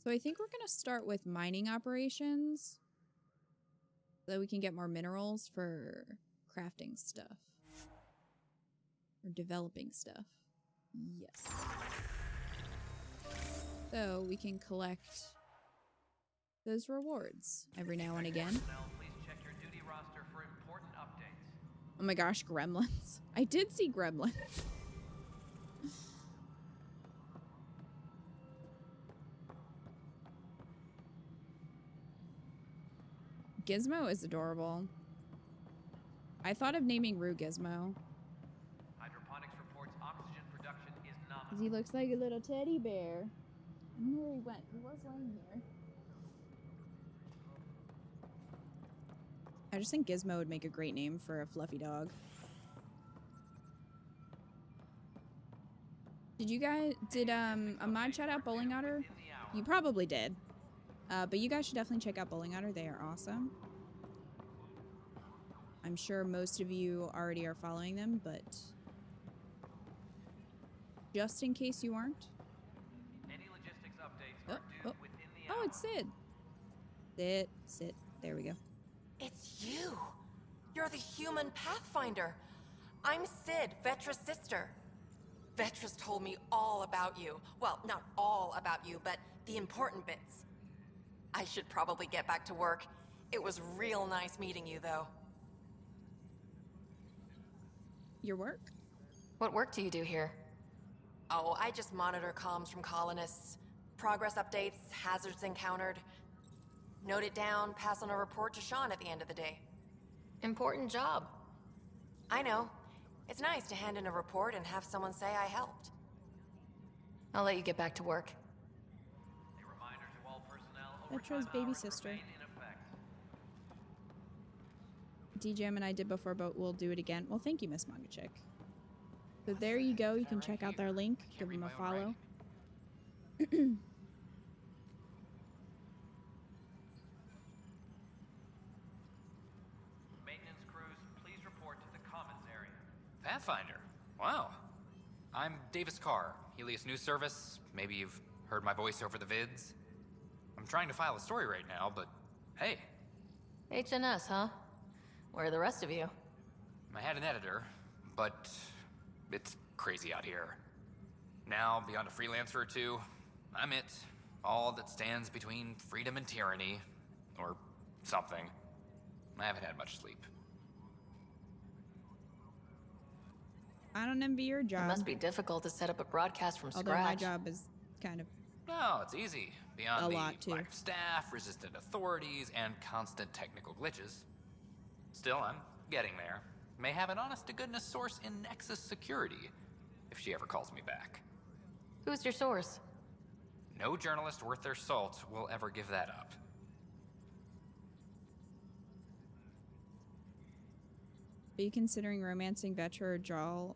So I think we're going to start with mining operations so that we can get more minerals for crafting stuff. Or developing stuff. Yes. So we can collect those rewards every now and again. Please check your duty roster for important updates. Oh my gosh, gremlins. I did see gremlins. Gizmo is adorable. I thought of naming Rue Gizmo. Hydroponics reports oxygen production is nominal. 'Cause he looks like a little teddy bear. I don't know where he went. He was laying here. I just think Gizmo would make a great name for a fluffy dog. Did you guys, did Ahmad shout out Bowling Otter? You probably did. But you guys should definitely check out Bowling Otter. They are awesome. I'm sure most of you already are following them, but just in case you aren't. Any logistics updates are due within the Oh, hour. it's Sid. Sit. There we go. It's you! You're the human Pathfinder! I'm Sid, Vetra's sister. Vetra's told me all about you. Well, not all about you, but the important bits. I should probably get back to work. It was real nice meeting you, though. Your work? What work do you do here? Oh, I just monitor comms from colonists. Progress updates, hazards encountered. Note it down, pass on a report to Sean at the end of the day. Important job. I know. It's nice to hand in a report and have someone say I helped. I'll let you get back to work. A reminder to all personnel, Vetra's baby sister. remain in effect. DJM and I did before, but we'll do it again. Well, thank you, Miss Manga Chick. So there you go. You can check out their link. Give them a follow. Maintenance crews, please report to the commons area. Pathfinder. Wow. I'm Davis Carr, Helios News Service. Maybe you've heard my voice over the vids. I'm trying to file a story right now, but hey. HNS, huh? Where are the rest of you? I had an editor, but it's crazy out here. Now, beyond a freelancer or two, I'm it. All that stands between freedom and tyranny. Or something. I haven't had much sleep. I don't envy your job. It must be difficult to set up a broadcast from Although scratch. my job is kind of No, it's easy. Beyond a the lot, too. lack of staff, resistant authorities, and constant technical glitches. Still, I'm getting there. May have an honest-to-goodness source in Nexus security, if she ever calls me back. Who's your source? No journalist worth their salt will ever give that up. Are you considering romancing Vetra or JAAL?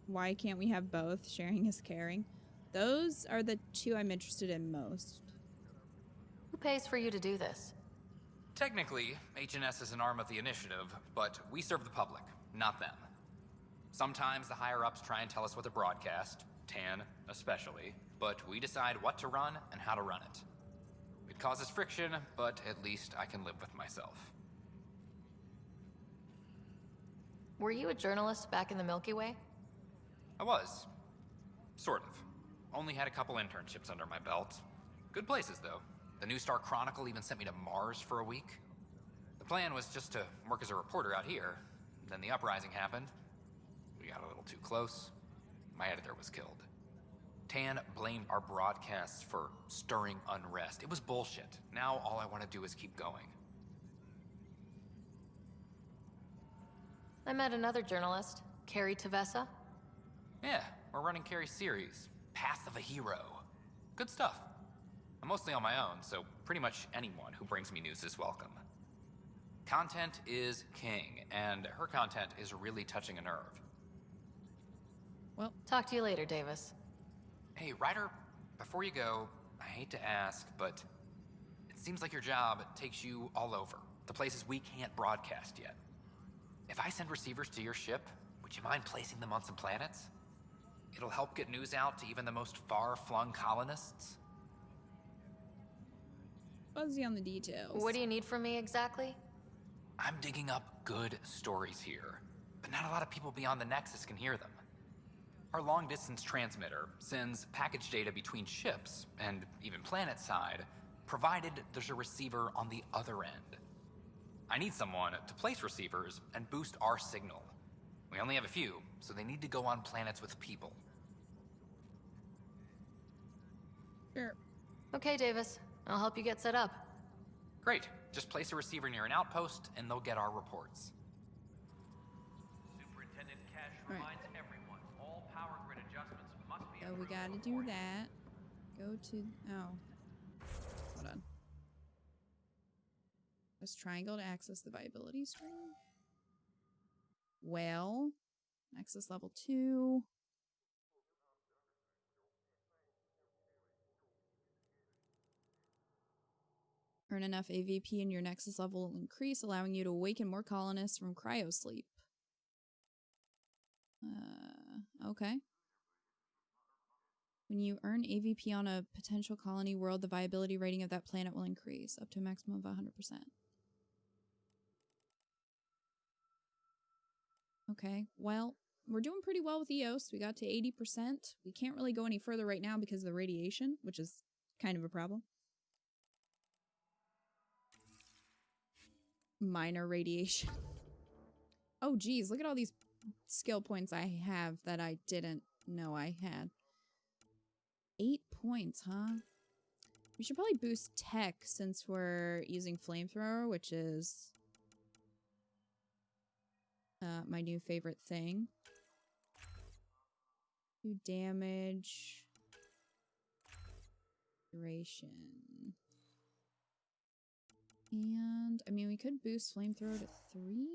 Why can't we have both? Sharing is caring. Those are the two I'm interested in most. Who pays for you to do this? Technically, HNS is an arm of the initiative, but we serve the public, not them. Sometimes the higher-ups try and tell us what to broadcast, Tan especially, but we decide what to run and how to run it. It causes friction, but at least I can live with myself. Were you a journalist back in the Milky Way? I was. Sort of. Only had a couple internships under my belt. Good places, though. The New Star Chronicle even sent me to Mars for a week. The plan was just to work as a reporter out here. Then the uprising happened. We got a little too close. My editor was killed. Tan blamed our broadcasts for stirring unrest. It was bullshit. Now all I want to do is keep going. I met another journalist, Carrie Tavessa. Yeah, we're running Carrie's series, Path of a Hero. Good stuff. I'm mostly on my own, so pretty much anyone who brings me news is welcome. Content is king, and her content is really touching a nerve. Well, talk to you later, Davis. Hey, Ryder, before you go, I hate to ask, but it seems like your job takes you all over, the places we can't broadcast yet. If I send receivers to your ship, would you mind placing them on some planets? It'll help get news out to even the most far-flung colonists. Fuzzy on the details. What do you need from me exactly? I'm digging up good stories here, but not a lot of people beyond the Nexus can hear them. Our long-distance transmitter sends package data between ships, and even planet-side, provided there's a receiver on the other end. I need someone to place receivers and boost our signal. We only have a few, so they need to go on planets with people. Sure. Okay, Davis. I'll help you get set up. Great. Just place a receiver near an outpost, and they'll get our reports. Superintendent Cash reminds everyone, all power grid adjustments must be... So we gotta do that. Go to... Oh. Hold on. Press triangle to access the viability screen. Well, access level 2. Earn enough AVP and your Nexus level will increase, allowing you to awaken more colonists from cryosleep. Okay. When you earn AVP on a potential colony world, the viability rating of that planet will increase up to a maximum of 100%. Okay, well, we're doing pretty well with EOS. We got to 80%. We can't really go any further right now because of the radiation, which is kind of a problem. Minor radiation. Oh, geez, look at all these skill points I have that I didn't know I had. 8 points, huh? We should probably boost tech since we're using flamethrower, which is my new favorite thing. Do damage. Duration. And, I mean, we could boost flamethrower to 3.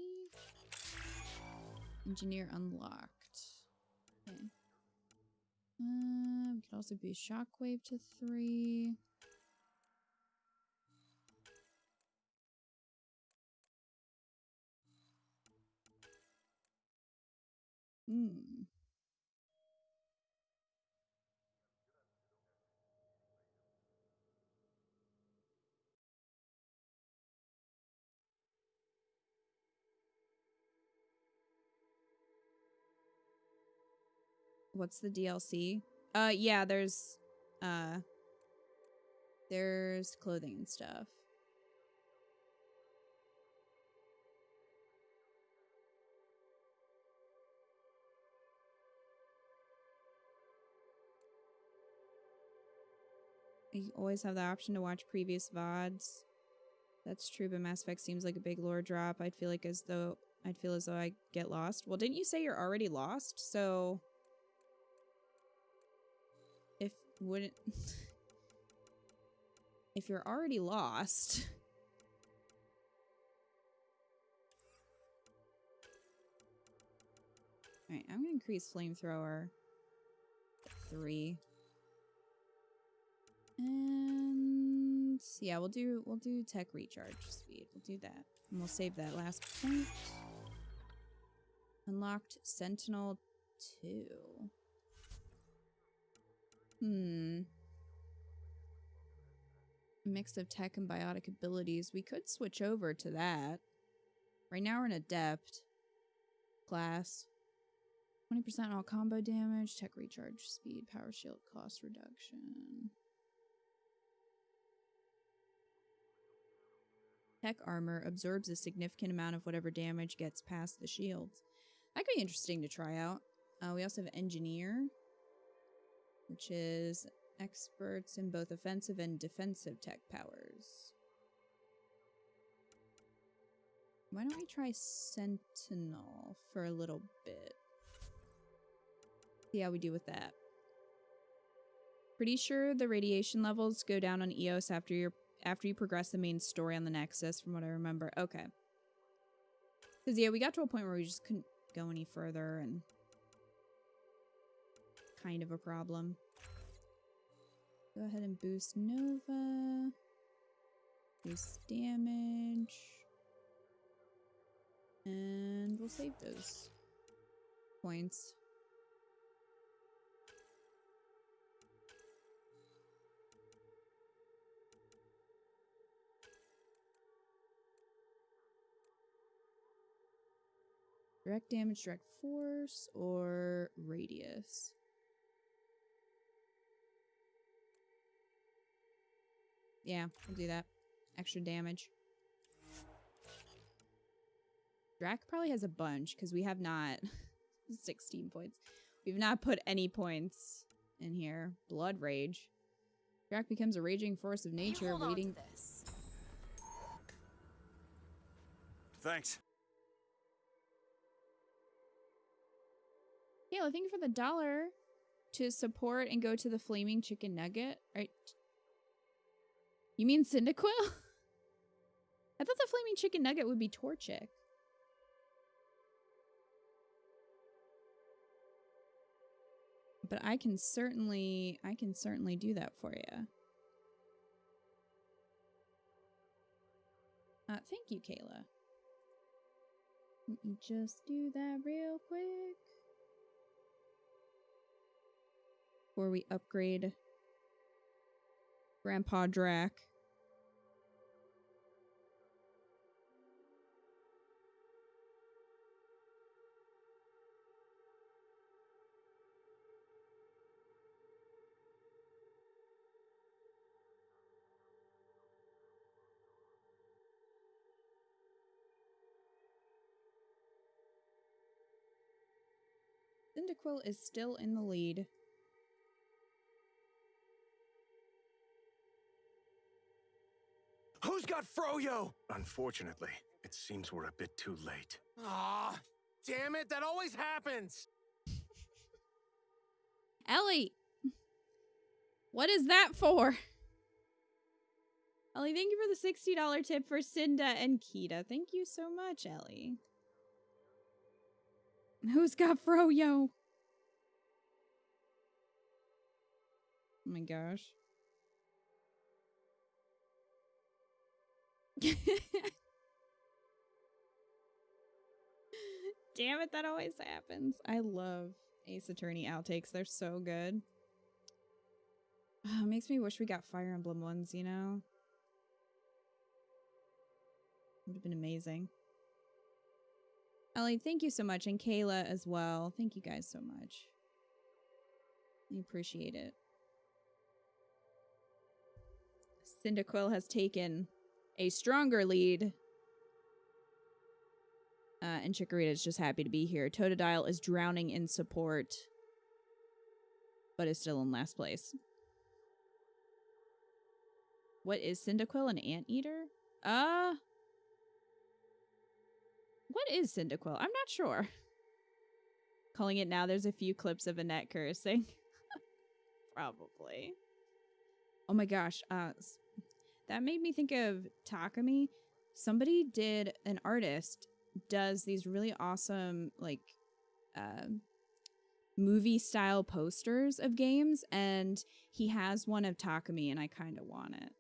Engineer unlocked. Okay. We could also boost shockwave to 3. What's the DLC? Yeah, there's clothing and stuff. You always have the option to watch previous VODs. That's true, but Mass Effect seems like a big lore drop. I'd feel as though I get lost. Well, didn't you say you're already lost? So if you're already lost, alright, I'm gonna increase flamethrower to 3. And yeah, we'll do tech recharge speed. We'll do that. And we'll save that last point. Unlocked Sentinel 2. Mix of tech and biotic abilities. We could switch over to that. Right now we're an adept class. 20% all combo damage, tech recharge speed, power shield cost reduction. Tech armor absorbs a significant amount of whatever damage gets past the shields. That could be interesting to try out. We also have engineer, which is experts in both offensive and defensive tech powers. Why don't we try Sentinel for a little bit? See how we do with that. Pretty sure the radiation levels go down on EOS after you progress the main story on the Nexus, from what I remember. Okay. Because, yeah, we got to a point where we just couldn't go any further, and kind of a problem. Go ahead and boost Nova. Boost damage. And we'll save those points. Direct damage, direct force, or radius? Yeah, we'll do that. Extra damage. Drac probably has a bunch, because we have not... 16 points. We've not put any points in here. Blood Rage. Drac becomes a raging force of nature, waiting... Thanks. Kayla, thank you for the $1 to support and go to the Flaming Chicken Nugget. Right? You mean Cyndaquil? I thought the Flaming Chicken Nugget would be Torchic. But I can certainly do that for you. Thank you, Kayla. Let me just do that real quick. Before we upgrade Grandpa Drac. Cyndaquil is still in the lead. Who's got Froyo? Unfortunately, it seems we're a bit too late. Ah, damn it, that always happens. Ellie! What is that for? Ellie, thank you for the $60 tip for Cinda and Kita. Thank you so much, Ellie. Who's got Froyo? Oh my gosh. Damn it, that always happens. I love Ace Attorney outtakes. They're so good. Oh, it makes me wish we got Fire Emblem ones, you know? Would have been amazing. Ellie, thank you so much. And Kayla as well. Thank you guys so much. I appreciate it. Cyndaquil has taken a stronger lead. And Chikorita is just happy to be here. Totodile is drowning in support. But is still in last place. What is Cyndaquil? An anteater? What is Cyndaquil? I'm not sure. Calling it now, there's a few clips of Annette cursing. Probably. Oh my gosh. That made me think of Takumi. Somebody did, an artist does these really awesome, like, movie style posters of games, and he has one of Takumi, and I kind of want it.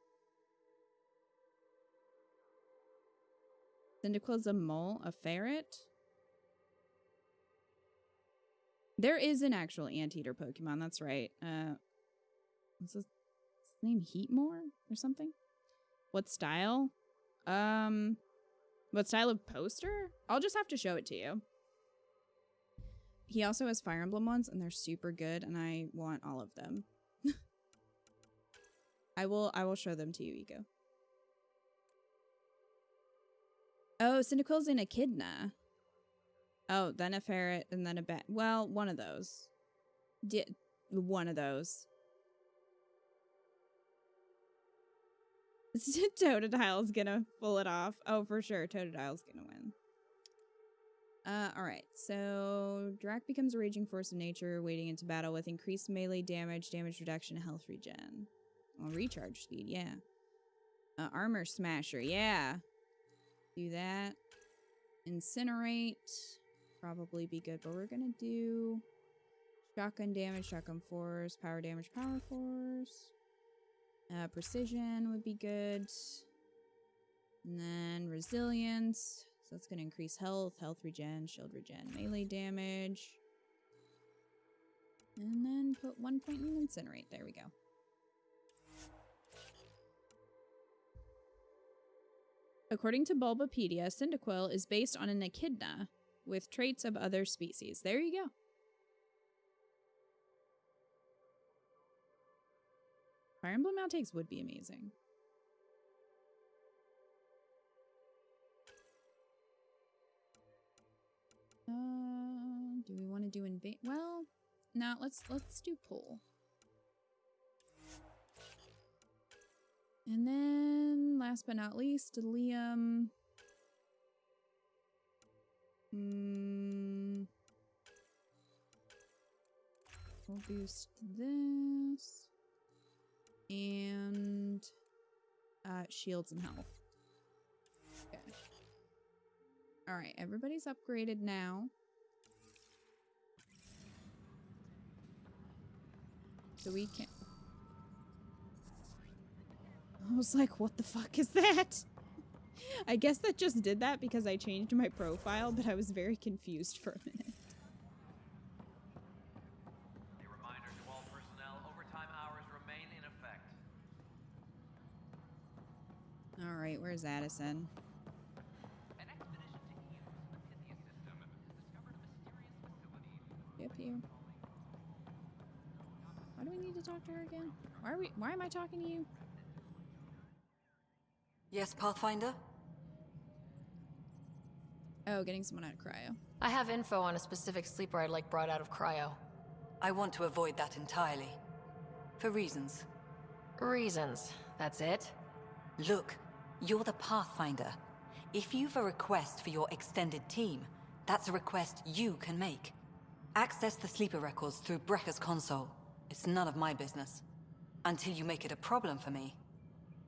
Cyndaquil's a mole, a ferret. There is an actual anteater Pokemon, that's right. Is his name Heatmore or something? What style? What style of poster? I'll just have to show it to you. He also has Fire Emblem ones, and they're super good, and I want all of them. I will show them to you, Ego. Oh, Cyndaquil's an Echidna. Oh, then a ferret, and then a bat. Well, one of those. One of those. Totodile's gonna pull it off. Oh, for sure. Totodile's gonna win. Alright. So, Drac becomes a raging force of nature, wading into battle with increased melee damage, damage reduction, and health regen. Well, recharge speed, yeah. Armor Smasher, yeah. Do that. Incinerate. Probably be good, but we're gonna do shotgun damage, shotgun force, power damage, power force. Precision would be good. And then resilience. So that's going to increase health, health regen, shield regen, melee damage. And then put 1 point in incinerate. There we go. According to Bulbapedia, Cyndaquil is based on an echidna with traits of other species. There you go. Fire Emblem outtakes would be amazing. Do we want to do invade? Well, no, let's do pull. And then, last but not least, Liam. We'll boost this. And shields and health. Okay. Alright, everybody's upgraded now. So we can... I was like, what the fuck is that? I guess that just did that because I changed my profile, but I was very confused for a minute. A reminder to all personnel, overtime hours remain in effect. Alright, where's Addison? An expedition to Eos in the Pythia system has discovered a mysterious facility. Up here. Why do we need to talk to her again? Why am I talking to you? Yes, Pathfinder? Oh, getting someone out of cryo. I have info on a specific sleeper I'd like brought out of cryo. I want to avoid that entirely. For reasons. Reasons, that's it? Look, you're the Pathfinder. If you've a request for your extended team, that's a request you can make. Access the sleeper records through Brekker's console. It's none of my business. Until you make it a problem for me.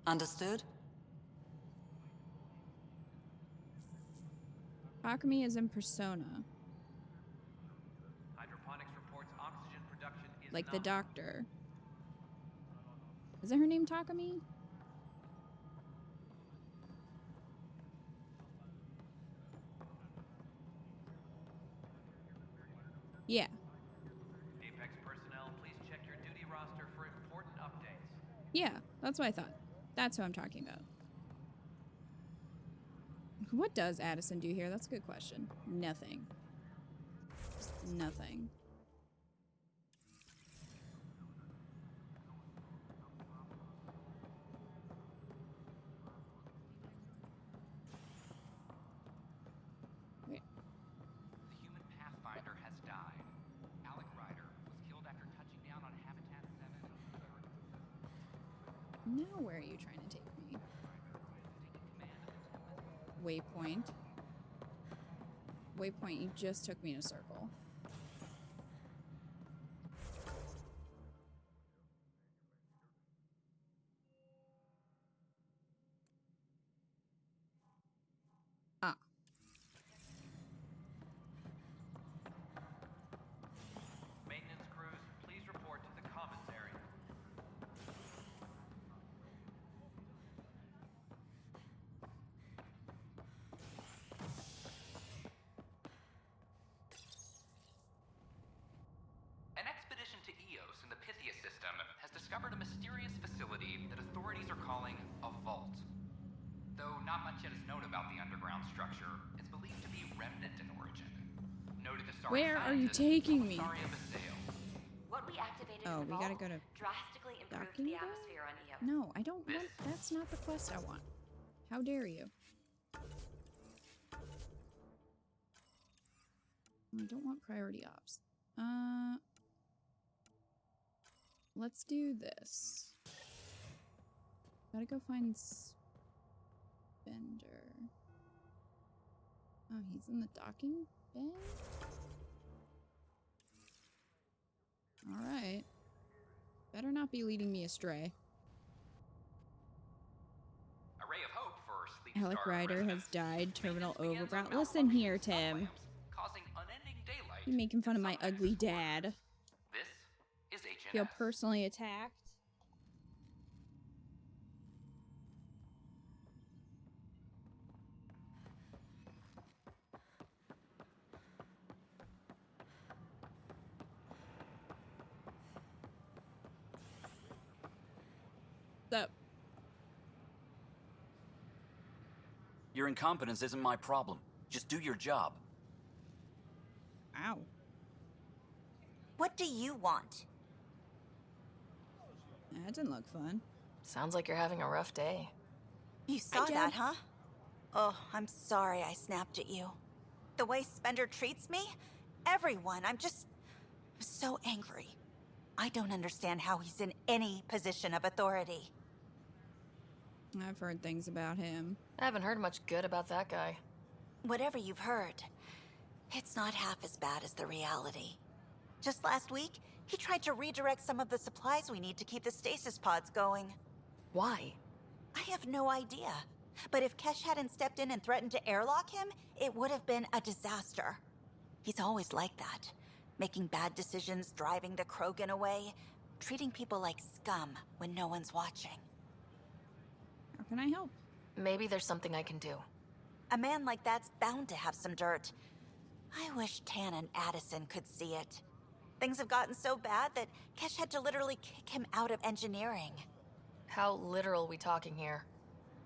Understood? Akemi is in Persona. Hydroponics reports oxygen production is Like the doctor. Isn't her name Takemi? Yeah. Apex personnel, please check your duty roster for important updates. Yeah, that's what I thought. That's who I'm talking about. What does Addison do here? That's a good question. Nothing. Just nothing. Wait. The human Pathfinder has died. Ryder was killed after touching down on Habitat 7. Now where are you trying to take me? Waypoint. Waypoint, you just took me in a circle. Ah. Maintenance crews, please report to the commons area. An expedition to Eos in the Pythia system has has discovered a mysterious facility that authorities are calling a vault. Though not much yet is known about the underground structure, it's believed to be remnant in origin. Noted historic Where are you scientist taking me? What we activated Oh, in the we gotta vault go to drastically improved docking the bay? atmosphere on Io. No, I don't want. That's not the quest I want. How dare you? I don't want priority ops. Let's do this. Gotta go find Spender. Oh, he's in the docking bay? Alright. Better not be leading me astray. A ray of hope for Sleep Alec Star Ryder residents. has died. Terminal Begins on overground. Listen here, Tim. Causing unending daylight. You making fun of my ugly dad. This is HNS. Feel personally attacked. What's up? Your incompetence isn't my problem. Just do your job. Ow. What do you want? That didn't look fun. Sounds like you're having a rough day. You saw that, huh? Oh, I'm sorry I snapped at you. The way Spender treats me? Everyone, I'm so angry. I don't understand how he's in any position of authority. I've heard things about him. I haven't heard much good about that guy. Whatever you've heard, it's not half as bad as the reality. Just last week, he tried to redirect some of the supplies we need to keep the stasis pods going. Why? I have no idea. But if Kesh hadn't stepped in and threatened to airlock him, it would have been a disaster. He's always like that. Making bad decisions, driving the Krogan away, treating people like scum when no one's watching. How can I help? Maybe there's something I can do. A man like that's bound to have some dirt. I wish Tan and Addison could see it. Things have gotten so bad that Kesh had to literally kick him out of engineering. How literal we talking here?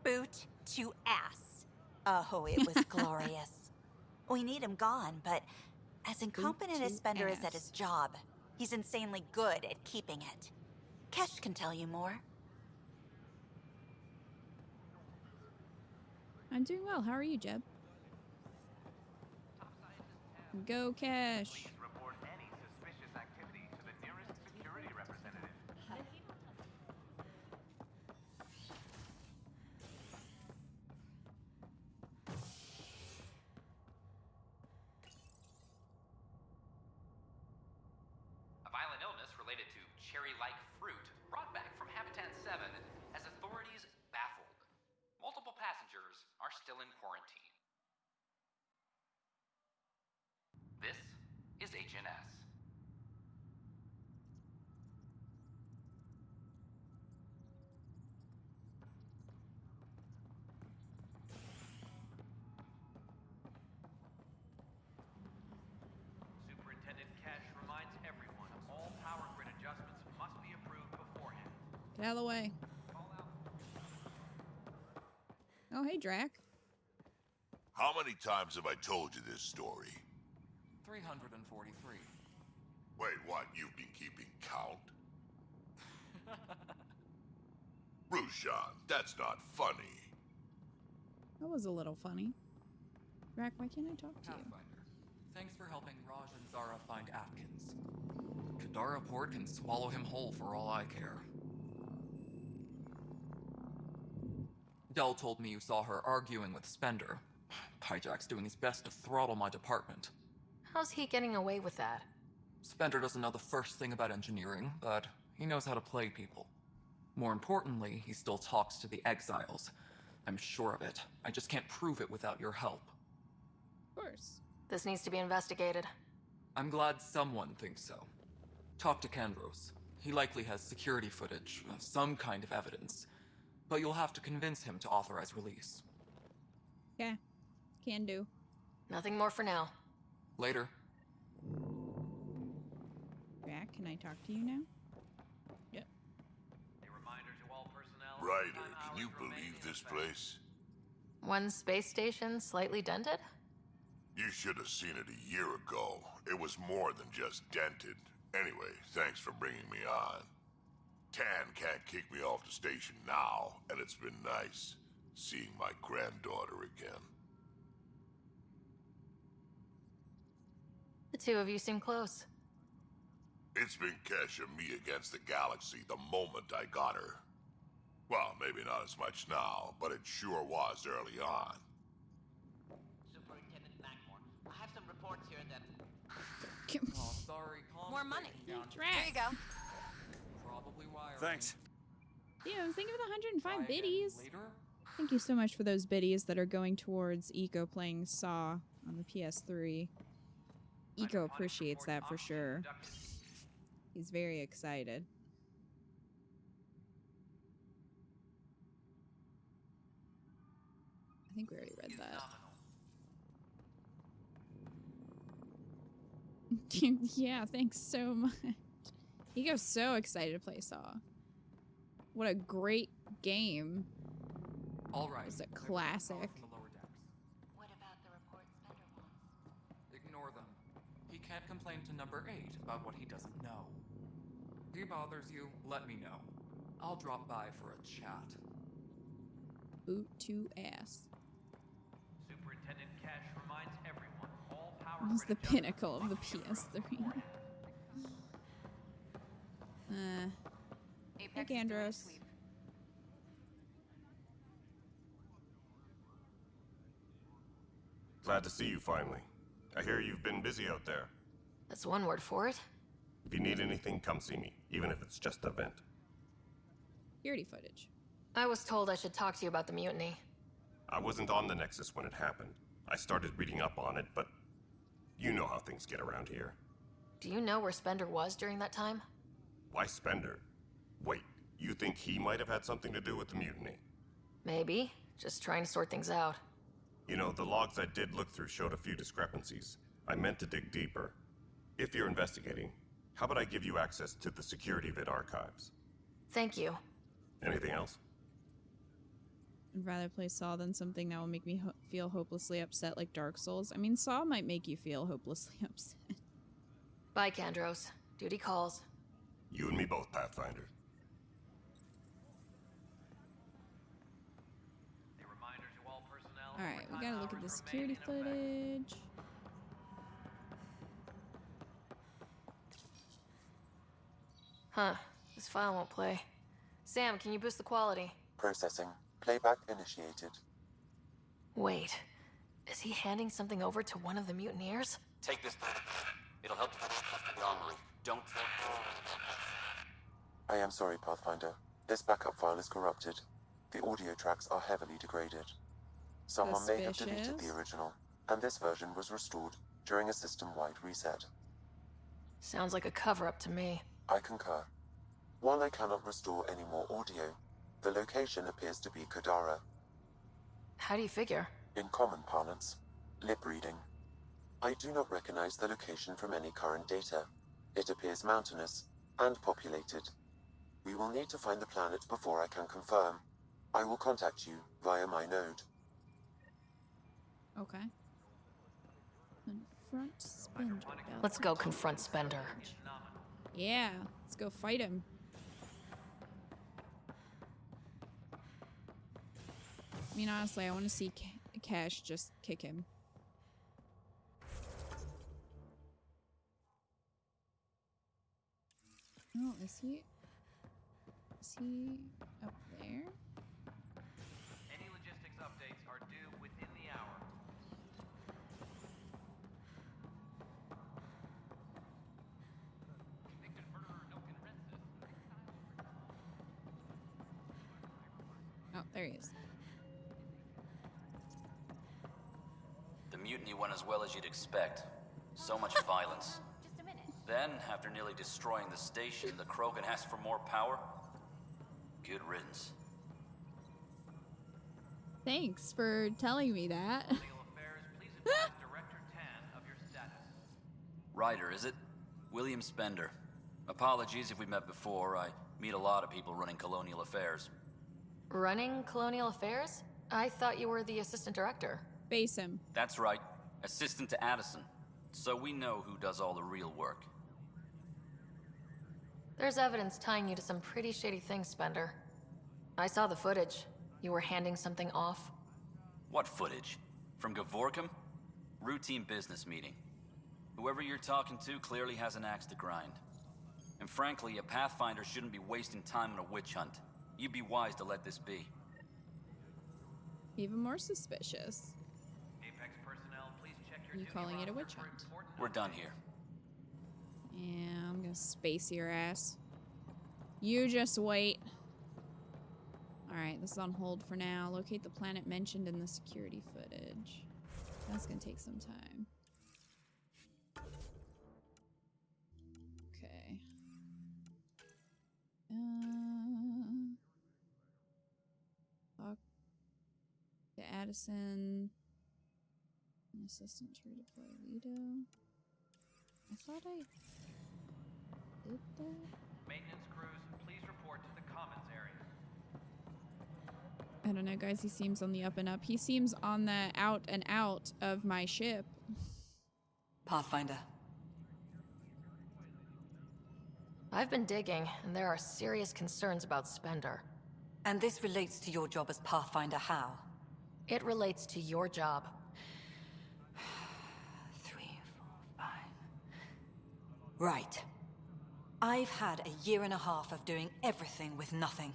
Boot to ass. Oh, it was glorious. We need him gone, but as incompetent as Spender is at his job, he's insanely good at keeping it. Kesh can tell you more. I'm doing well. How are you, Jeb? Go, Cash. Report any suspicious activity to the nearest security representative. A violent illness related to cherry-like fruit brought back from Habitat 7 has authorities baffled. Multiple passengers are still in quarantine. This is HNS. Superintendent Kesh reminds everyone all power grid adjustments must be approved beforehand. Get out of the way. Oh, hey, Drac. How many times have I told you this story? 343. Wait, what? You've been keeping count? Rushan, that's not funny. That was a little funny. Drac, why can't I talk to you? Thanks for helping Raj and Zara find Atkins. Kadara Port can swallow him whole for all I care. Dell told me you saw her arguing with Spender. Pyjack's doing his best to throttle my department. How's he getting away with that? Spender doesn't know the first thing about engineering, but he knows how to play people. More importantly, he still talks to the exiles. I'm sure of it. I just can't prove it without your help. Of course. This needs to be investigated. I'm glad someone thinks so. Talk to Kandros. He likely has security footage, some kind of evidence. But you'll have to convince him to authorize release. Yeah, can do. Nothing more for now. Later. Drac, can I talk to you now? Yep. Ryder, can you believe this place? One space station slightly dented? You should have seen it a year ago. It was more than just dented. Anyway, thanks for bringing me on. Tan can't kick me off the station now, and it's been nice seeing my granddaughter again. The two of you seem close. It's been Kesh and me against the galaxy the moment I got her. Well, maybe not as much now, but it sure was early on. Superintendent Magmore, I have some reports here that... Oh, sorry. More money. Here you go. Probably wiring. Thanks. Yeah, think of the 105 Try again biddies. later? Thank you so much for those biddies that are going towards Eco playing Saw on the PS3. Eco appreciates that for sure. He's very excited. I think we already read that. Yeah, thanks so much. Eco's so excited to play Saw. What a great game. All right. It's a classic. What about the reports Spender wants? Ignore them. He can't complain to number 8 about what he doesn't know. If he bothers you, let me know. I'll drop by for a chat. Boot to ass. Superintendent Cash reminds everyone all power It was the pinnacle of the PS3. Nick Andros. Glad to see you finally. I hear you've been busy out there. That's one word for it. If you need anything, come see me, even if it's just a vent. Security footage. I was told I should talk to you about the mutiny. I wasn't on the Nexus when it happened. I started reading up on it, but you know how things get around here. Do you know where Spender was during that time? Why Spender? Wait, you think he might have had something to do with the mutiny? Maybe. Just trying to sort things out. You know, the logs I did look through showed a few discrepancies. I meant to dig deeper. If you're investigating, how about I give you access to the security vid archives? Thank you. Anything else? I'd rather play Saw than something that will make me feel hopelessly upset like Dark Souls. I mean, Saw might make you feel hopelessly upset. Bye, Kandros. Duty calls. You and me both, Pathfinder. Alright, we gotta look at the security footage. Huh. This file won't play. Sam, can you boost the quality? Processing. Playback initiated. Wait. Is he handing something over to one of the mutineers? Take this. It'll help you the armory. Don't... I am sorry, Pathfinder. This backup file is corrupted. The audio tracks are heavily degraded. Someone may have deleted the original, and this version was restored during a system-wide reset. Sounds like a cover-up to me. I concur. While I cannot restore any more audio, the location appears to be Kadara. How do you figure? In common parlance, lip reading. I do not recognize the location from any current data. It appears mountainous and populated. We will need to find the planet before I can confirm. I will contact you via my node. Okay. Confront Spender. Let's go confront Spender. Yeah, let's go fight him. I mean, honestly, I want to see Cash just kick him. Oh, is he up there? Any logistics updates are due within the hour. Convicted murderer Milken Rensis. Oh, there he is. The mutiny went as well as you'd expect. So much violence. Just a minute. Then, after nearly destroying the station, the Krogan asked for more power. Good riddance. Thanks for telling me that. Director Tan of your status. Ryder, is it? William Spender. Apologies if we met before. I meet a lot of people running colonial affairs. Running Colonial Affairs? I thought you were the assistant director. Base him. That's right. Assistant to Addison. So we know who does all the real work. There's evidence tying you to some pretty shady things, Spender. I saw the footage. You were handing something off. What footage? From Gavorkum? Routine business meeting. Whoever you're talking to clearly has an axe to grind. And frankly, a Pathfinder shouldn't be wasting time on a witch hunt. You'd be wise to let this be. Even more suspicious. Apex personnel, please check your You calling it a witch hunt? We're done here. Yeah, I'm gonna space your ass. You just wait. Alright, this is on hold for now. Locate the planet mentioned in the security footage. That's gonna take some time. Okay. Talk to Addison. An assistant to redeploy Lido. I thought I did that. Maintenance crews, please report to the commons area. I don't know, guys. He seems on the up and up. He seems on the out and out of my ship. Pathfinder. I've been digging, and there are serious concerns about Spender. And this relates to your job as Pathfinder how? It relates to your job. 3, 4, 5. Right. I've had a year and a half of doing everything with nothing.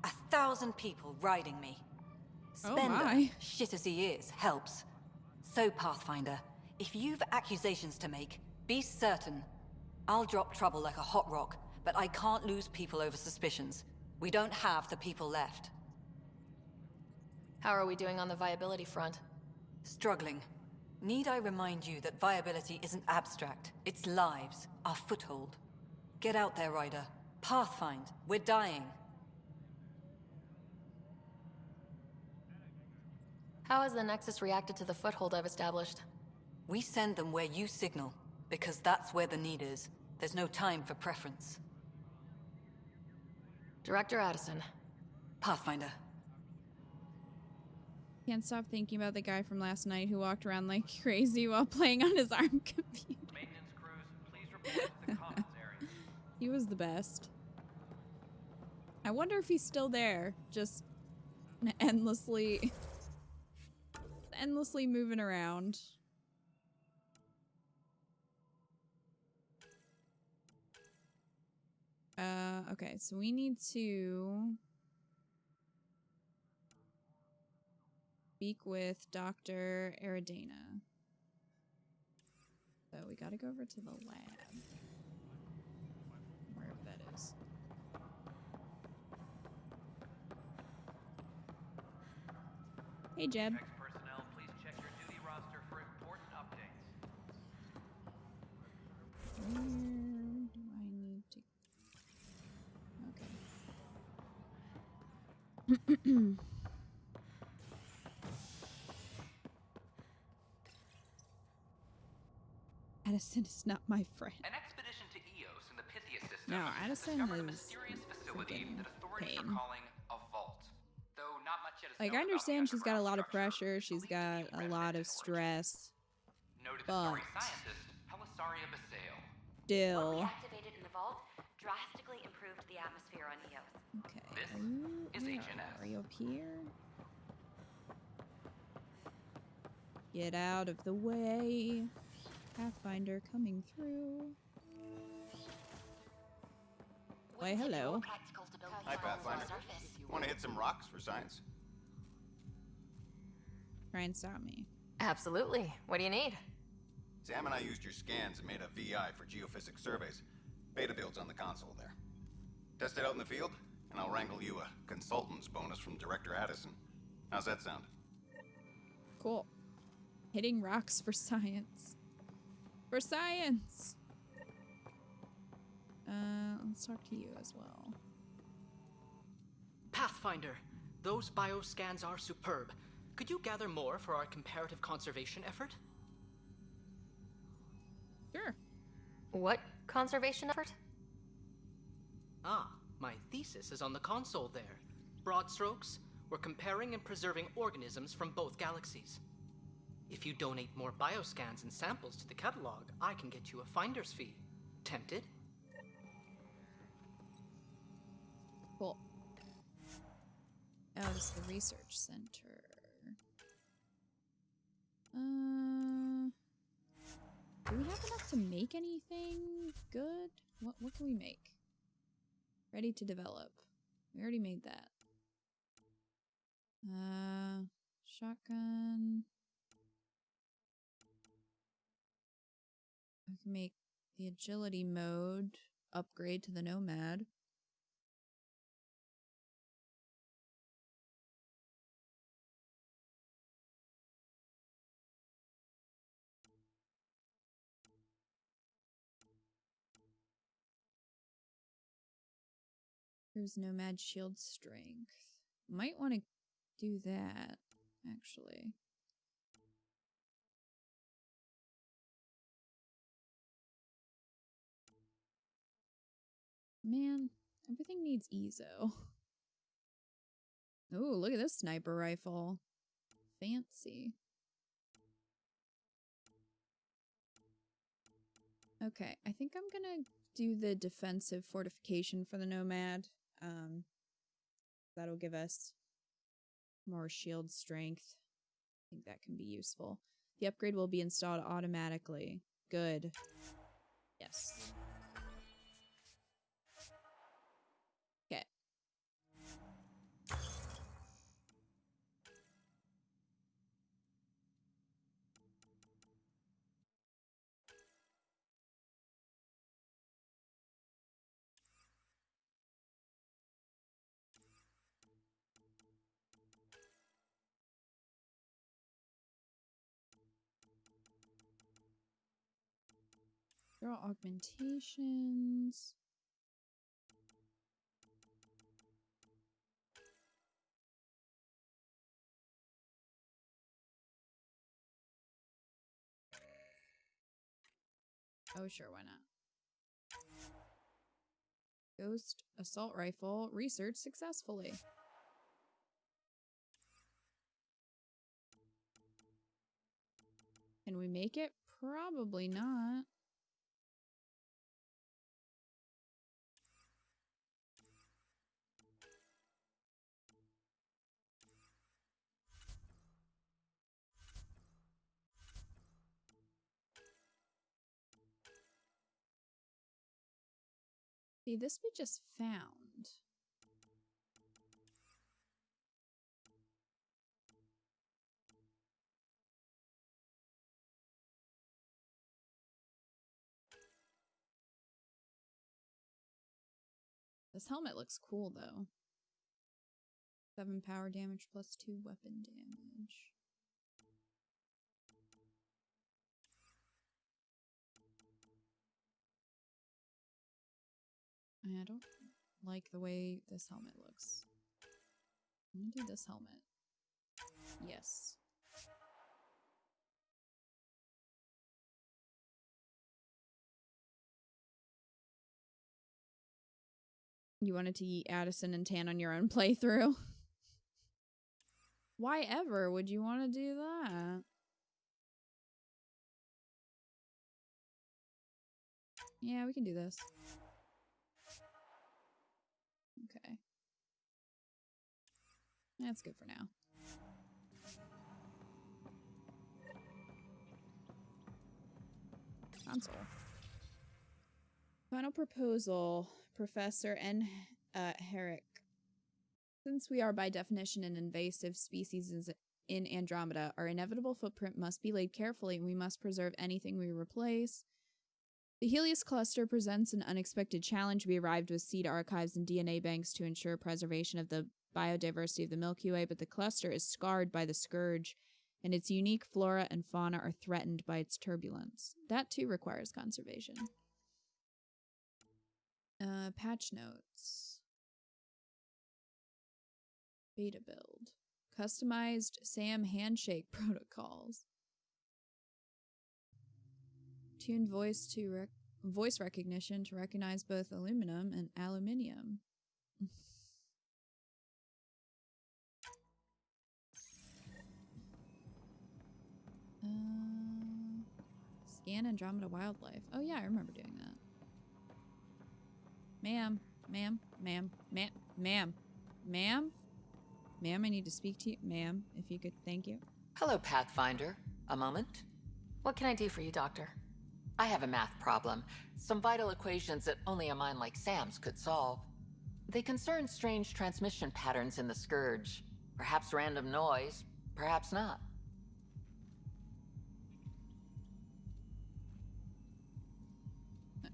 1,000 people riding me. Spender, shit as he is, helps. So, Pathfinder, if you've accusations to make, be certain. I'll drop trouble like a hot rock, but I can't lose people over suspicions. We don't have the people left. How are we doing on the viability front? Struggling. Need I remind you that viability isn't abstract, it's lives, our foothold. Get out there, Ryder. Pathfind, we're dying. How has the Nexus reacted to the foothold I've established? We send them where you signal, because that's where the need is. There's no time for preference. Director Addison. Pathfinder. Can't stop thinking about the guy from last night who walked around like crazy while playing on his ARM computer. Maintenance crews, please report to the commons area. He was the best. I wonder if he's still there, just endlessly moving around. Okay, so we need to speak with Dr. Aridana. So we gotta go over to the lab. Wherever that is. Hey, Jeb. Apex personnel, please check your duty roster for important updates. Where do I need to... Okay. Addison is not my friend. An expedition to Eos in the Pythia system No, Addison discovered a is mysterious facility freaking that authorities pain. are calling a vault. Though not much yet is Like, I known about the understand she's got a lot of underground pressure, she's got a lot of stress, Noted the but sorry scientist, Helisaria Basale. What we still. activated in the vault drastically improved the atmosphere on Eos. Okay, This are is you, HNS. are you up here? Get out of the way. Pathfinder coming through. Why, hello. Hi, Pathfinder. Want to hit some rocks for science? Try and stop me. Absolutely. What do you need? Sam and I used your scans and made a VI for geophysics surveys. Beta builds on the console there. Test it out in the field, and I'll wrangle you a consultant's bonus from Director Addison. How's that sound? Cool. Hitting rocks for science. For science! Let's talk to you as well. Pathfinder, those bioscans are superb. Could you gather more for our comparative conservation effort? Sure. What conservation effort? Ah, my thesis is on the console there. Broad strokes, we're comparing and preserving organisms from both galaxies. If you donate more bioscans and samples to the catalog, I can get you a finder's fee. Tempted? Cool. Oh, this is the research center. Do we have enough to make anything good? What can we make? Ready to develop. We already made that. Shotgun. I can make the agility mode upgrade to the Nomad. Here's Nomad shield strength. Might want to do that, actually. Man, everything needs EZO. Ooh, look at this sniper rifle. Fancy. Okay, I think I'm gonna do the defensive fortification for the Nomad. That'll give us more shield strength. I think that can be useful. The upgrade will be installed automatically. Good. Yes. Okay. Draw augmentations. Oh, sure, why not? Ghost assault rifle research successfully. Can we make it? Probably not. See, this we just found. This helmet looks cool, though. 7 power damage plus 2 weapon damage. I don't like the way this helmet looks. I'm gonna do this helmet. Yes. You wanted to eat Addison and Tan on your own playthrough? Why ever would you want to do that? Yeah, we can do this. Okay. That's good for now. Console. Final proposal, Professor N. Herrick. Since we are by definition an invasive species in Andromeda, our inevitable footprint must be laid carefully and we must preserve anything we replace. The Helios cluster presents an unexpected challenge. We arrived with seed archives and DNA banks to ensure preservation of the biodiversity of the Milky Way, but the cluster is scarred by the Scourge, and its unique flora and fauna are threatened by its turbulence. That too requires conservation. Patch notes. Beta build. Customized SAM handshake protocols. Tuned voice to voice recognition to recognize both aluminum and aluminium. Scan Andromeda wildlife. Oh yeah, I remember doing that. Ma'am, ma'am, ma'am, ma'am, ma'am, ma'am, ma'am, I need to speak to you. Ma'am, if you could, thank you. Hello, Pathfinder. A moment? What can I do for you, Doctor? I have a math problem. Some vital equations that only a mind like Sam's could solve. They concern strange transmission patterns in the Scourge. Perhaps random noise, perhaps not.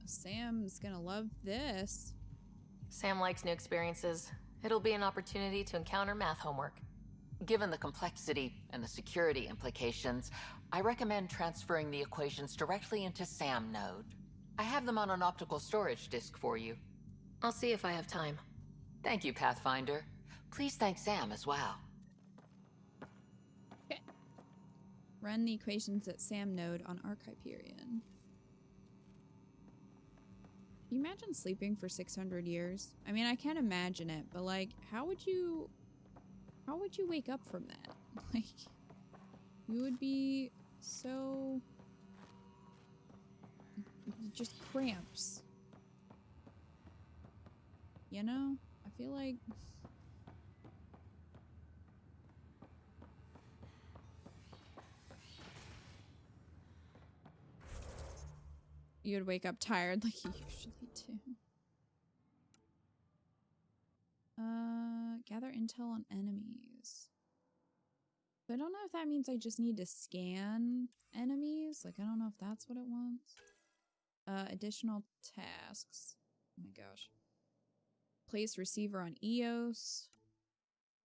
Sam's gonna love this. Sam likes new experiences. It'll be an opportunity to encounter math homework. Given the complexity and the security implications, I recommend transferring the equations directly into SAM node. I have them on an optical storage disk for you. I'll see if I have time. Thank you, Pathfinder. Please thank Sam as well. Okay. Run the equations at SAM node on Archiperion. Can you imagine sleeping for 600 years? I mean, I can't imagine it, but like, how would you wake up from that? Like, you would be so... just cramps. You know? I feel like... you'd wake up tired like you usually do. Gather intel on enemies. So I don't know if that means I just need to scan enemies. Like, I don't know if that's what it wants. Additional tasks. Oh my gosh. Place receiver on Eos.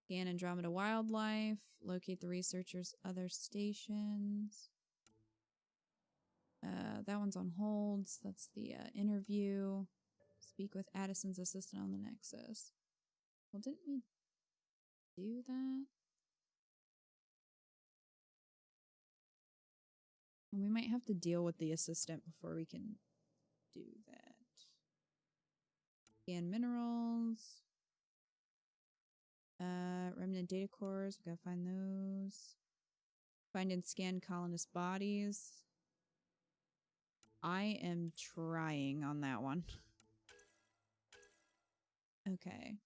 Scan Andromeda wildlife. Locate the researchers' other stations. That one's on holds. That's the interview. Speak with Addison's assistant on the Nexus. Well, didn't we do that? We might have to deal with the assistant before we can do that. Scan minerals. Remnant data cores. We gotta find those. Find and scan colonist bodies. I am trying on that one. Okay.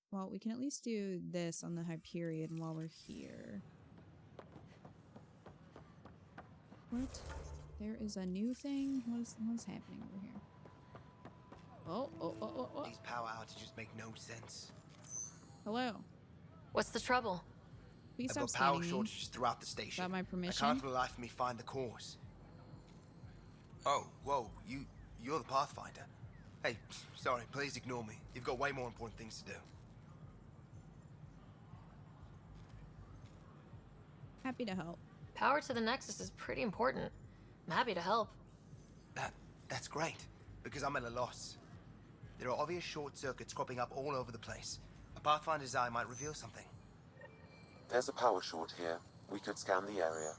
Well, we can at least do this on the Hyperion while we're here. What? There is a new thing? What is happening over here? Oh. These power outages make no sense. Hello. What's the trouble? Please I've stop got power scanning me. shortages throughout the station. Without my permission? I can't for the life of me find the cause. Oh, whoa, you're the Pathfinder. Hey, sorry, please ignore me. You've got way more important things to do. Happy to help. Power to the Nexus is pretty important. I'm happy to help. That's great, because I'm at a loss. There are obvious short circuits cropping up all over the place. A Pathfinder's eye might reveal something. There's a power short here. We could scan the area.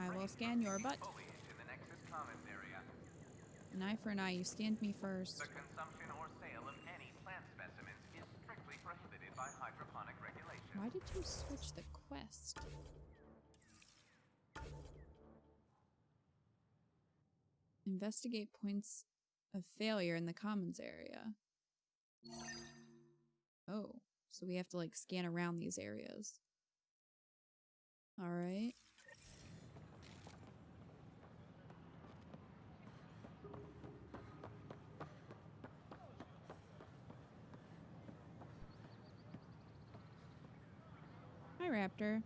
I will scan your butt. An eye for an eye. You scanned me first. The consumption or sale of any plant specimens is strictly prohibited by hydroponic regulations. Why did you switch the quest? Investigate points of failure in the commons area. Oh, so we have to like scan around these areas. All right. Hi, Raptor.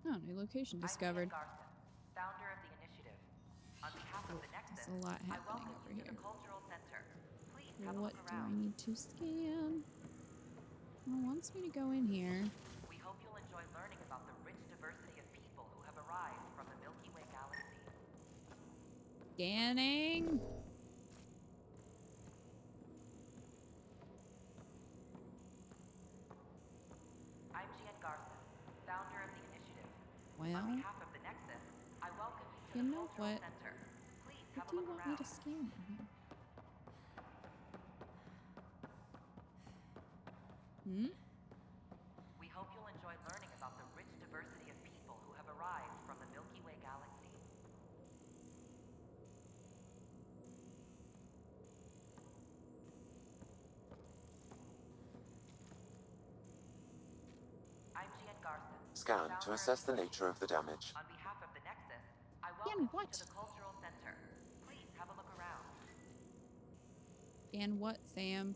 Oh, new location discovered. Founder of the initiative. On behalf of the Nexus, There's a lot I happening welcome over you here. to the Cultural Center. Please have a What look do I around. need to scan? It wants me to go in here. We hope you'll enjoy learning about the rich diversity of people who have arrived from the Milky Way galaxy. Scanning. I'm Gian Garza, founder of the initiative. Well. On behalf of the Nexus, You know what? Center. Please What have do a you look want me around. to scan in here? Hmm? We hope you'll enjoy learning about the rich diversity of people who have arrived from the Milky Way galaxy. I'm Gian Garson. Scan to assess the nature of the damage. On behalf of the Nexus, I welcome you what? to the Cultural Center. Please have a look around. Scan what, Sam?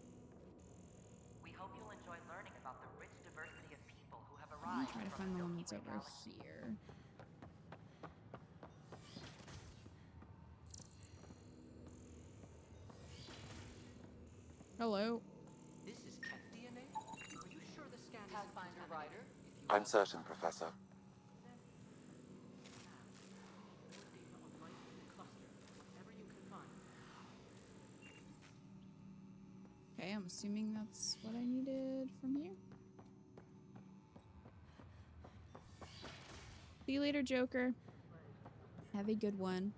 We hope you'll enjoy learning about the rich diversity of people who have I'm gonna arrived try to from find the the one Milky that's Way over galaxy. here. Hello. This is cat DNA? Are you sure the scan is Pathfinder Ryder? I'm certain, Professor. Okay, I'm assuming that's what I needed from here. See you later, Joker. Have a good one.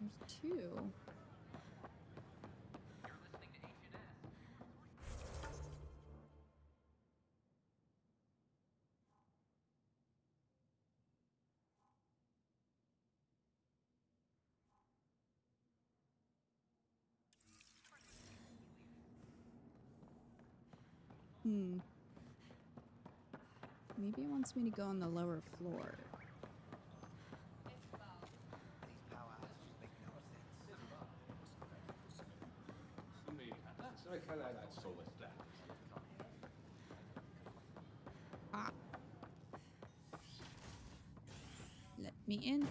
There's two. Maybe it wants me to go on the lower floor. Ah. Let me in.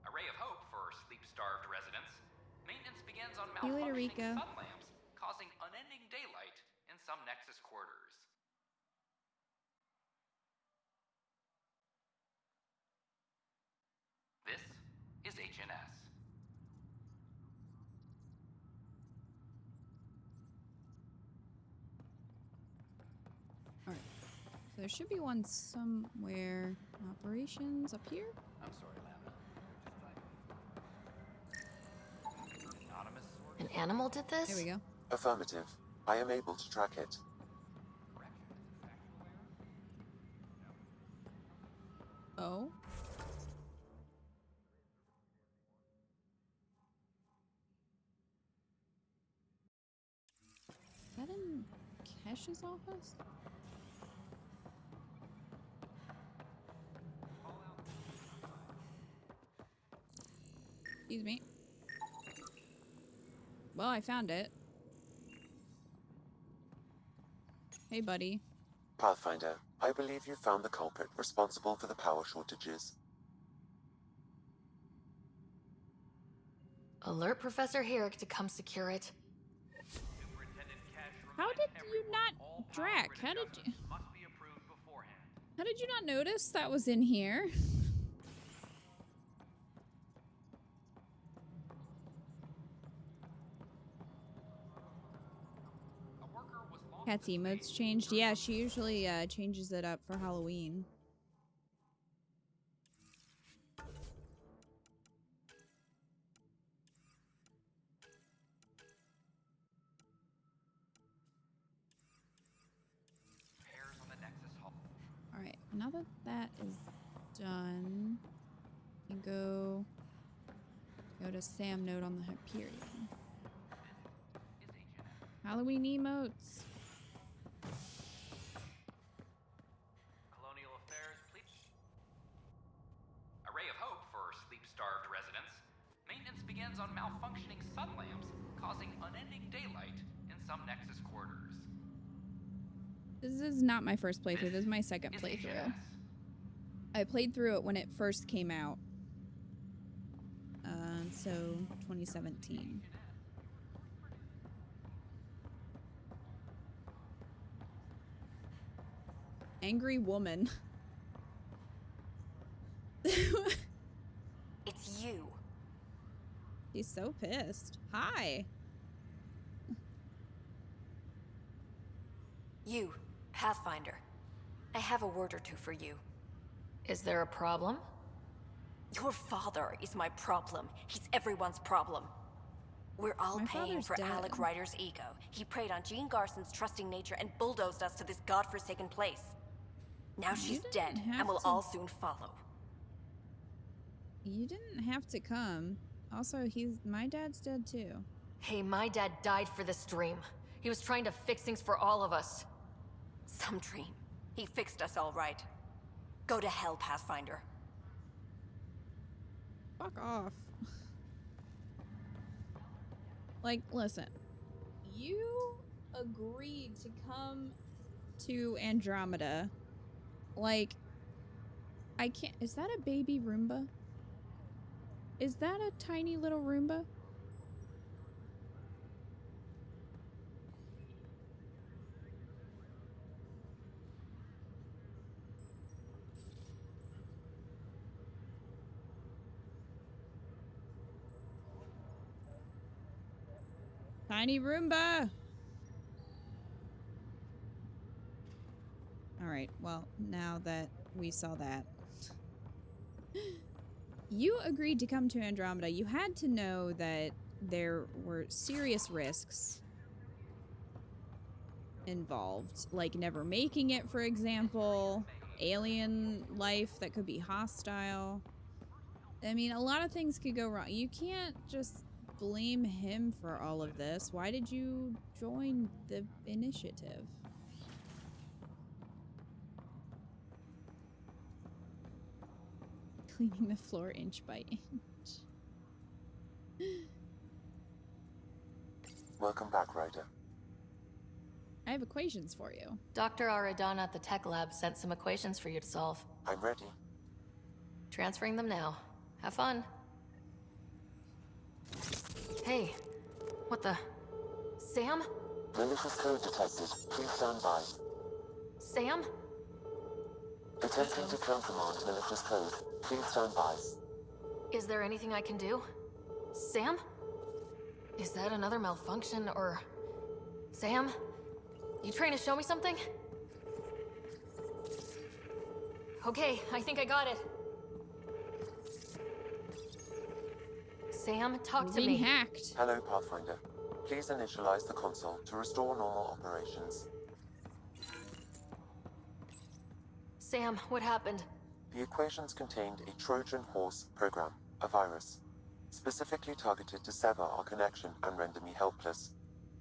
A ray of hope for sleep-starved residents. Maintenance begins on See you later, malfunctioning Rika. sun lamps, causing unending daylight in some Nexus quarters. This is HNS. Alright. So there should be one somewhere. Operations up here? I'm sorry, Lambda. An animal did this? There we go. Affirmative. I am able to track it. Oh. Is that in Kesh's office? Excuse me. Well, I found it. Hey, buddy. Pathfinder, I believe you found the culprit responsible for the power shortages. Alert Professor Herrick to come secure it. How did you not, Drac? How did you not notice that was in here? Cat's emotes changed. Yeah, she usually changes it up for Halloween. Alright, now that that is done, you can go to Sam node on the Hyperion. Halloween emotes. Colonial Affairs, please. A ray of hope for sleep-starved residents. Maintenance begins on malfunctioning sun lamps, causing unending daylight in some Nexus quarters. This is not my first playthrough. This is my second playthrough. I played through it when it first came out. So 2017. Angry woman. It's you. He's so pissed. Hi. You, Pathfinder. I have a word or two for you. Is there a problem? Your father is my problem. He's everyone's problem. We're all My paying father's for dead. Alec Ryder's ego. He preyed on Jean Garson's trusting nature and bulldozed us to this godforsaken place. Now she's dead, and we'll all soon follow. You didn't have to come. Also, my dad's dead too. Hey, my dad died for this dream. He was trying to fix things for all of us. Some dream. He fixed us all right. Go to hell, Pathfinder. Fuck off. Like, listen. You agreed to come to Andromeda. Like, I can't... Is that a baby Roomba? Is that a tiny little Roomba? Tiny Roomba! Alright, well, now that we saw that. You agreed to come to Andromeda. You had to know that there were serious risks involved. Like never making it, for example. Alien life that could be hostile. I mean, a lot of things could go wrong. You can't just blame him for all of this. Why did you join the initiative? Cleaning the floor inch by inch. Welcome back, Ryder. I have equations for you. Dr. Aradana at the tech lab sent some equations for you to solve. I'm ready. Transferring them now. Have fun. Hey, what the... Sam? Malicious code detected. Please stand by. Sam? Attempting to countermand malicious code. Please stand by. Is there anything I can do? Sam? Is that another malfunction, or... Sam? You trying to show me something? Okay, I think I got it. Sam, talk to me. Being hacked. Hello, Pathfinder. Please initialize the console to restore normal operations. Sam, what happened? The equations contained a Trojan horse program, a virus, specifically targeted to sever our connection and render me helpless.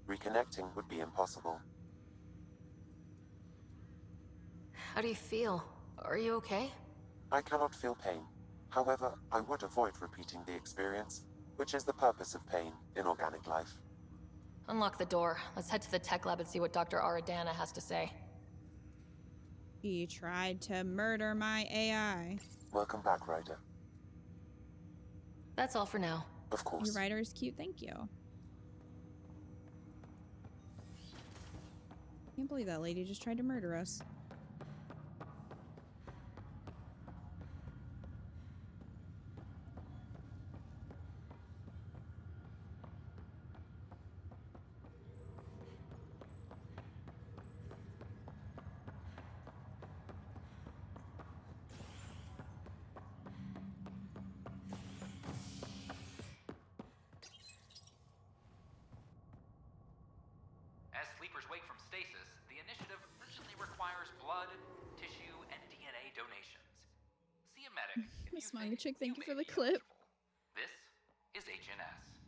Reconnecting would be impossible. How do you feel? Are you okay? I cannot feel pain. However, I would avoid repeating the experience, which is the purpose of pain in organic life. Unlock the door. Let's head to the tech lab and see what Dr. Aradana has to say. He tried to murder my AI. Welcome back, Ryder. That's all for now. Of course. Your Ryder is cute, thank you. Can't believe that lady just tried to murder us. As sleepers wake from stasis, the initiative urgently requires blood, tissue, and DNA donations. See a medic if you Smiley think chick, thank you may for the be clip. eligible. This is HNS.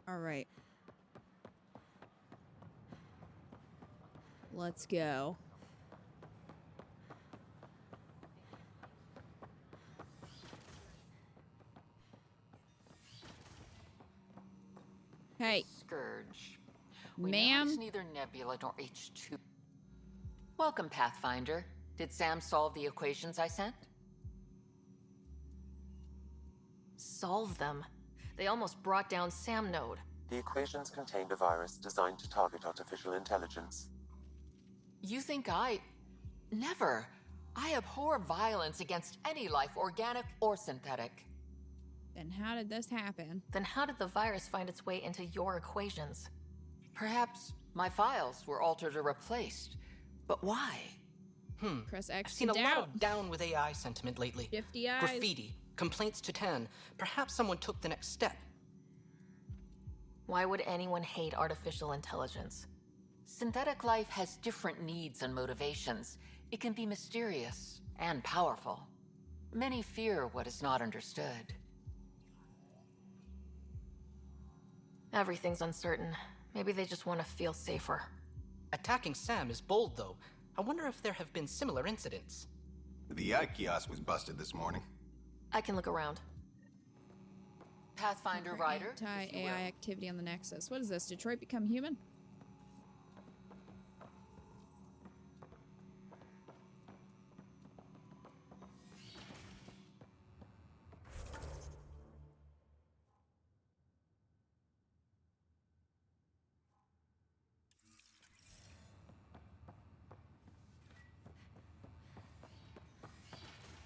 All right. Let's go. Hey. Scourge. Ma'am? Neither Nebula nor H2. Welcome, Pathfinder. Did Sam solve the equations I sent? Solve them. They almost brought down Sam Node. The equations contained a virus designed to target artificial intelligence. You think I... Never. I abhor violence against any life, organic or synthetic. Then how did this happen? Then how did the virus find its way into your equations? Perhaps my files were altered or replaced. But why? Press X I've seen to a doubt. lot of down with AI sentiment lately. 50 eyes. Graffiti, complaints to 10. Perhaps someone took the next step. Why would anyone hate artificial intelligence? Synthetic life has different needs and motivations. It can be mysterious and powerful. Many fear what is not understood. Everything's uncertain. Maybe they just want to feel safer. Attacking Sam is bold, though. I wonder if there have been similar incidents. The AI kiosk was busted this morning. I can look around. Pathfinder Ryder. Anti-AI activity on the Nexus. What is this? Detroit become human?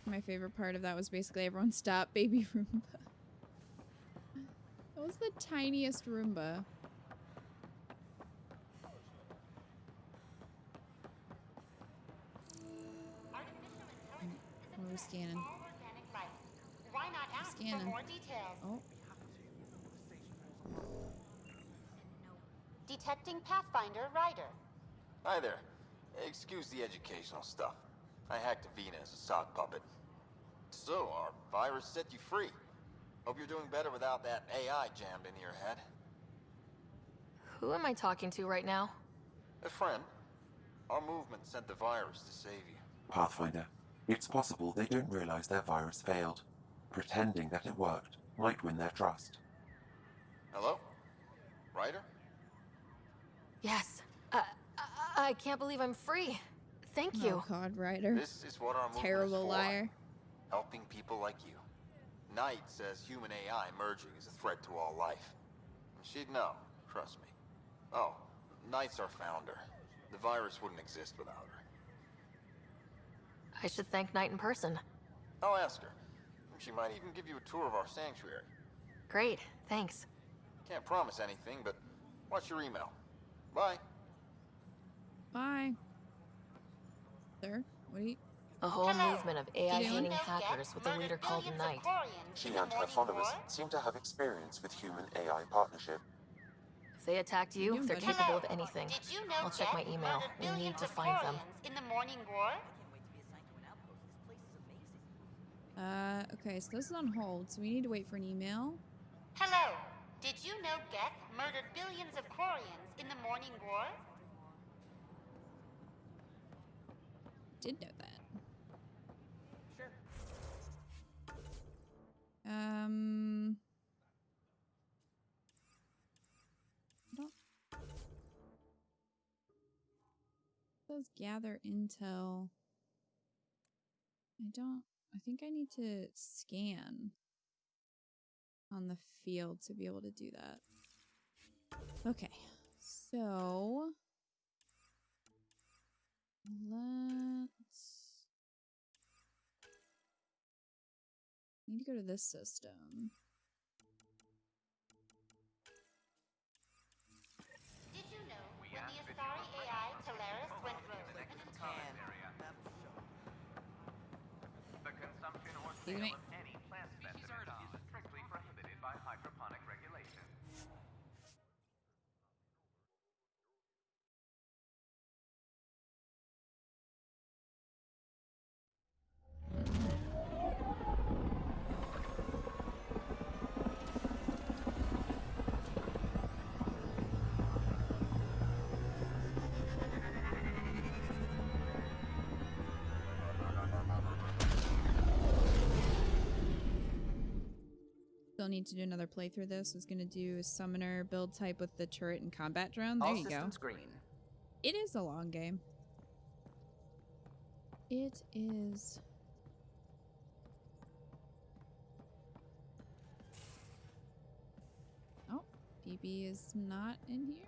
My favorite part of that was basically everyone stop baby Roomba. That was the tiniest Roomba. What are we scanning? Why not ask Scanning. for more details? Oh. Detecting Pathfinder Ryder. Hi there. Excuse the educational stuff. I hacked Avina as a sock puppet. So, our virus set you free. Hope you're doing better without that AI jammed into your head. Who am I talking to right now? A friend. Our movement sent the virus to save you. Pathfinder, it's possible they don't realize their virus failed. Pretending that it worked might win their trust. Hello? Ryder? Yes. I can't believe I'm free. Thank you. Oh God, Ryder. This is what our movement Terrible is for. liar. Helping people like you. Knight says human AI merging is a threat to all life. She'd know, trust me. Oh, Knight's our founder. The virus wouldn't exist without her. I should thank Knight in person. I'll ask her. She might even give you a tour of our sanctuary. Great, thanks. Can't promise anything, but watch your email. Bye. Bye. Sir, what do you... A whole movement of AI-hating hackers with a leader called Knight. She and her followers seem to have experience with human-AI partnership. If they attacked you, they're capable of anything. I'll check my email. We need to find them. In the morning war? Okay, so this is on hold, so we need to wait for an email. Hello. Did you know Geth murdered billions of Quarians in the morning war? Did know that. Sure. I don't... It says gather intel. I think I need to scan on the field to be able to do that. Okay, so need to go to this system. Did you know when the Asari AI Talaris went rogue? The consumption or Excuse sale me. of any plant specimen is strictly prohibited by hydroponic regulation. Still need to do another playthrough. This was gonna do a summoner build type with the turret and combat drone. There All you go. systems green. It is a long game. It is. Oh, BB is not in here.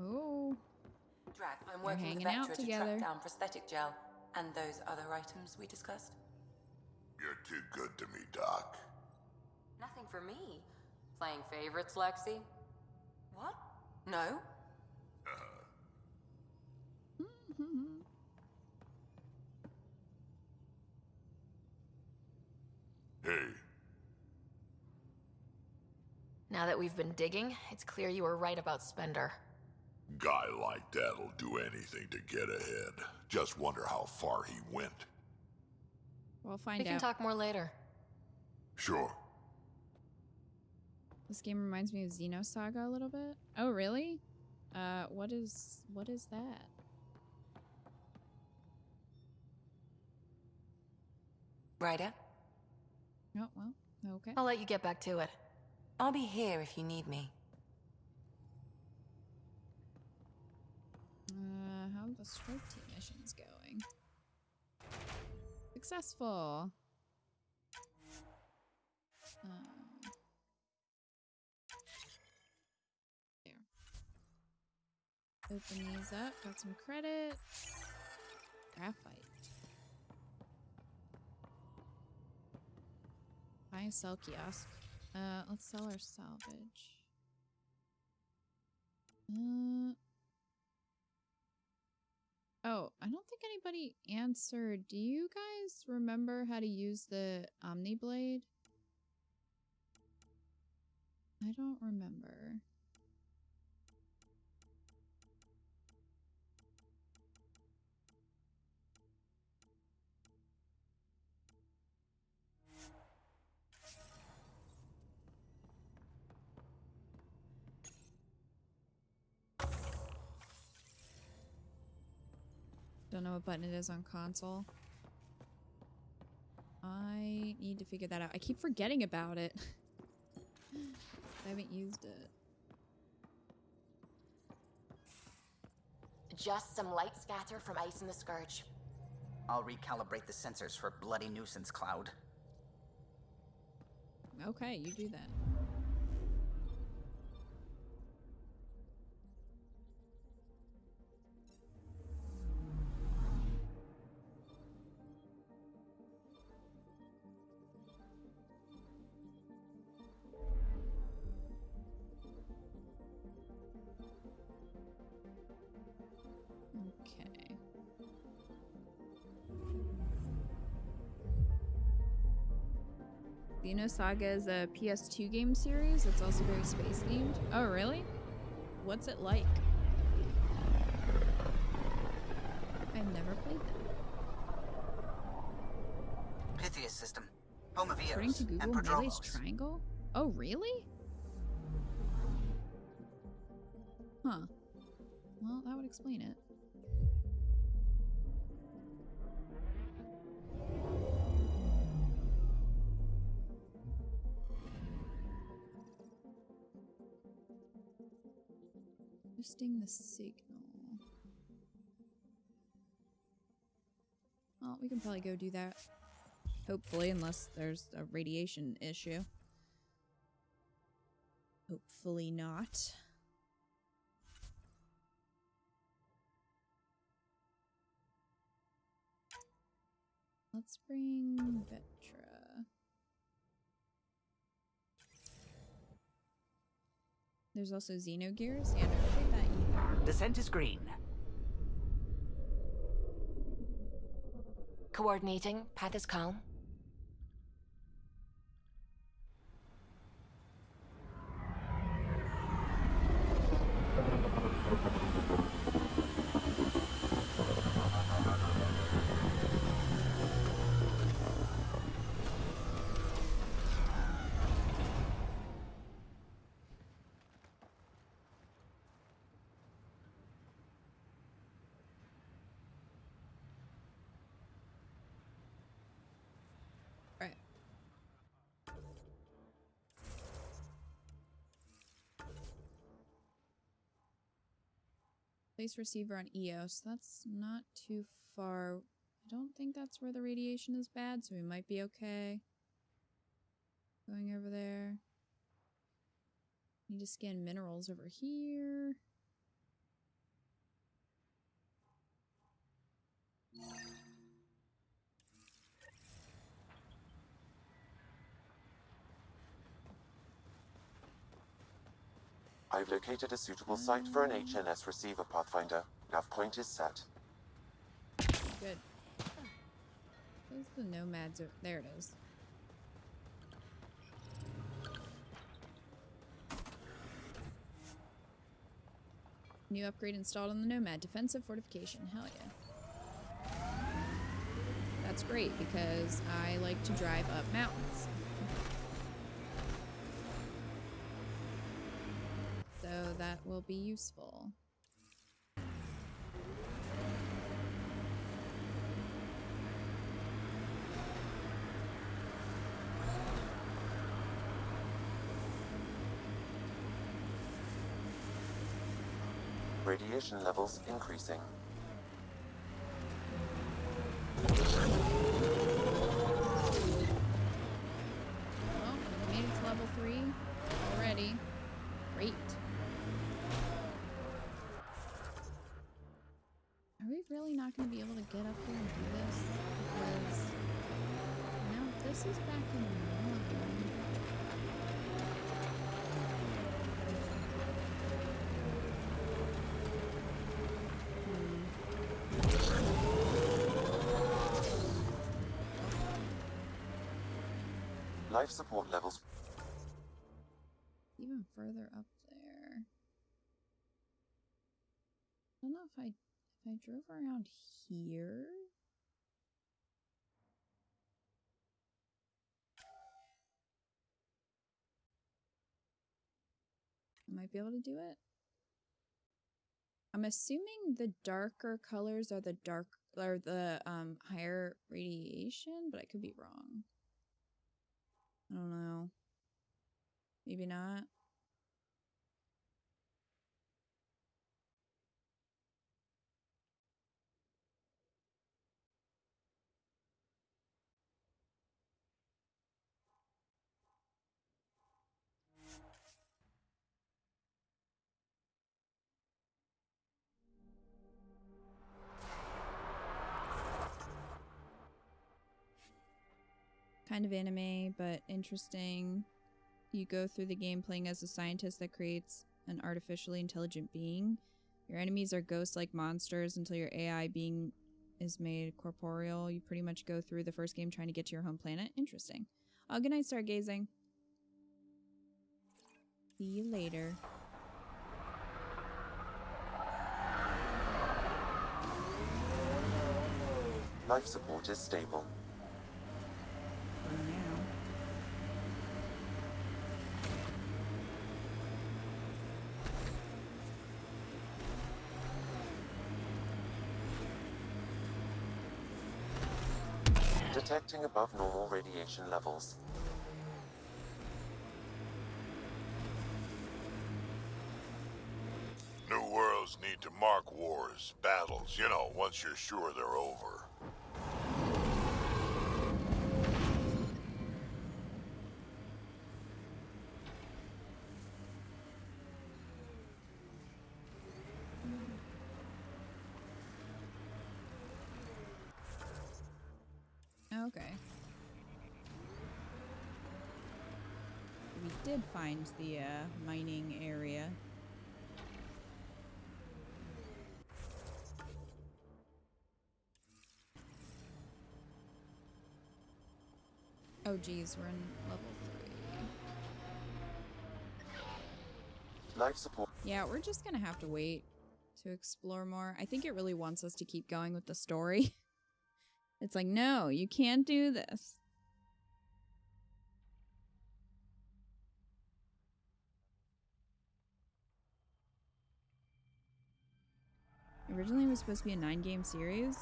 Oh. Drac, I'm They're working with hanging out Vectra to together. track down prosthetic gel and those other items we discussed. You're too good to me, Doc. Nothing for me. Playing favorites, Lexi? What? No. Hey. Now that we've been digging, it's clear you were right about Spender. Guy like that'll do anything to get ahead. Just wonder how far he went. We'll find We can out. talk more later. Sure. This game reminds me of Xenosaga a little bit. Oh, really? What is that? Ryder? Oh, well, okay. I'll let you get back to it. I'll be here if you need me. How are the strike team missions going? Successful. There. Open these up. Got some credits. Graphite. Buy and sell kiosk. Let's sell our salvage. Oh, I don't think anybody answered. Do you guys remember how to use the Omni Blade? I don't remember. Don't know what button it is on console. I need to figure that out. I keep forgetting about it. I haven't used it. Just some light scatter from ice in the Scourge. I'll recalibrate the sensors for bloody nuisance cloud. Okay, you do that. Okay. Xenosaga is a PS2 game series. It's also very space themed. Oh, really? What's it like? I've never played that. Pythia system. Home of According to Eos and Google, Melee's Prodromos. triangle? Oh, really? Huh. Well, that would explain it. Boosting the signal. Well, we can probably go do that. Hopefully, unless there's a radiation issue. Hopefully not. Let's bring Vetra. There's also Xenogears. Yeah, I never played that either. Descent is green. Coordinating. Path is calm. Right. Place receiver on EOS. That's not too far. I don't think that's where the radiation is bad, so we might be okay. Going over there. Need to scan minerals over here. I've located a suitable site for an HNS receiver, Pathfinder. Nav point is set. Good. Where's the nomads? There it is. New upgrade installed on the Nomad. Defensive fortification. Hell yeah. That's great because I like to drive up mountains. So that will be useful. Radiation levels increasing. Well, we made it to level 3 already. Great. Are we really not going to be able to get up here and do this? Because now this is back in the morning. Life support levels. Even further up there. I don't know if I drove around here. I might be able to do it. I'm assuming the darker colors are the higher radiation, but I could be wrong. I don't know. Maybe not. Kind of anime, but interesting. You go through the game playing as a scientist that creates an artificially intelligent being. Your enemies are ghost-like monsters until your AI being is made corporeal. You pretty much go through the first game trying to get to your home planet. Interesting. Good night, stargazing. See you later. Life support is stable. Detecting above normal radiation levels. New worlds need to mark wars, battles, you know, once you're sure they're over. Okay. We did find the mining area. Oh geez, we're in level 3. Life support. Yeah, we're just gonna have to wait to explore more. I think it really wants us to keep going with the story. It's like, no, you can't do this. Originally, it was supposed to be a 9-game series.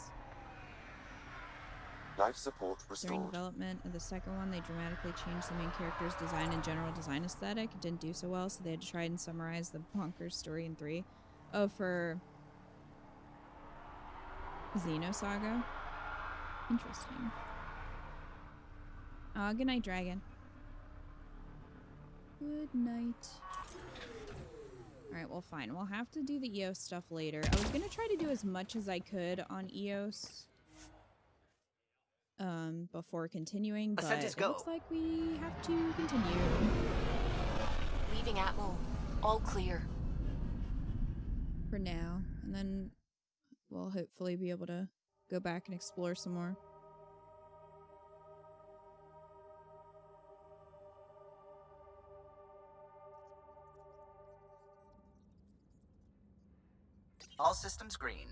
Life support restored. During development of the second one, they dramatically changed the main character's design and general design aesthetic. It didn't do so well, so they had to try and summarize the bonkers story in 3. Oh, for Xenosaga? Interesting. Good night, dragon. Good night. Alright, well, fine. We'll have to do the EOS stuff later. I was gonna try to do as much as I could on EOS before continuing, but it looks like we have to continue. Leaving Atmo. All clear. For now. And then we'll hopefully be able to go back and explore some more. All systems green.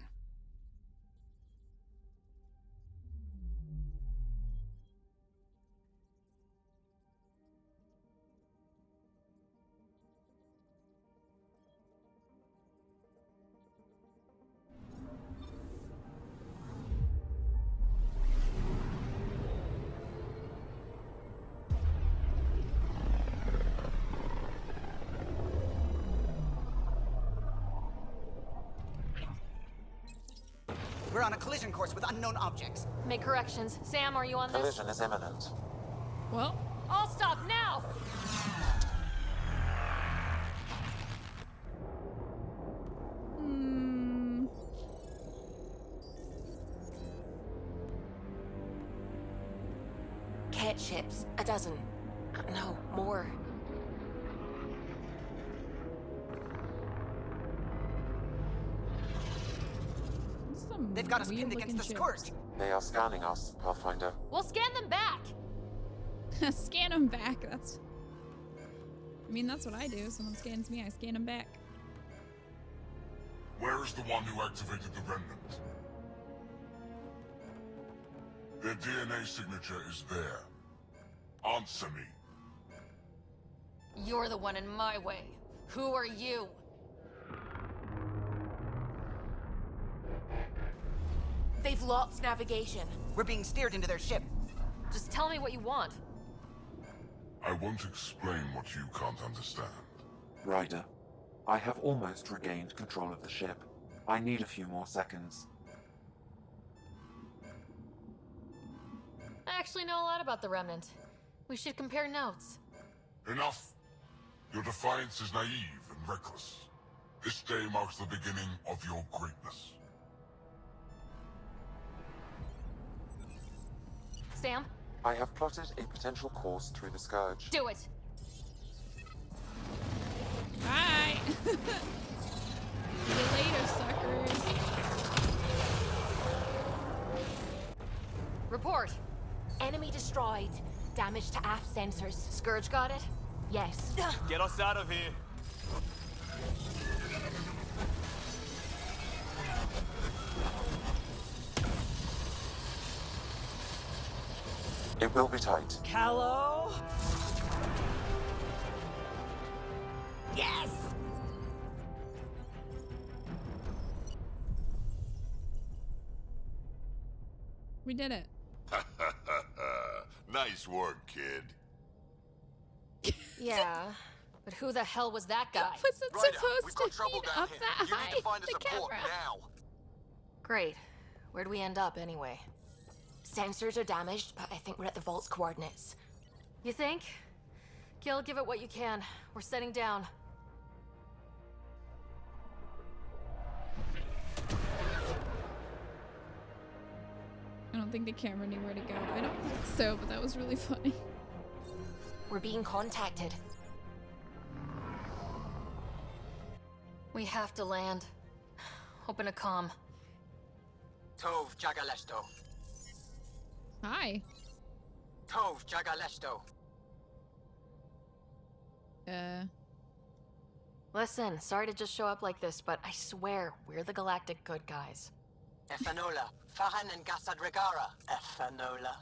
We're on a collision course with unknown objects. Make corrections. Sam, are you on this? Collision is imminent. Well, all stop now! Cat ships. A dozen. No, more. They've got us pinned against the scourge. They are scanning us, Pathfinder. We'll scan them back! Scan them back. That's... I mean, that's what I do. Someone scans me, I scan them back. Where is the one who activated the remnant? Their DNA signature is there. Answer me. You're the one in my way. Who are you? They've lost navigation. We're being steered into their ship. Just tell me what you want. I won't explain what you can't understand. Ryder, I have almost regained control of the ship. I need a few more seconds. I actually know a lot about the Remnant. We should compare notes. Enough! Your defiance is naive and reckless. This day marks the beginning of your greatness. Sam? I have plotted a potential course through the Scourge. Do it! Bye! See you later, suckers. Report. Enemy destroyed. Damage to aft sensors. Scourge got it? Yes. Get us out of here. It will be tight. Callow? Yes! We did it. Nice work, kid. Yeah, but who the hell was that guy? Was it Ryder, supposed we've got to trouble heat down up here. that You high? need to find us The a port camera. now. Great. Where'd we end up anyway? Sensors are damaged, but I think we're at the vault's coordinates. You think? Gil, give it what you can. We're setting down. I don't think the camera knew where to go. I don't think so, but that was really funny. We're being contacted. We have to land. Open a comm. Tov Jagalesto. Hi. Tov Jagalesto. Listen, sorry to just show up like this, but I swear, we're the galactic good guys. Efanola. Fahan and Gassad Regara. Efanola.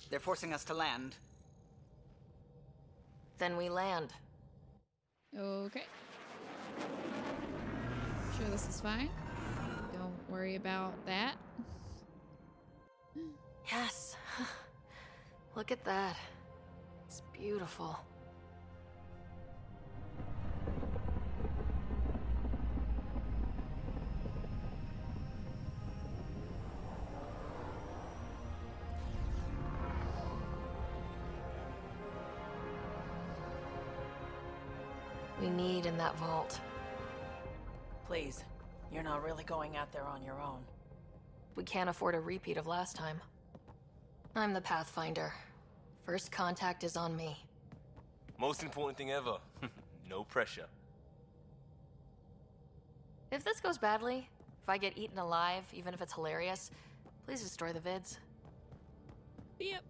They're forcing us to land. Then we land. Okay. Sure this is fine. Don't worry about that. Yes. Look at that. It's beautiful. We need in that vault. Please, you're not really going out there on your own. We can't afford a repeat of last time. I'm the Pathfinder. First contact is on me. Most important thing ever. No pressure. If this goes badly, if I get eaten alive, even if it's hilarious, please destroy the vids. Yep.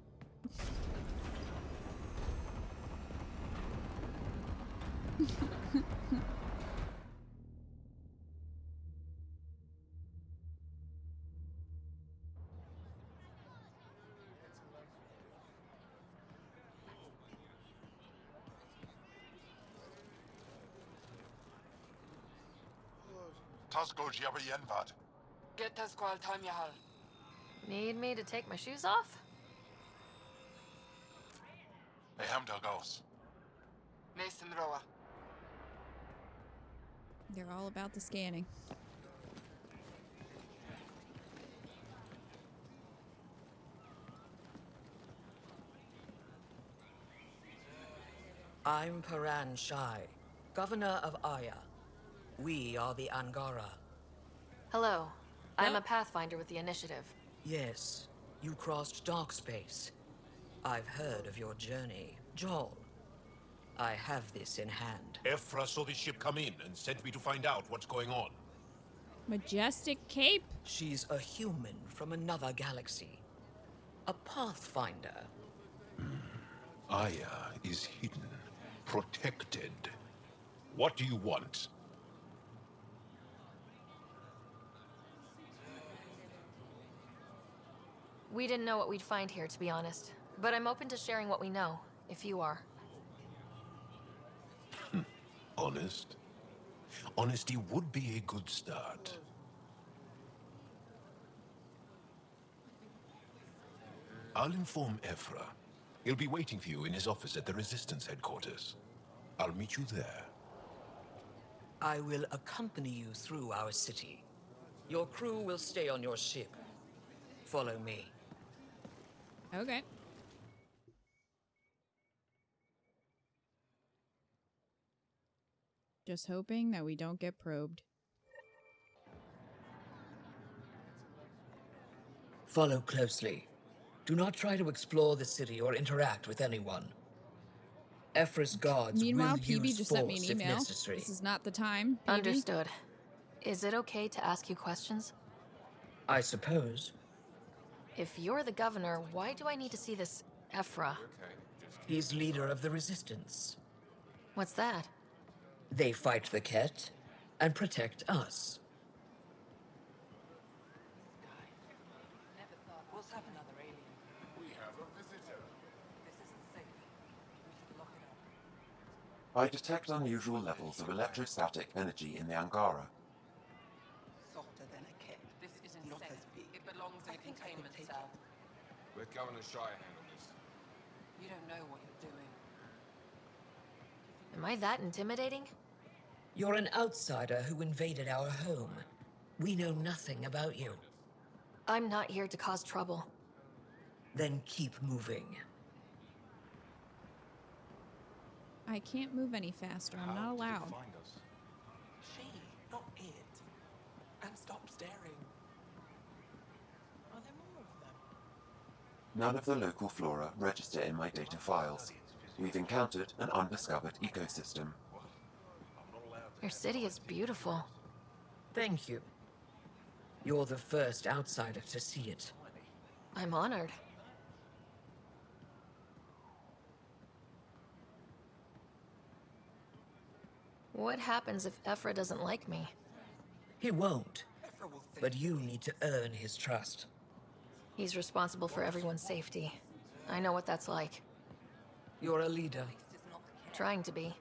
Get us JAAL. Need me to take my shoes off? They're all about the scanning. I'm Paran Shai, Governor of Aya. We are the Angara. Hello. I'm a Pathfinder with the Initiative. Yes, you crossed dark space. I've heard of your journey, JAAL. I have this in hand. Ephra saw the ship come in and sent me to find out what's going on. Majestic cape? She's a human from another galaxy. A Pathfinder. Aya is hidden, protected. What do you want? We didn't know what we'd find here, to be honest. But I'm open to sharing what we know, if you are. Honest? Honesty would be a good start. I'll inform Ephra. He'll be waiting for you in his office at the Resistance headquarters. I'll meet you there. I will accompany you through our city. Your crew will stay on your ship. Follow me. Okay. Just hoping that we don't get probed. Follow closely. Do not try to explore the city or interact with anyone. Ephra's guards Meanwhile, will PB use just sent me force an if email. necessary. This is not the time. PB. Understood. Is it okay to ask you questions? I suppose. If you're the governor, why do I need to see this Ephra? He's leader of the Resistance. What's that? They fight the Ket and protect us. I detect unusual levels of electrostatic energy in the Angara. Softer than a kid. This isn't not safe. As big. It belongs in a containment cell. Let Governor Shire handle this. You don't know what you're doing. Am I that intimidating? You're an outsider who invaded our home. We know nothing about you. I'm not here to cause trouble. Then keep moving. I can't move any faster. I'm not allowed. She, not it. And stop staring. Are there more of them? None of the local flora register in my data files. We've encountered an undiscovered ecosystem. Your city is beautiful. Thank you. You're the first outsider to see it. I'm honored. What happens if Ephra doesn't like me? He won't. But you need to earn his trust. He's responsible for everyone's safety. I know what that's like. You're a leader. Trying to be.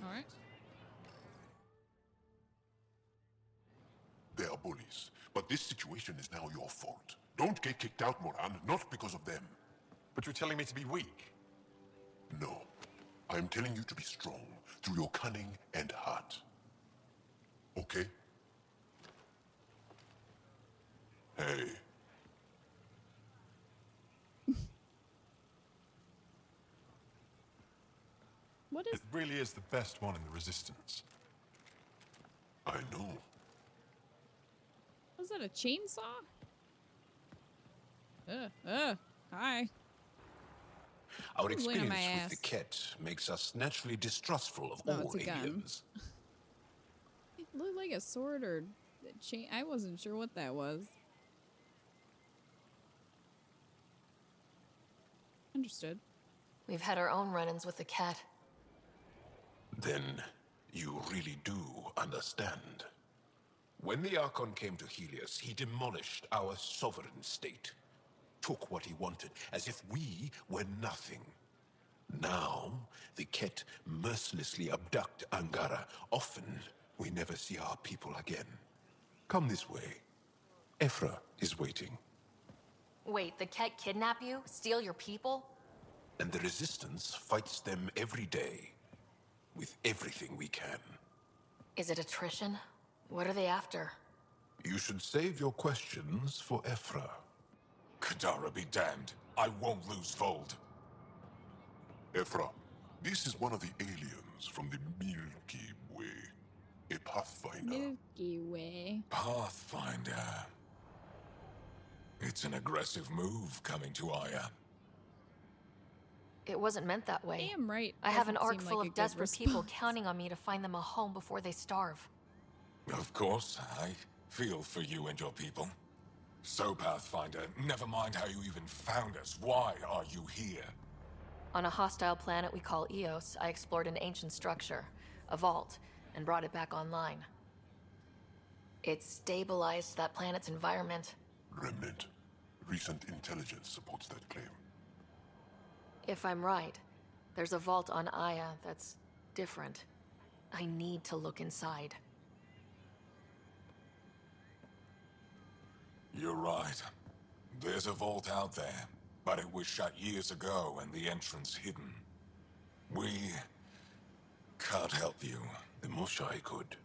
Alright. They are bullies, but this situation is now your fault. Don't get kicked out, Moran, not because of them. But you're telling me to be weak? No. I am telling you to be strong through your cunning and heart. Okay? Hey. What is... It really is the best one in the Resistance. I know. Was that a chainsaw? Hi. Our Who's leaning on experience my with the ass? ket makes us naturally distrustful of Oh, all it's a gun. aliens. It looked like a sword or a chain. I wasn't sure what that was. Understood. We've had our own run-ins with the cat. Then you really do understand. When the Archon came to Helios, he demolished our sovereign state. Took what he wanted, as if we were nothing. Now, the ket mercilessly abduct Angara. Often, we never see our people again. Come this way. Ephra is waiting. Wait, the cat kidnap you? Steal your people? And the Resistance fights them every day. With everything we can. Is it attrition? What are they after? You should save your questions for Ephra. Kadara be damned. I won't lose Vold. Ephra, this is one of the aliens from the Milky Way. A Pathfinder. Milky Way. Pathfinder. It's an aggressive move coming to Aya. It wasn't meant that way. Damn right. I have an Doesn't ark seem full like a of good desperate people response. counting on me to find them a home before they starve. Of course, I feel for you and your people. So, Pathfinder, never mind how you even found us. Why are you here? On a hostile planet we call Eos, I explored an ancient structure, a vault, and brought it back online. It stabilized that planet's environment. Remnant. Recent intelligence supports that claim. If I'm right, there's a vault on Aya that's different. I need to look inside. You're right. There's a vault out there, but it was shut years ago and the entrance hidden. We can't help you. The Moshai could.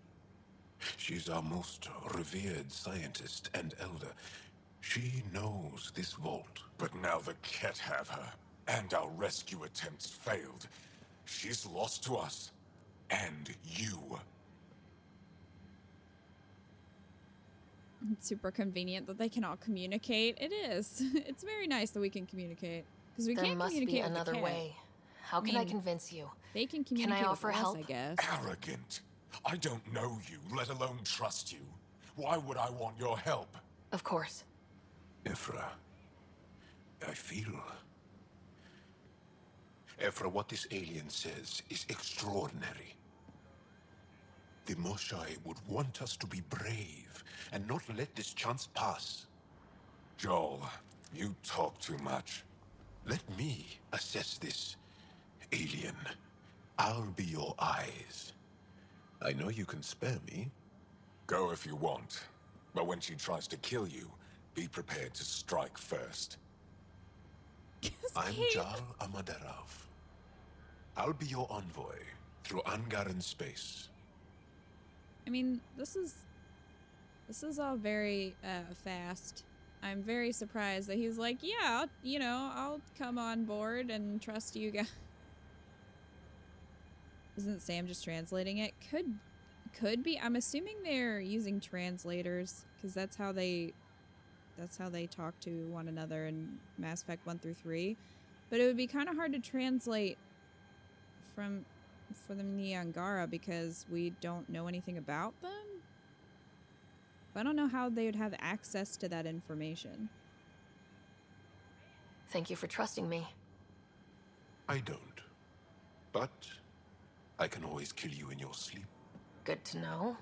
She's our most revered scientist and elder. She knows this vault. But now the Ket have her, and our rescue attempts failed. She's lost to us, and you. It's super convenient that they can all communicate. It is. It's very nice that we can communicate. Because we There can't must communicate be with the another cat. way. How can I convince you? They can communicate offer with us, help? I guess. Arrogant. I don't know you, let alone trust you. Why would I want your help? Of course. Ephra, I feel... Ephra, what this alien says is extraordinary. The Moshai would want us to be brave and not let this chance pass. Joel, you talk too much. Let me assess this, alien. I'll be your eyes. I know you can spare me. Go if you want. But when she tries to kill you, be prepared to strike first. I'm JAAL Amaderov. I'll be your envoy through Angaran space. I mean, this is all very fast. I'm very surprised that he's like, yeah, I'll come on board and trust you guys. Isn't Sam just translating it? Could be. I'm assuming they're using translators because that's how they talk to one another in Mass Effect 1 through 3. But it would be kind of hard to translate for them in the Angara because we don't know anything about them. But I don't know how they would have access to that information. Thank you for trusting me. I don't. But I can always kill you in your sleep. Good to know.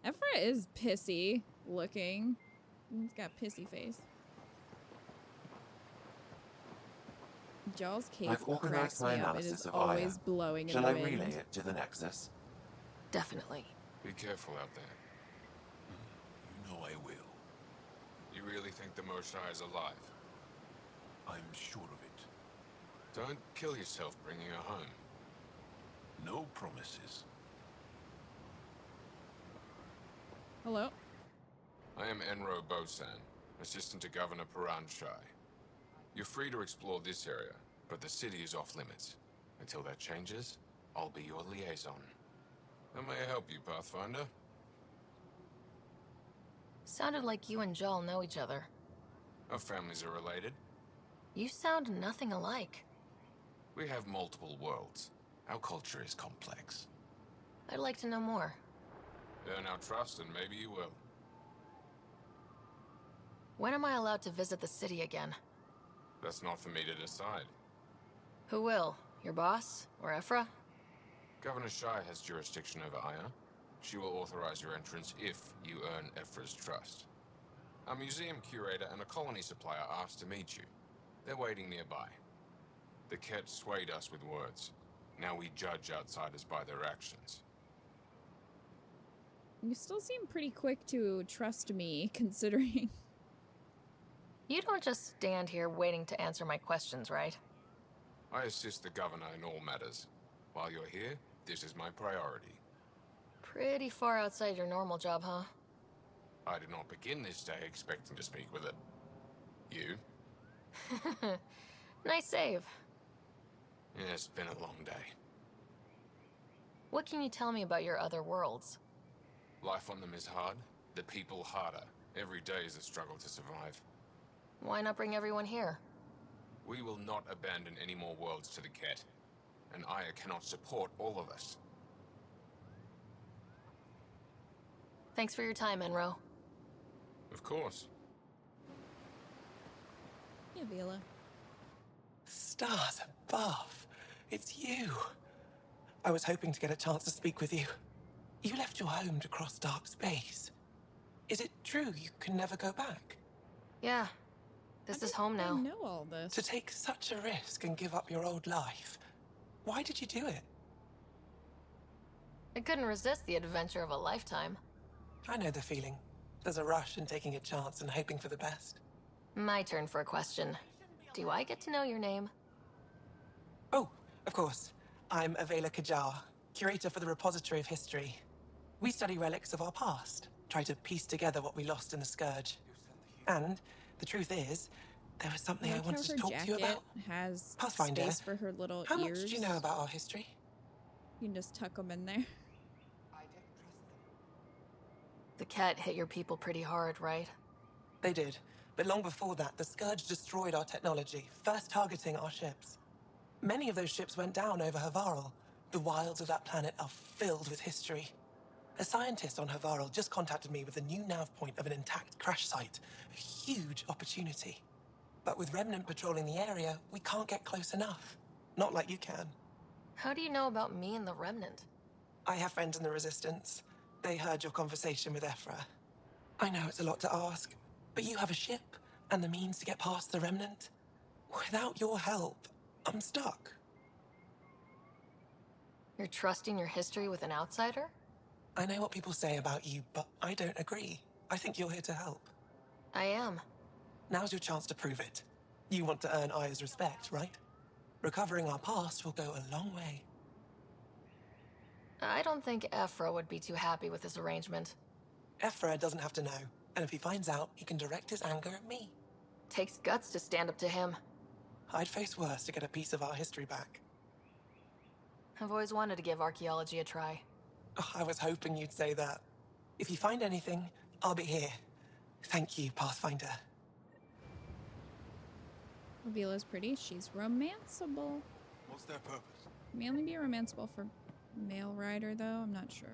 Ephra is pissy looking. He's got pissy face. JAAL's cape I've organized cracks my me up. It analysis is of always Aya. blowing in Shall the I wind. relay it to the Nexus? Definitely. Be careful out there. You know I will. You really think the Moshai is alive? I'm sure of it. Don't kill yourself bringing her home. No promises. Hello? I am Enro Bosan, assistant to Governor Paran Shai. You're free to explore this area, but the city is off limits. Until that changes, I'll be your liaison. How may I help you, Pathfinder? Sounded like you and JAAL know each other. Our families are related. You sound nothing alike. We have multiple worlds. Our culture is complex. I'd like to know more. Earn our trust and maybe you will. When am I allowed to visit the city again? That's not for me to decide. Who will? Your boss? Or Ephra? Governor Shai has jurisdiction over Aya. She will authorize your entrance if you earn Ephra's trust. A museum curator and a colony supplier asked to meet you. They're waiting nearby. The Ket swayed us with words. Now we judge outsiders by their actions. You still seem pretty quick to trust me, considering... You don't just stand here waiting to answer my questions, right? I assist the governor in all matters. While you're here, this is my priority. Pretty far outside your normal job, huh? I did not begin this day expecting to speak with it. You? Nice save. Yeah, it's been a long day. What can you tell me about your other worlds? Life on them is hard, the people harder. Every day is a struggle to survive. Why not bring everyone here? We will not abandon any more worlds to the Ket, and Aya cannot support all of us. Thanks for your time, Enro. Of course. Yeah, Vila. Stars above. It's you. I was hoping to get a chance to speak with you. You left your home to cross dark space. Is it true you can never go back? Yeah. This is home now. I know all this. To take such a risk and give up your old life. Why did you do it? I couldn't resist the adventure of a lifetime. I know the feeling. There's a rush in taking a chance and hoping for the best. My turn for a question. Do I get to know your name? Oh, of course. I'm Avela Kajar, curator for the Repository of History. We study relics of our past, try to piece together what we lost in the Scourge. And the truth is, there was something I wanted to talk to you about. Has Pathfinder, space for her little how ears. much do you know about our history? You can just tuck them in there. The Ket hit your people pretty hard, right? They did. But long before that, the Scourge destroyed our technology, first targeting our ships. Many of those ships went down over Havarl. The wilds of that planet are filled with history. A scientist on Havarl just contacted me with a new nav point of an intact crash site. A huge opportunity. But with Remnant patrolling the area, we can't get close enough. Not like you can. How do you know about me and the Remnant? I have friends in the Resistance. They heard your conversation with Ephra. I know it's a lot to ask, but you have a ship and the means to get past the Remnant. Without your help, I'm stuck. You're trusting your history with an outsider? I know what people say about you, but I don't agree. I think you're here to help. I am. Now's your chance to prove it. You want to earn Aya's respect, right? Recovering our past will go a long way. I don't think Ephra would be too happy with this arrangement. Ephra doesn't have to know, and if he finds out, he can direct his anger at me. Takes guts to stand up to him. I'd face worse to get a piece of our history back. I've always wanted to give archaeology a try. Oh, I was hoping you'd say that. If you find anything, I'll be here. Thank you, Pathfinder. Vila's pretty. She's romanceable. What's their purpose? May only be romanceable for male Ryder, though. I'm not sure.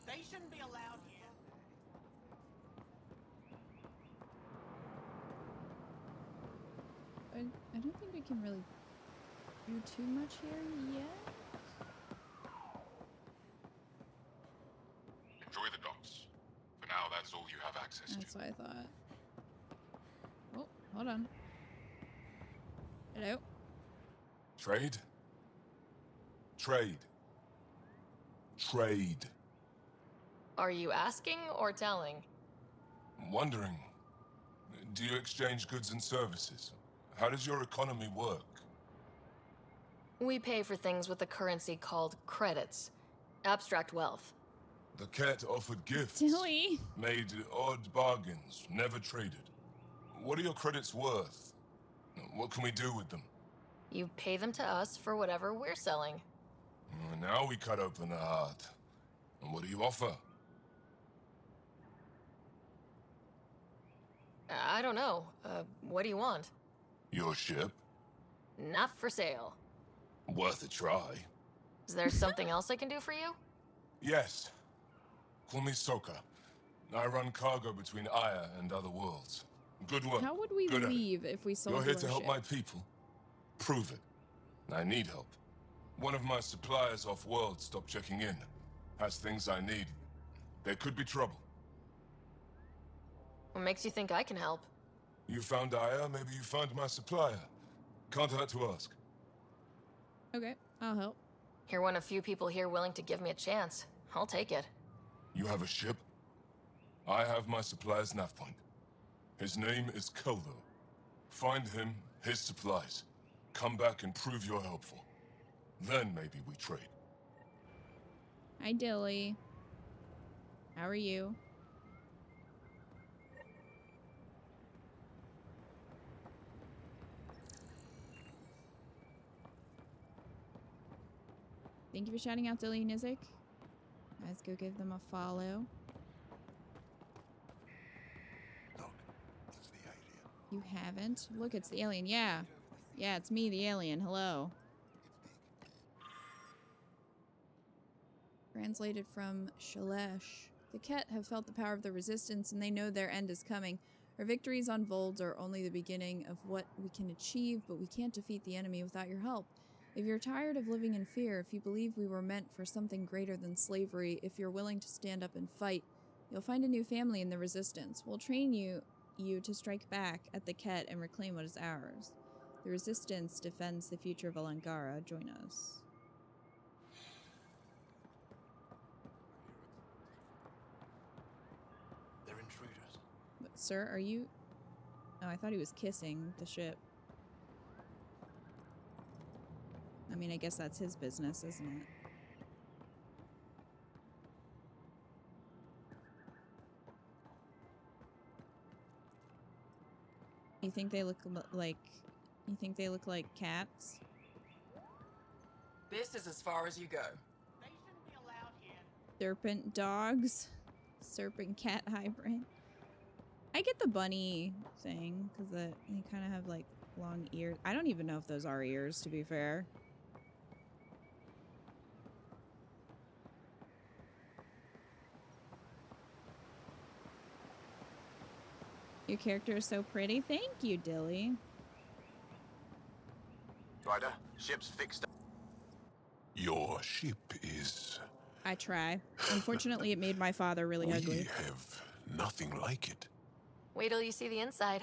They shouldn't be allowed here. I don't think we can really do too much here yet. Enjoy the docks. For now, that's all you have access to. That's what I thought. Oh, hold on. Hello? Trade? Trade. Trade. Are you asking or telling? I'm wondering, do you exchange goods and services? How does your economy work? We pay for things with a currency called credits. Abstract wealth. The cat offered gifts. Dilly. Made odd bargains, never traded. What are your credits worth? What can we do with them? You pay them to us for whatever we're selling. Now we cut open the heart. And what do you offer? I don't know. What do you want? Your ship? Not for sale. Worth a try. Is there something else I can do for you? Yes. Call me Soka. I run cargo between Aya and other worlds. Good work. How would we Good at it. leave if we sold You're here our to help ship? my people. Prove it. I need help. One of my suppliers off-world stopped checking in. Has things I need. There could be trouble. What makes you think I can help? You found Aya, maybe you found my supplier. Can't hurt to ask. Okay, I'll help. You're one of few people here willing to give me a chance. I'll take it. You have a ship? I have my supplier's nav point. His name is Koldo. Find him, his supplies. Come back and prove you're helpful. Then maybe we trade. Hi, Dilly. How are you? Thank you for shouting out Dilly and Nizik. Guys, go give them a follow. You haven't? Look, it's the alien. Yeah. Yeah, it's me, the alien. Hello. Translated from Shalesh. The Ket have felt the power of the Resistance, and they know their end is coming. Our victories on Vold are only the beginning of what we can achieve, but we can't defeat the enemy without your help. If you're tired of living in fear, if you believe we were meant for something greater than slavery, if you're willing to stand up and fight, you'll find a new family in the Resistance. We'll train you to strike back at the Ket and reclaim what is ours. The Resistance defends the future of Alangara. Join us. They're intruders. But, sir, are you... Oh, I thought he was kissing the ship. I mean, I guess that's his business, isn't it? You think they look like... You think they look like cats? This is as far as you go. Serpent dogs? Serpent cat hybrid? I get the bunny thing, because they kind of have, like, long ears. I don't even know if those are ears, to be fair. Your character is so pretty. Thank you, Dilly. Ryder, ship's fixed up. Your ship is... I try. Unfortunately, it made my father really ugly. We have nothing like it. Wait till you see the inside.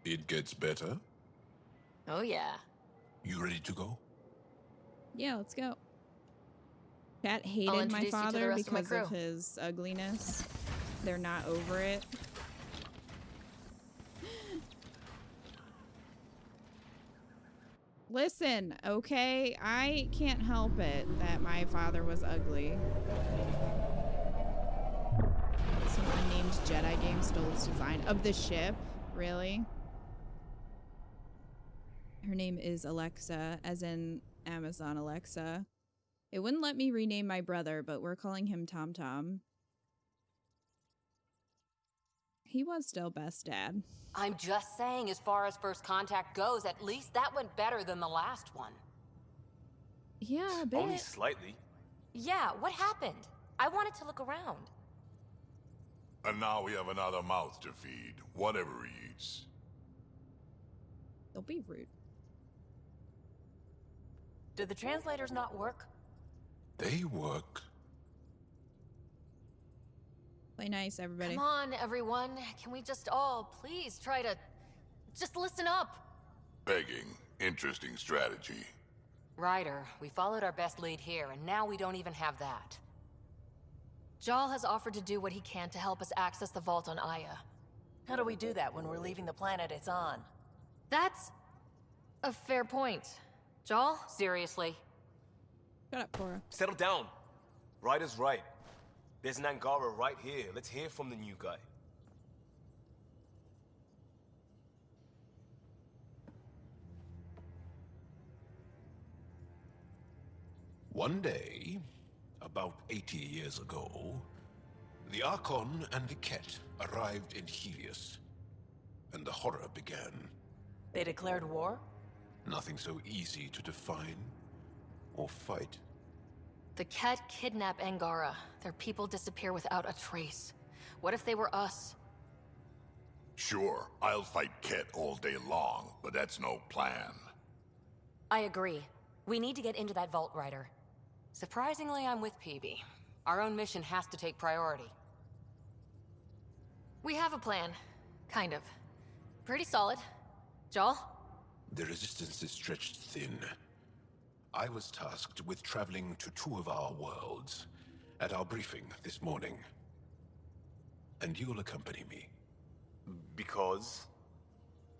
It gets better. Oh, yeah. You ready to go? Yeah, let's go. Cat I'll hated my introduce you to the father rest of my because of crew. his ugliness. They're not over it. Listen, okay? I can't help it that my father was ugly. Some unnamed Jedi game stole its design of the ship. Really? Her name is Alexa, as in Amazon Alexa. It wouldn't let me rename my brother, but we're calling him Tom Tom. He was still best dad. I'm just saying, as far as first contact goes, at least that went better than the last one. Yeah, a bit. Only slightly. Yeah, what happened? I wanted to look around. And now we have another mouth to feed, whatever he eats. Don't be rude. Did the translators not work? They work. Play nice, everybody. Come on, everyone. Can we just all please try to just listen up? Begging. Interesting strategy. Ryder, we followed our best lead here, and now we don't even have that. JAAL has offered to do what he can to help us access the vault on Aya. How do we do that when we're leaving the planet it's on? That's a fair point. JAAL? Seriously? Shut up, Cora. Settle down. Ryder's right. There's an Angara right here. Let's hear from the new guy. One day, about 80 years ago, the Archon and the Ket arrived in Helios, and the horror began. They declared war? Nothing so easy to define or fight. The Ket kidnap Angara. Their people disappear without a trace. What if they were us? Sure, I'll fight Ket all day long, but that's no plan. I agree. We need to get into that vault, Ryder. Surprisingly, I'm with PB. Our own mission has to take priority. We have a plan. Kind of. Pretty solid. JAAL? The resistance is stretched thin. I was tasked with traveling to two of our worlds at our briefing this morning. And you'll accompany me. Because?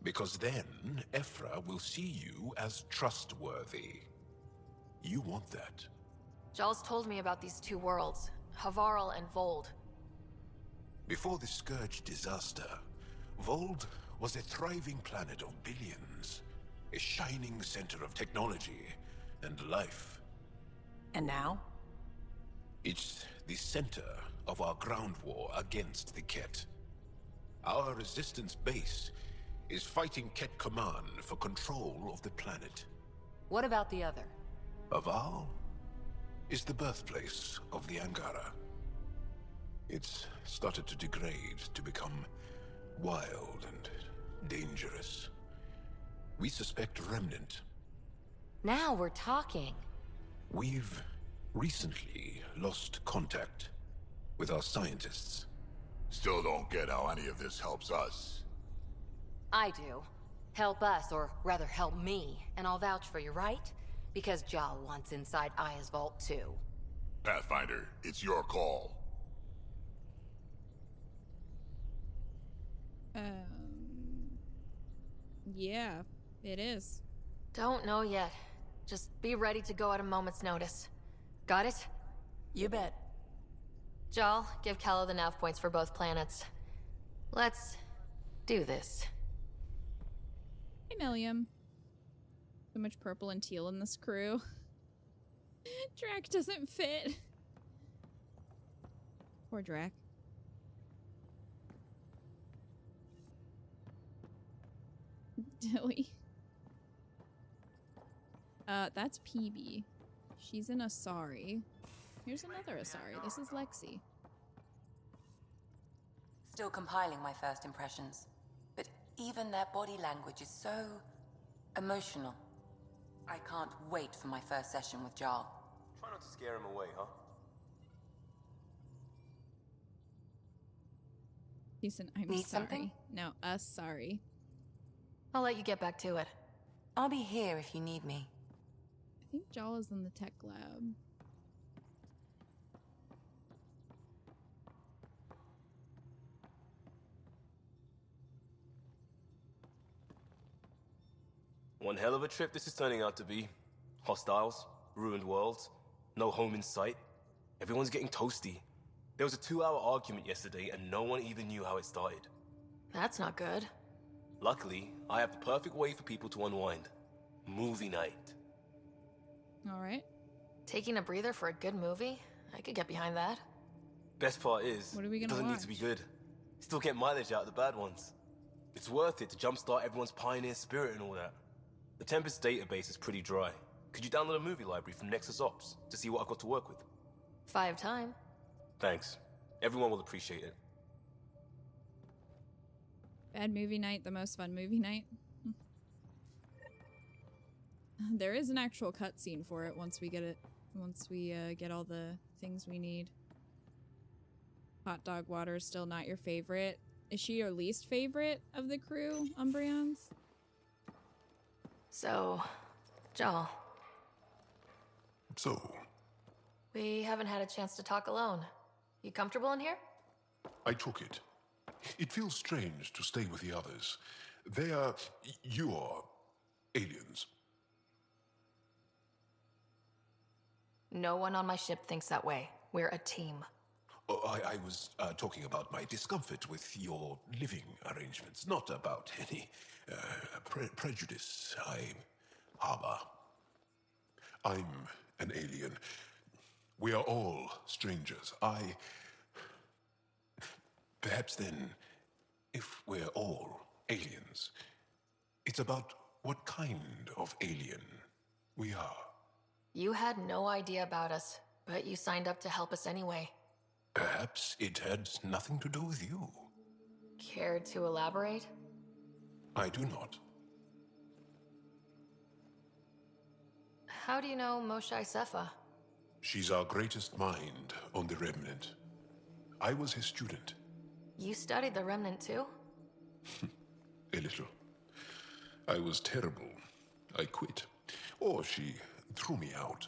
Because then, Ephra will see you as trustworthy. You want that. JAAL's told me about these two worlds, Havarl and Vold. Before the Scourge disaster, Vold was a thriving planet of billions. A shining center of technology and life. And now? It's the center of our ground war against the Ket. Our resistance base is fighting Ket Command for control of the planet. What about the other? Havarl is the birthplace of the Angara. It's started to degrade, to become wild and dangerous. We suspect Remnant. Now we're talking. We've recently lost contact with our scientists. Still don't get how any of this helps us. I do. Help us, or rather help me, and I'll vouch for you, right? Because JAAL wants inside Aya's vault too. Pathfinder, it's your call. Yeah, it is. Don't know yet. Just be ready to go at a moment's notice. Got it? You bet. JAAL, give Callow the nav points for both planets. Let's do this. Hey, Milliam. So much purple and teal in this crew. Drac doesn't fit. Poor Drac. Dilly. That's PB. She's an Asari. Here's another Asari. This is Lexi. Still compiling my first impressions. But even their body language is so emotional. I can't wait for my first session with JAAL. Try not to scare him away, huh? Decent. I'm Need sorry. something? No, us sorry. I'll let you get back to it. I'll be here if you need me. I think JAAL is in the tech lab. One hell of a trip this is turning out to be. Hostiles, ruined worlds, no home in sight. Everyone's getting toasty. There was a 2-hour argument yesterday and no one even knew how it started. That's not good. Luckily, I have the perfect way for people to unwind. Movie night. Alright. Taking a breather for a good movie? I could get behind that. Best part is, What are we it gonna doesn't need watch? to be good. Still get mileage out of the bad ones. It's worth it to jumpstart everyone's pioneer spirit and all that. The Tempest database is pretty dry. Could you download a movie library from Nexus Ops to see what I've got to work with? 5 time. Thanks. Everyone will appreciate it. Bad movie night, the most fun movie night. There is an actual cutscene for it once we get it. Once we get all the things we need. Hot dog water is still not your favorite. Is she your least favorite of the crew, Umbreons? So, JAAL, So, we haven't had a chance to talk alone. You comfortable in here? I took it. It feels strange to stay with the others. They are... you are... aliens. No one on my ship thinks that way. We're a team. Oh, I was talking about my discomfort with your living arrangements, not about any prejudice I harbor. I'm an alien. We are all strangers. Perhaps then, if we're all aliens, it's about what kind of alien we are. You had no idea about us, but you signed up to help us anyway. Perhaps it had nothing to do with you. Care to elaborate? I do not. How do you know Moshae Sefa? She's our greatest mind on the Remnant. I was his student. You studied the Remnant too? A little. I was terrible. I quit. Or she threw me out.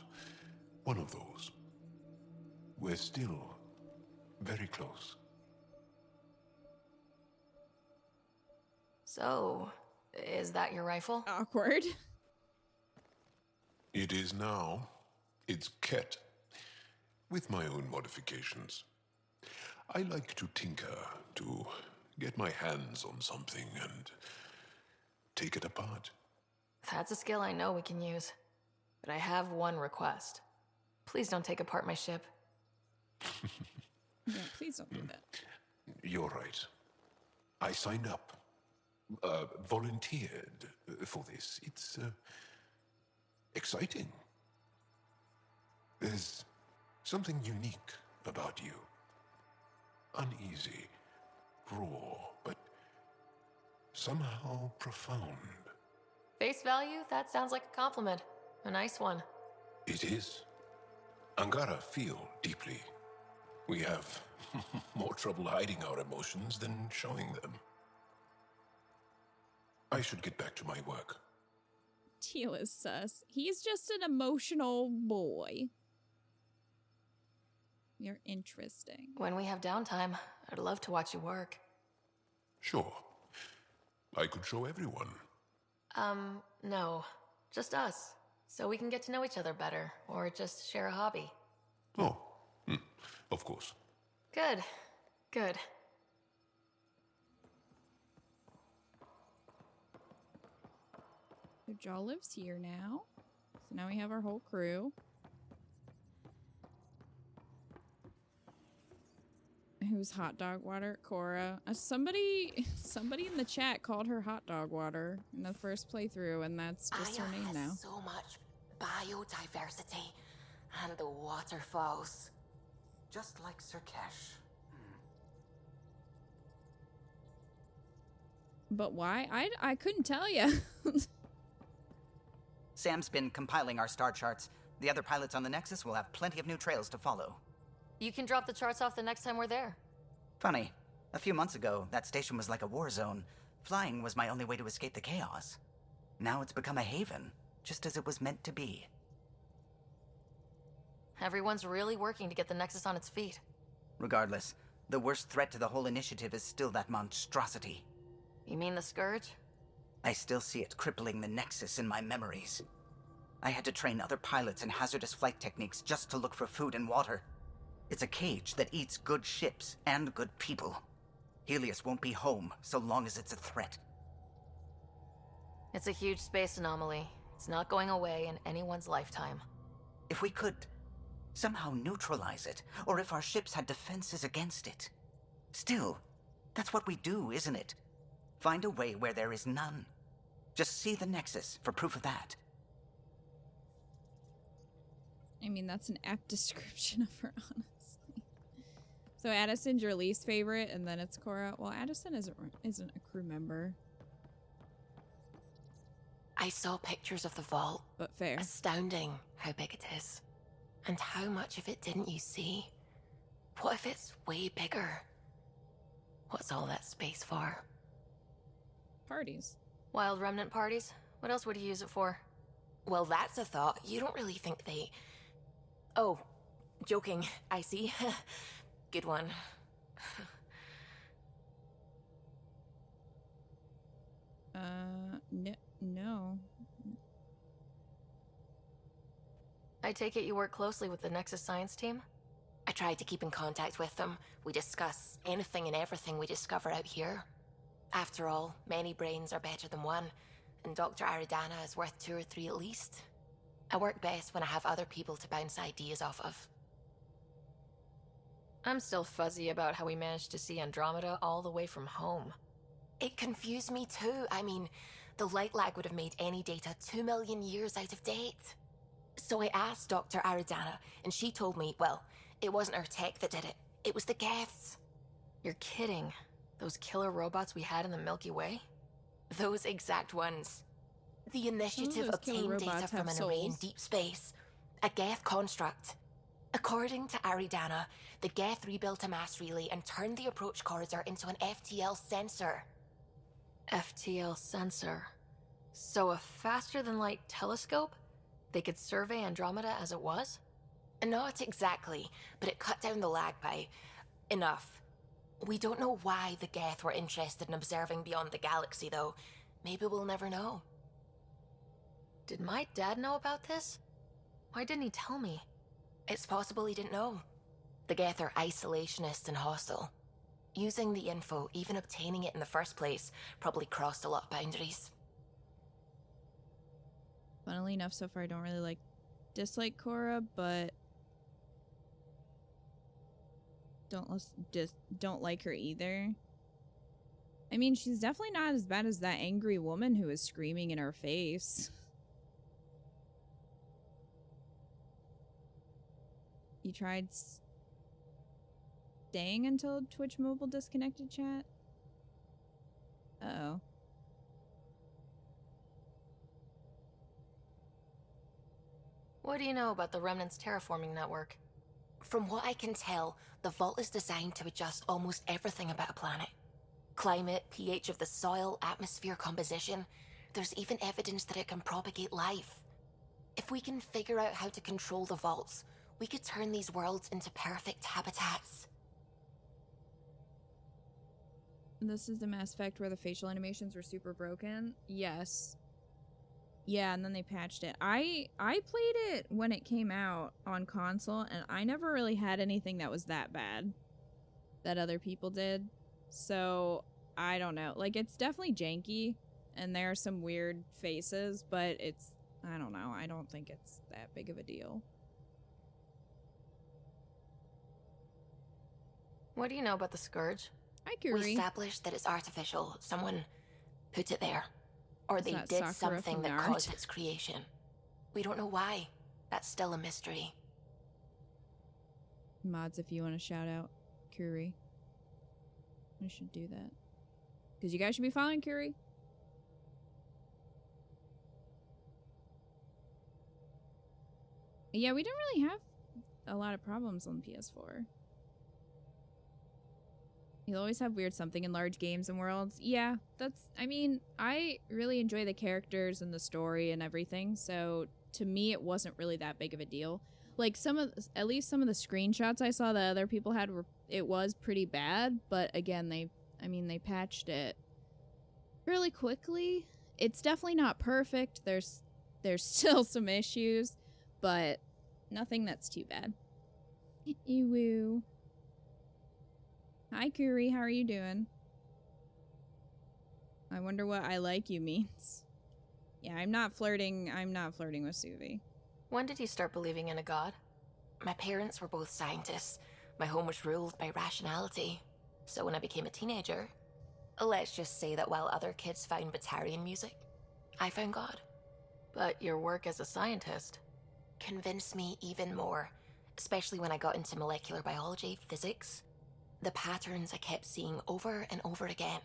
One of those. We're still very close. So, is that your rifle? Awkward. It is now. It's Ket. With my own modifications. I like to tinker, to get my hands on something and take it apart. That's a skill I know we can use. But I have one request. Please don't take apart my ship. Yeah, please don't do that. You're right. I signed up. Volunteered for this. It's exciting. There's something unique about you. Uneasy, raw, but somehow profound. Face value? That sounds like a compliment. A nice one. It is. Angara feel deeply. We have more trouble hiding our emotions than showing them. I should get back to my work. Teal is sus. He's just an emotional boy. You're interesting. When we have downtime, I'd love to watch you work. Sure. I could show everyone. No. Just us. So we can get to know each other better, or just share a hobby. Oh, of course. Good. Good. So JAAL lives here now. So now we have our whole crew. Who's hot dog water? Cora. Somebody in the chat called her hot dog water in the first playthrough, and that's just her name now. So much biodiversity and the waterfalls. Just like Sirkesh. But why? I couldn't tell you. Sam's been compiling our star charts. The other pilots on the Nexus will have plenty of new trails to follow. You can drop the charts off the next time we're there. Funny. A few months ago, that station was like a war zone. Flying was my only way to escape the chaos. Now it's become a haven, just as it was meant to be. Everyone's really working to get the Nexus on its feet. Regardless, the worst threat to the whole initiative is still that monstrosity. You mean the Scourge? I still see it crippling the Nexus in my memories. I had to train other pilots in hazardous flight techniques just to look for food and water. It's a cage that eats good ships and good people. Helios won't be home so long as it's a threat. It's a huge space anomaly. It's not going away in anyone's lifetime. If we could somehow neutralize it, or if our ships had defenses against it. Still, that's what we do, isn't it? Find a way where there is none. Just see the Nexus for proof of that. I mean, that's an apt description of her, honestly. So Addison's your least favorite, and then it's Cora. Well, Addison isn't a crew member. I saw pictures of the vault. But fair. Astounding how big it is. And how much of it didn't you see? What if it's way bigger? What's all that space for? Parties. Wild remnant parties? What else would you use it for? Well, that's a thought. You don't really think they... Oh, joking. I see. Good one. No. I take it you work closely with the Nexus science team? I try to keep in contact with them. We discuss anything and everything we discover out here. After all, many brains are better than one, and Dr. Aridana is worth 2 or 3 at least. I work best when I have other people to bounce ideas off of. I'm still fuzzy about how we managed to see Andromeda all the way from home. It confused me too. I mean, the light lag would have made any data 2 million years out of date. So I asked Dr. Aridana, and she told me, well, it wasn't her tech that did it. It was the Geths. You're kidding. Those killer robots we had in the Milky Way? Those exact ones. The initiative obtained data from an array in deep space. A Geth construct. According to Aridana, the Geth rebuilt a mass relay and turned the approach corridor into an FTL sensor. FTL sensor. So a faster-than-light telescope? They could survey Andromeda as it was? Not exactly, but it cut down the lag by enough. We don't know why the Geth were interested in observing beyond the galaxy, though. Maybe we'll never know. Did my dad know about this? Why didn't he tell me? It's possible he didn't know. The Geth are isolationist and hostile. Using the info, even obtaining it in the first place, probably crossed a lot of boundaries. Funnily enough, so far I don't really dislike Cora, but don't like her either. I mean, she's definitely not as bad as that angry woman who was screaming in her face. You tried staying until Twitch Mobile disconnected chat? Uh-oh. What do you know about the Remnant's terraforming network? From what I can tell, the vault is designed to adjust almost everything about a planet. Climate, pH of the soil, atmosphere composition. There's even evidence that it can propagate life. If we can figure out how to control the vaults, we could turn these worlds into perfect habitats. This is the Mass Effect where the facial animations were super broken? Yes. Yeah, and then they patched it. I played it when it came out on console, and I never really had anything that was that bad that other people did. So, I don't know. It's definitely janky, and there are some weird faces, but I don't know. I don't think it's that big of a deal. What do you know about the Scourge? Hi, Curie. We established that it's artificial. Someone put it there. Or they did something that caused its creation. We don't know why. That's still a mystery. Mods, if you want to shout out Curie. I should do that. Because you guys should be following Curie. Yeah, we don't really have a lot of problems on PS4. You'll always have weird something in large games and worlds. Yeah, I mean, I really enjoy the characters and the story and everything, so to me it wasn't really that big of a deal. At least some of the screenshots I saw that other people had it was pretty bad, but again, they patched it really quickly. It's definitely not perfect. There's still some issues, but nothing that's too bad. Ew. Hi, Curie. How are you doing? I wonder what I like you means. Yeah, I'm not flirting with Suvi. When did you start believing in a god? My parents were both scientists. My home was ruled by rationality. So when I became a teenager, let's just say that while other kids found Batarian music, I found God. But your work as a scientist convinced me even more, especially when I got into molecular biology, physics. The patterns I kept seeing over and over again,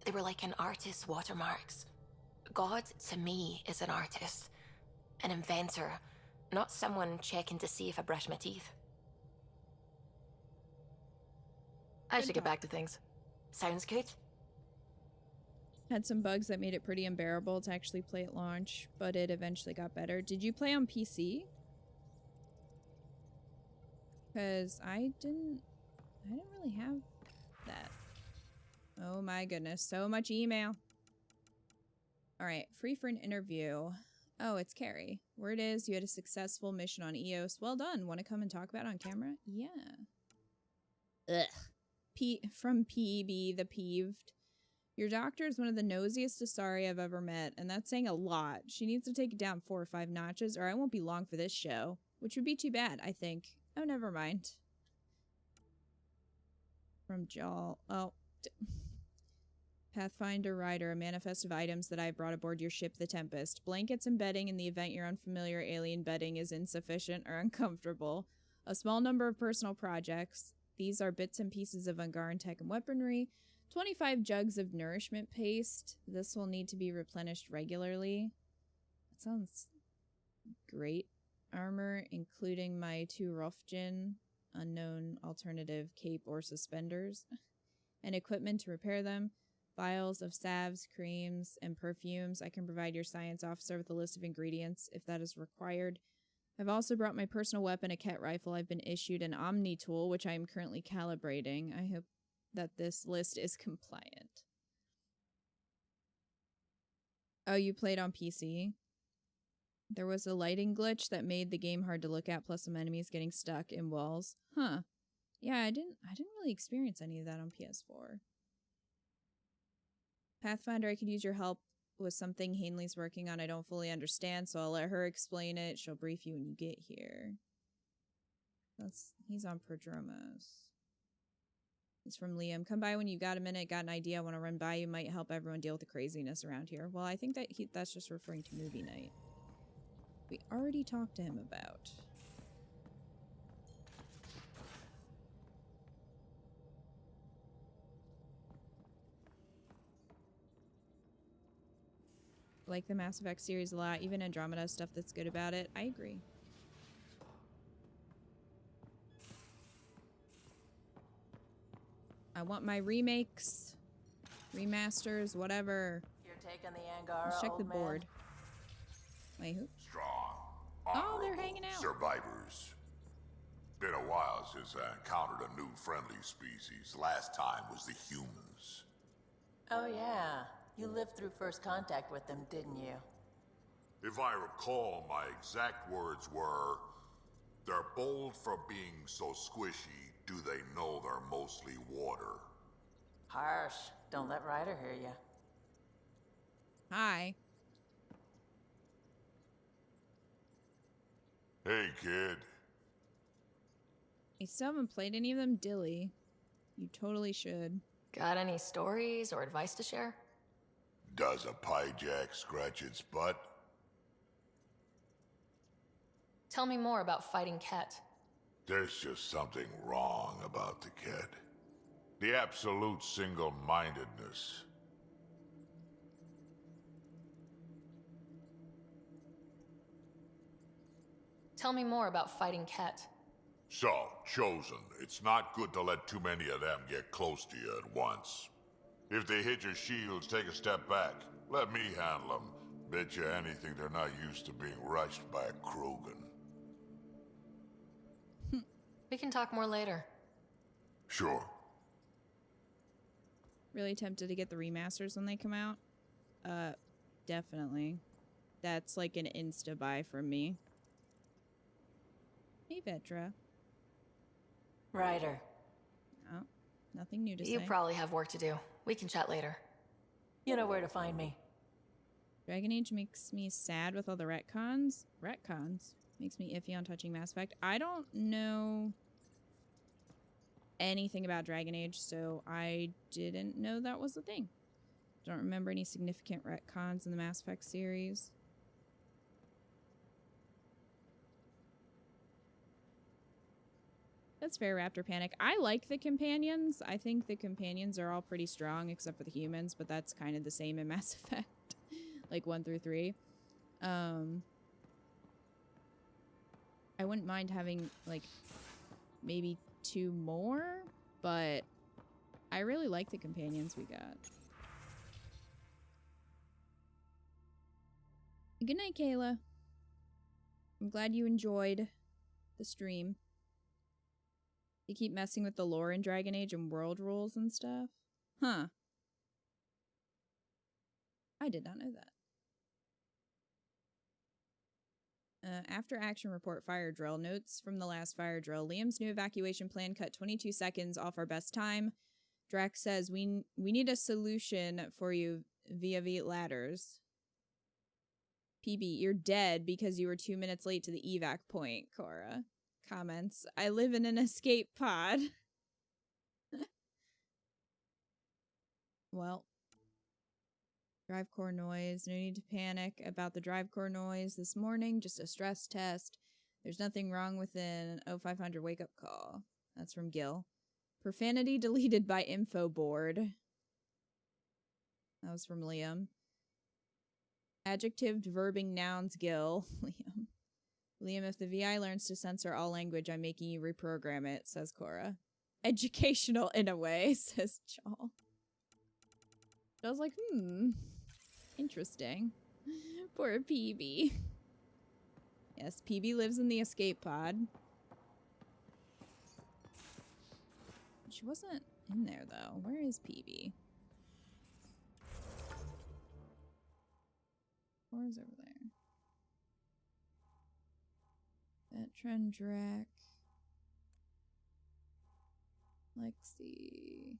they were like an artist's watermarks. God, to me, is an artist. An inventor, not someone checking to see if I brush my teeth. I should get back to things. Sounds good. Had some bugs that made it pretty unbearable to actually play at launch, but it eventually got better. Did you play on PC? Because I didn't really have that. Oh my goodness, so much email. All right, free for an interview. Oh, it's Carrie. Word is you had a successful mission on Eos. Well done. Want to come and talk about it on camera? Yeah. Ugh. From PEB, the peeved. Your doctor is one of the nosiest Asari I've ever met, and that's saying a lot. She needs to take it down 4 or 5 notches, or I won't be long for this show. Which would be too bad, I think. Oh, never mind. From JAAL. Oh. Pathfinder Ryder, a manifest of items that I have brought aboard your ship, the Tempest. Blankets and bedding in the event your unfamiliar alien bedding is insufficient or uncomfortable. A small number of personal projects. These are bits and pieces of Ungaran tech and weaponry. 25 jugs of nourishment paste. This will need to be replenished regularly. That sounds great. Armor, including my 2 Rofjin, unknown alternative cape or suspenders. And equipment to repair them. Vials of salves, creams, and perfumes. I can provide your science officer with a list of ingredients if that is required. I've also brought my personal weapon, a Ket rifle. I've been issued an Omni tool, which I am currently calibrating. I hope that this list is compliant. Oh, you played on PC? There was a lighting glitch that made the game hard to look at, plus some enemies getting stuck in walls. Huh. Yeah, I didn't really experience any of that on PS4. Pathfinder, I could use your help with something Hanley's working on I don't fully understand, so I'll let her explain it. She'll brief you when you get here. He's on Prodromos. It's from Liam. Come by when you got a minute, got an idea, I want to run by you, might help everyone deal with the craziness around here. Well, I think that that's just referring to movie night. We already talked to him about. Like the Mass Effect series a lot, even Andromeda stuff that's good about it. I agree. I want my remakes, remasters, whatever. You're taking the Angara, Let's check the old man? board. Wait, who? Strong. Oh, they're hanging out. Survivors. Been a while since I encountered a new friendly species. Last time was the humans. Oh yeah, you lived through first contact with them, didn't you? If I recall, my exact words were, "They're bold for being so squishy, do they know they're mostly water?" Harsh. Don't let Ryder hear you. Hi. Hey, kid. I still haven't played any of them, Dilly. You totally should. Got any stories or advice to share? Does a pyjak scratch its butt? Tell me more about fighting Ket. There's just something wrong about the kid. The absolute single-mindedness. Tell me more about fighting Ket. So, Chosen, it's not good to let too many of them get close to you at once. If they hit your shields, take a step back. Let me handle them. Bet you anything they're not used to being rushed by a Krogan. We can talk more later. Sure. Really tempted to get the remasters when they come out. Definitely. That's like an insta-buy from me. Hey, Vetra. Ryder. Oh, nothing new to say. You probably have work to do. We can chat later. You know where to find me. Dragon Age makes me sad with all the retcons. Retcons? Makes me iffy on touching Mass Effect. I don't know anything about Dragon Age, so I didn't know that was a thing. Don't remember any significant retcons in the Mass Effect series. That's fair, Raptor Panic. I like the companions. I think the companions are all pretty strong, except for the humans, but that's kind of the same in Mass Effect. Like 1 through 3. I wouldn't mind having, like, maybe 2 more, but I really like the companions we got. Good night, Kayla. I'm glad you enjoyed the stream. You keep messing with the lore in Dragon Age and world rules and stuff? Huh. I did not know that. After action report fire drill. Notes from the last fire drill. Liam's new evacuation plan cut 22 seconds off our best time. Drax says, we need a solution for you via ladders. PB, you're dead because you were 2 minutes late to the evac point, Cora. Comments, I live in an escape pod. Well. Drive core noise. No need to panic about the drive core noise this morning. Just a stress test. There's nothing wrong with an 0500 wake-up call. That's from Gil. Profanity deleted by info board. That was from Liam. Adjectived verbing nouns, Gil. Liam. Liam, if the VI learns to censor all language, I'm making you reprogram it, says Cora. Educational in a way, says Jaal. I was like, interesting. Poor PB. Yes, PB lives in the escape pod. She wasn't in there, though. Where is PB? Cora's over there. Veteran Drac. Lexi.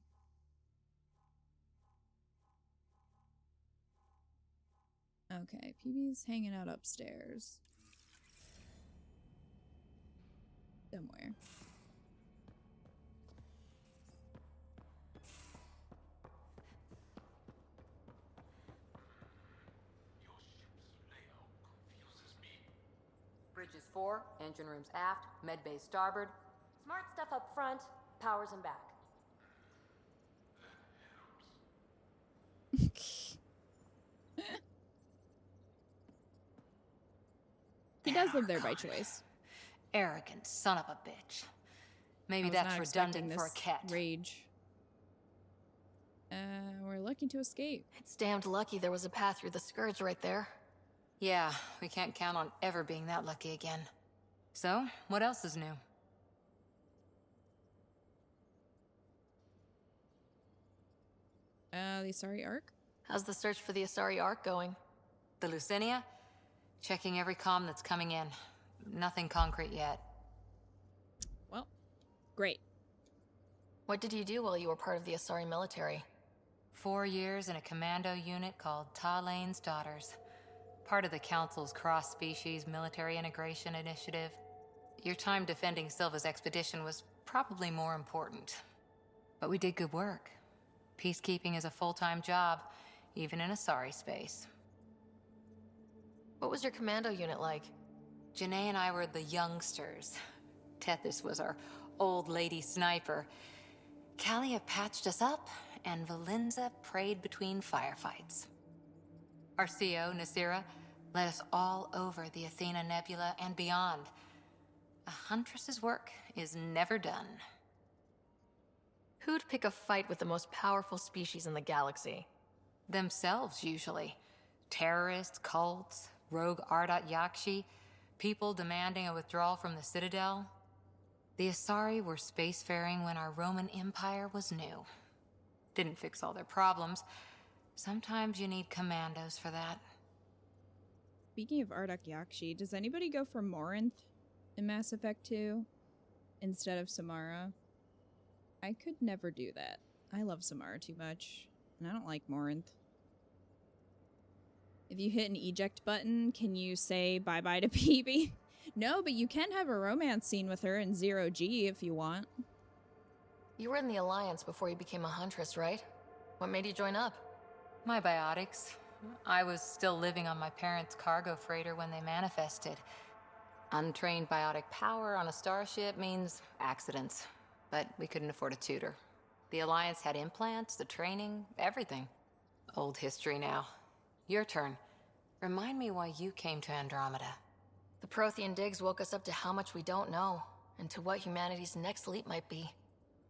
Okay, PB's hanging out upstairs. Somewhere. Bridges 4, engine rooms aft, med bay starboard. Smart stuff up front, powers in back. He does live there by choice. Arrogant son of a bitch. Maybe that's redundant for a cat. Rage. We're lucky to escape. It's damned lucky there was a path through the Scourge right there. Yeah, we can't count on ever being that lucky again. So, what else is new? The Asari Ark? How's the search for the Asari Ark going? The Lucinia? Checking every comm that's coming in. Nothing concrete yet. Well, great. What did you do while you were part of the Asari military? 4 years in a commando unit called Talane's Daughters. Part of the Council's cross-species military integration initiative. Your time defending Silva's expedition was probably more important. But we did good work. Peacekeeping is a full-time job, even in Asari space. What was your commando unit like? Janae and I were the youngsters. Tethys was our old lady sniper. Kalia patched us up, and Valenza prayed between firefights. Our CO, Nasira, led us all over the Athena Nebula and beyond. A huntress's work is never done. Who'd pick a fight with the most powerful species in the galaxy? Themselves, usually. Terrorists, cults, rogue Ardat Yakshi, people demanding a withdrawal from the Citadel. The Asari were spacefaring when our Roman Empire was new. Didn't fix all their problems. Sometimes you need commandos for that. Speaking of Ardak Yakshi, does anybody go for Morinth in Mass Effect 2 instead of Samara? I could never do that. I love Samara too much, and I don't like Morinth. If you hit an eject button, can you say bye-bye to PB? No, but you can have a romance scene with her in 0G if you want. You were in the Alliance before you became a Huntress, right? What made you join up? My biotics. I was still living on my parents' cargo freighter when they manifested. Untrained biotic power on a starship means accidents, but we couldn't afford a tutor. The Alliance had implants, the training, everything. Old history now. Your turn. Remind me why you came to Andromeda. The Prothean digs woke us up to how much we don't know, and to what humanity's next leap might be.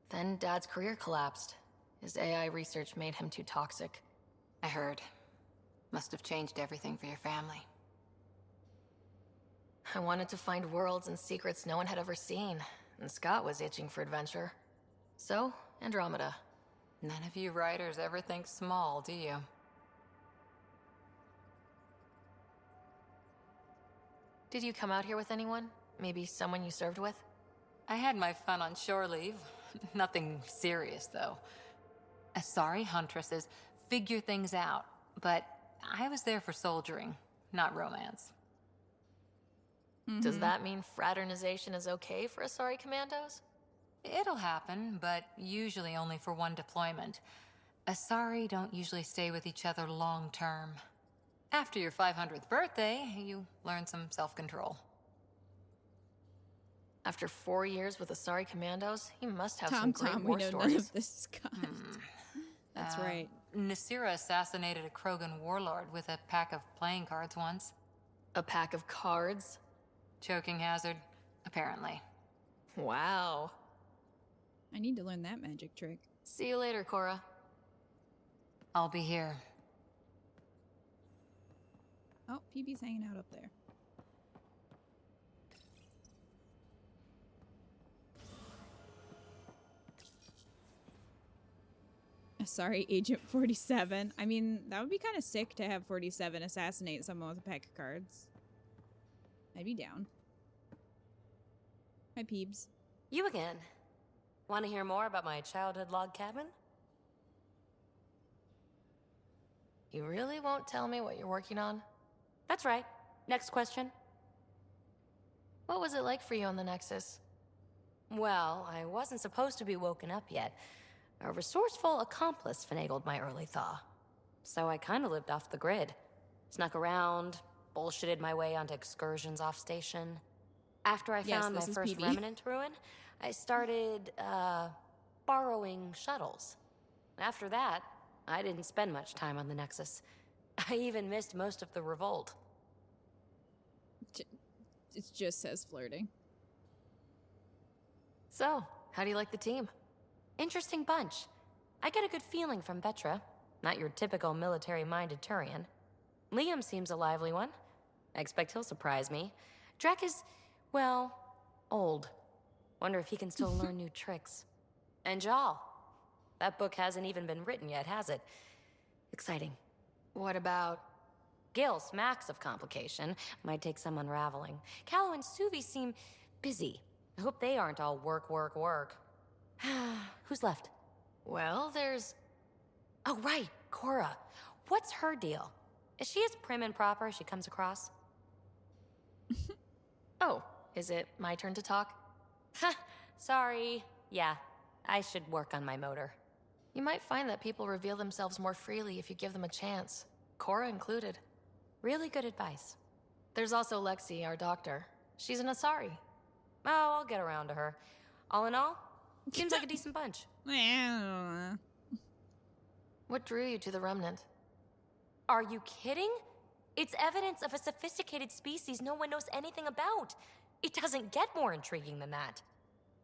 Then Dad's career collapsed. His AI research made him too toxic. I heard. Must have changed everything for your family. I wanted to find worlds and secrets no one had ever seen, and Scott was itching for adventure. So, Andromeda. None of you writers ever think small, do you? Did you come out here with anyone? Maybe someone you served with? I had my fun on shore leave. Nothing serious, though. Asari huntresses figure things out, but I was there for soldiering, not romance. Does that mean fraternization is okay for Asari commandos? It'll happen, but usually only for one deployment. Asari don't usually stay with each other long term. After your 500th birthday, you learn some self-control. After 4 years with Asari commandos, he must have some great Tom, war we know stories. none of this, Scott. That's right. Nasira assassinated a Krogan warlord with a pack of playing cards once. A pack of cards? Choking hazard, apparently. Wow. I need to learn that magic trick. See you later, Cora. I'll be here. Oh, PB's hanging out up there. Sorry, Agent 47. I mean, that would be kind of sick to have 47 assassinate someone with a pack of cards. I'd be down. Hi, Peebs. You again. Want to hear more about my childhood log cabin? You really won't tell me what you're working on? That's right. Next question. What was it like for you on the Nexus? Well, I wasn't supposed to be woken up yet. A resourceful accomplice finagled my early thaw. So I kind of lived off the grid. Snuck around, bullshitted my way onto excursions off station. After I found my first remnant ruin, I started, borrowing shuttles. After that, I didn't spend much time on the Nexus. I even missed most of the revolt. It just says flirting. So, how do you like the team? Interesting bunch. I get a good feeling from Vetra. Not your typical military-minded Turian. Liam seems a lively one. I expect he'll surprise me. Drek is, well, old. Wonder if he can still learn new tricks. And JAAL. That book hasn't even been written yet, has it? Exciting. What about... Gil smacks of complication. Might take some unraveling. Callow and Suvi seem busy. I hope they aren't all work, work, work. Who's left? Well, there's... Oh, right, Cora. What's her deal? Is she as prim and proper as she comes across? Oh, is it my turn to talk? Ha! Sorry. Yeah, I should work on my motor. You might find that people reveal themselves more freely if you give them a chance. Cora included. Really good advice. There's also Lexi, our doctor. She's an Asari. Oh, I'll get around to her. All in all, seems like a decent bunch. What drew you to the Remnant? Are you kidding? It's evidence of a sophisticated species no one knows anything about. It doesn't get more intriguing than that.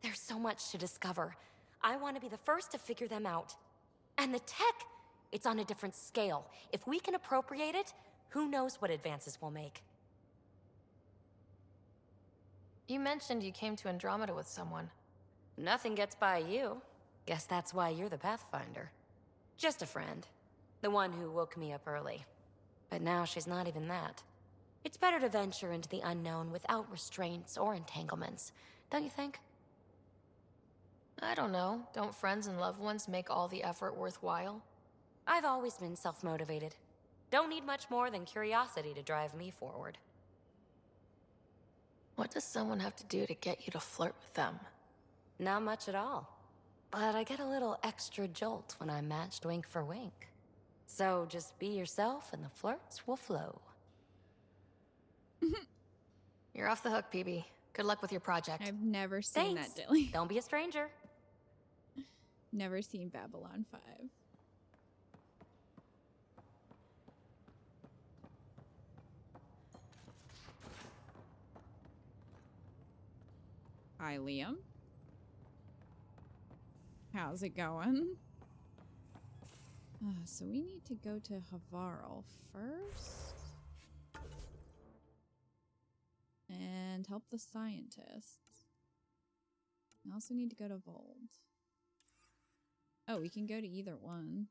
There's so much to discover. I want to be the first to figure them out. And the tech, it's on a different scale. If we can appropriate it, who knows what advances we'll make. You mentioned you came to Andromeda with someone. Nothing gets by you. Guess that's why you're the Pathfinder. Just a friend. The one who woke me up early. But now she's not even that. It's better to venture into the unknown without restraints or entanglements, don't you think? I don't know. Don't friends and loved ones make all the effort worthwhile? I've always been self-motivated. Don't need much more than curiosity to drive me forward. What does someone have to do to get you to flirt with them? Not much at all. But I get a little extra jolt when I'm matched wink for wink. So just be yourself and the flirts will flow. You're off the hook, PB. Good luck with your project. I've never seen Thanks. that, Dilly. Don't be a stranger. Never seen Babylon 5. Hi, Liam. How's it going? So we need to go to Havarl first. And help the scientists. We also need to go to Vold. Oh, we can go to either one.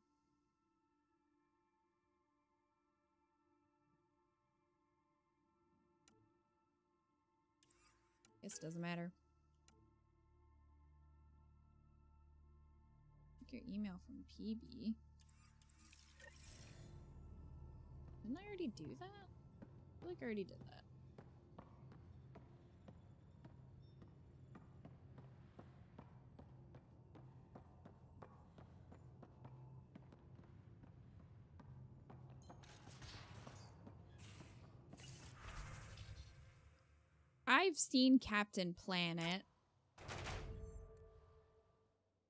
Guess it doesn't matter. Your email from PB. Didn't I already do that? I feel like I already did that. I've seen Captain Planet.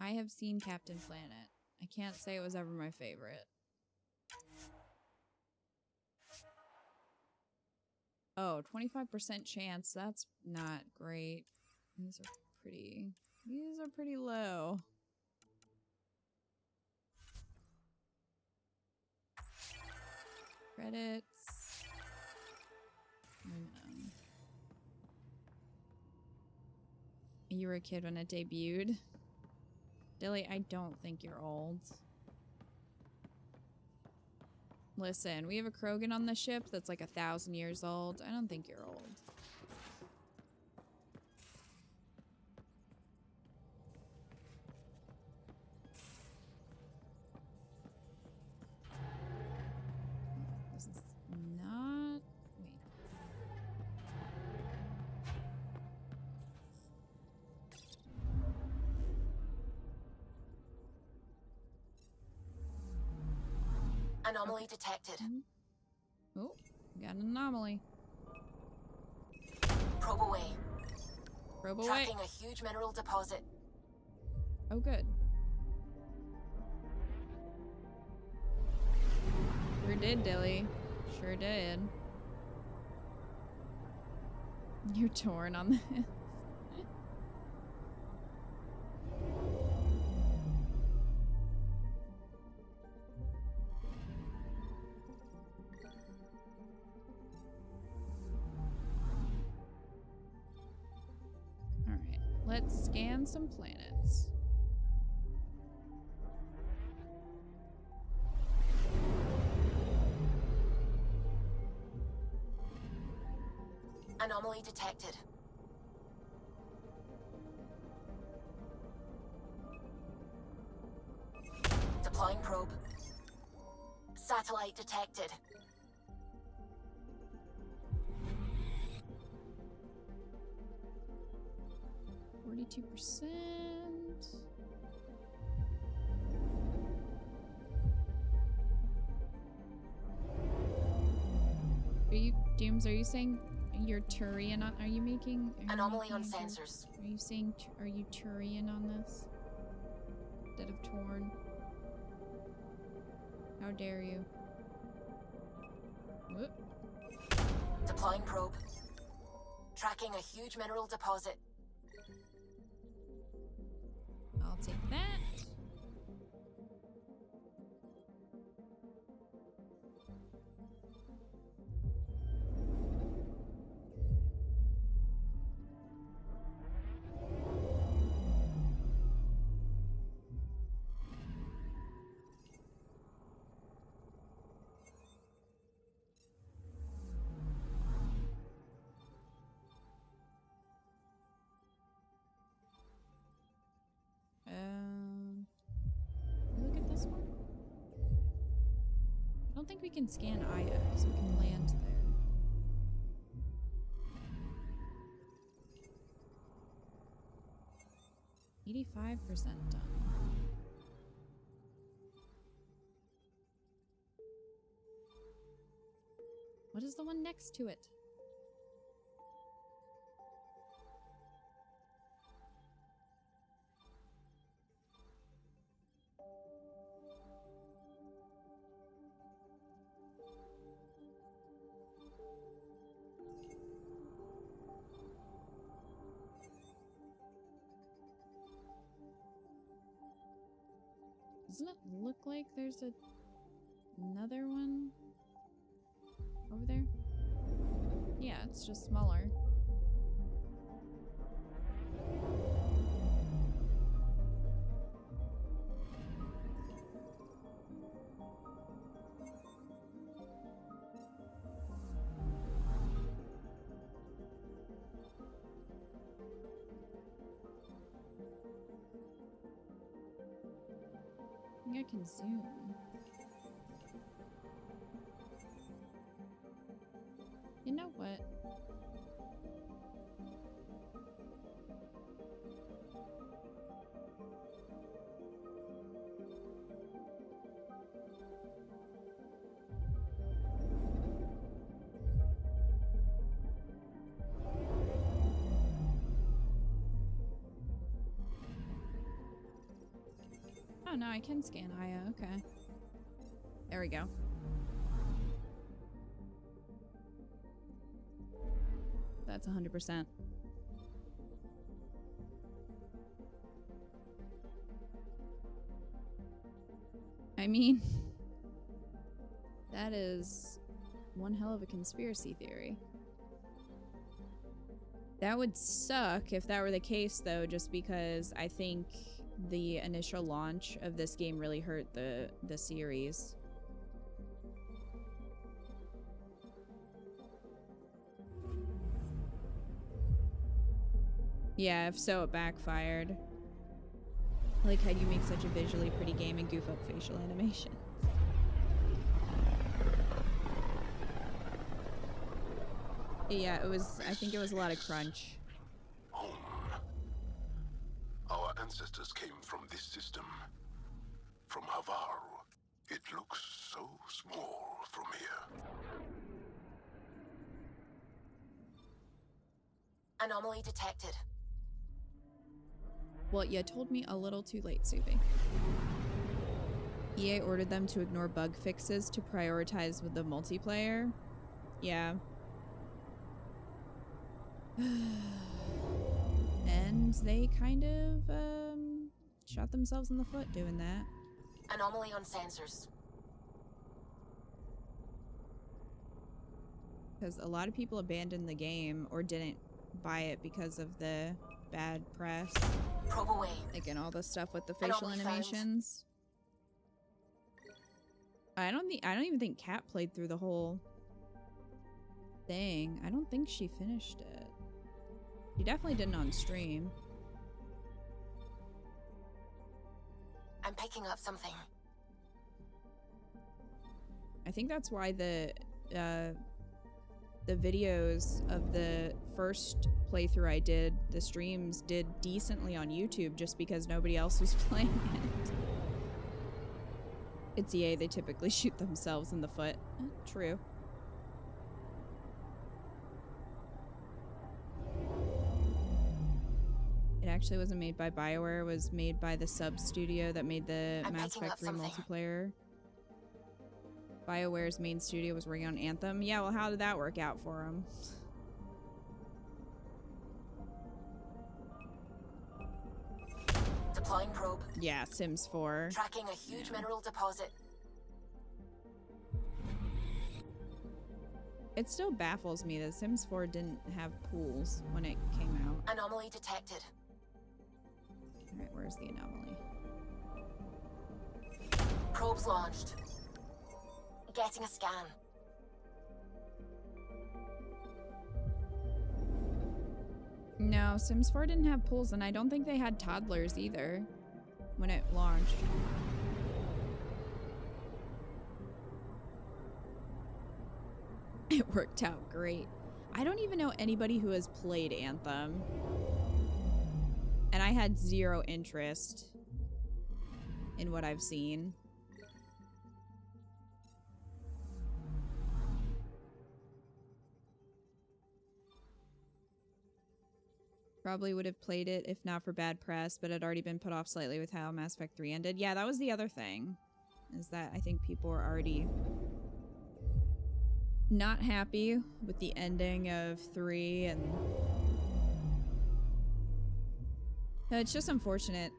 I have seen Captain Planet. I can't say it was ever my favorite. Oh, 25% chance. That's not great. These are pretty low. Credits. You were a kid when it debuted. Dilly, I don't think you're old. Listen, we have a Krogan on the ship that's like 1,000 years old. I don't think you're old. This is not... Wait. Anomaly detected. Oh, got an anomaly. Probe away. Probe away. Tracking a huge mineral deposit. Oh, good. Sure did, Dilly. Sure did. You're torn on this. Alright, let's scan some planets. Anomaly detected. Deploying probe. Satellite detected. %. Are you, Dooms, are you saying you're Turian on, are you making... Anomaly on sensors. Are you saying, are you Turian on this? Instead of Torn? How dare you? Whoop. Deploying probe. Tracking a huge mineral deposit. I'll take that. Look at this one. I don't think we can scan Aya because we can land there. $85% done. What is the one next to it? Doesn't it look like there's another one over there? Yeah, it's just smaller. I think I can zoom. You know what? Oh no, I can scan Aya, okay. There we go. That's 100%. I mean, that is one hell of a conspiracy theory. That would suck if that were the case, though, just because I think the initial launch of this game really hurt the series. Yeah, if so, it backfired. Like how you make such a visually pretty game and goof up facial animations. Yeah, it was, I think it was a lot of crunch. Home. Our ancestors came from this system. From Havar. It looks so small from here. Anomaly detected. Well, you told me a little too late, Subi. EA ordered them to ignore bug fixes to prioritize with the multiplayer. Yeah. And they kind of shot themselves in the foot doing that. Anomaly on sensors. Because a lot of people abandoned the game or didn't buy it because of the bad press. Probe away. Like, and all the stuff with the facial animations. I don't even think Kat played through the whole thing. I don't think she finished it. She definitely didn't on stream. I'm picking up something. I think that's why the videos of the first playthrough I did, the streams did decently on YouTube just because nobody else was playing it. It's EA, they typically shoot themselves in the foot. True. It actually wasn't made by BioWare, it was made by the sub studio that made the Mass Effect 3 multiplayer. BioWare's main studio was working on Anthem. Yeah, well, how did that work out for them? Deploying probe. Yeah, Sims 4. Tracking a huge mineral deposit. It still baffles me that Sims 4 didn't have pools when it came out. Anomaly detected. Alright, where's the anomaly? Probes launched. Getting a scan. No, Sims 4 didn't have pools, and I don't think they had toddlers either when it launched. It worked out great. I don't even know anybody who has played Anthem. And I had zero interest in what I've seen. Probably would have played it if not for bad press, but it had already been put off slightly with how Mass Effect 3 ended. Yeah, that was the other thing. Is that I think people were already not happy with the ending of 3, and it's just unfortunate.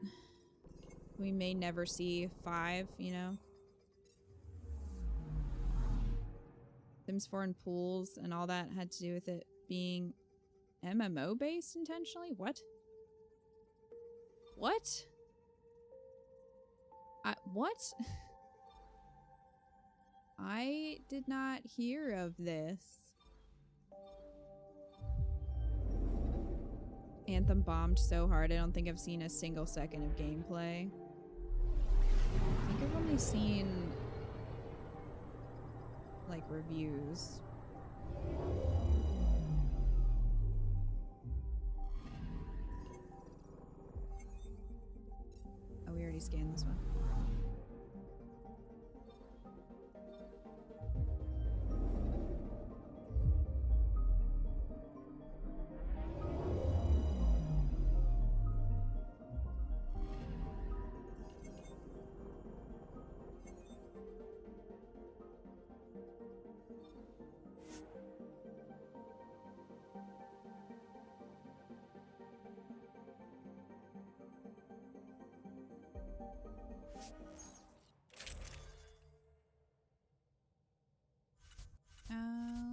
We may never see 5, you know? Sims 4 and pools and all that had to do with it being MMO based intentionally? What? What? What? I did not hear of this. Anthem bombed so hard, I don't think I've seen a single second of gameplay. I think think I've only seen like reviews. Oh, we already scanned this one.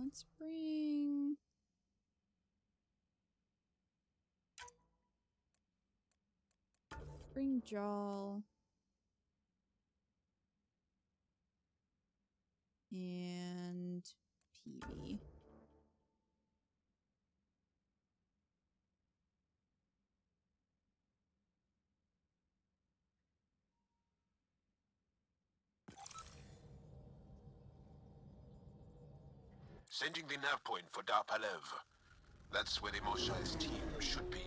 Let's bring JAAL and PV. Sending the nav point for Darpalev. That's where the Mosha's team should be.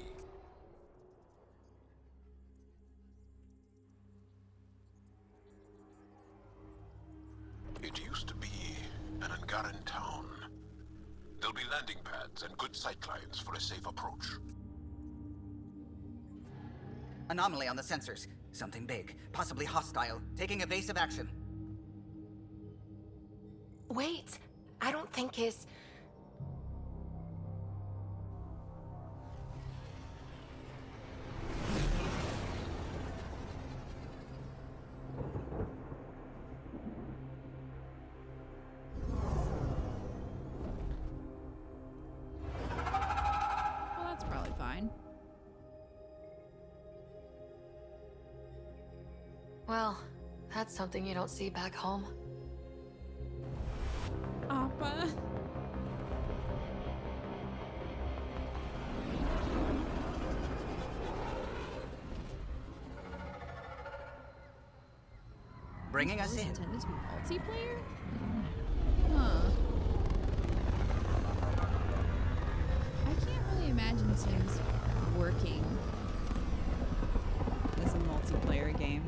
It used to be an Angaran town. There'll be landing pads and good sightlines for a safe approach. Anomaly on the sensors. Something big, possibly hostile, taking evasive action. Wait, I don't think his... Well, that's probably fine. Well, that's something you don't see back home. Appa. Bringing us in. Intended to be multiplayer? Huh. I can't really imagine Sims working as a multiplayer game.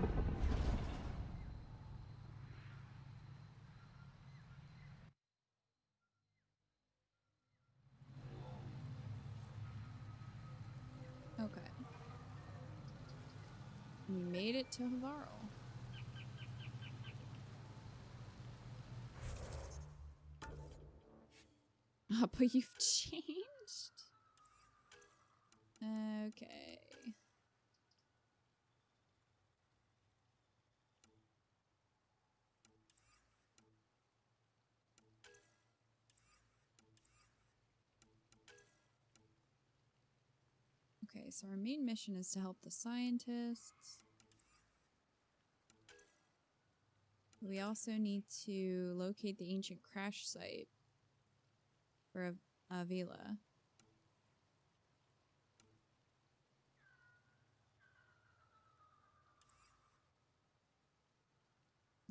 Okay. We made it to Havarl. But you've changed? Okay. Okay, so our main mission is to help the scientists. We also need to locate the ancient crash site for Avila.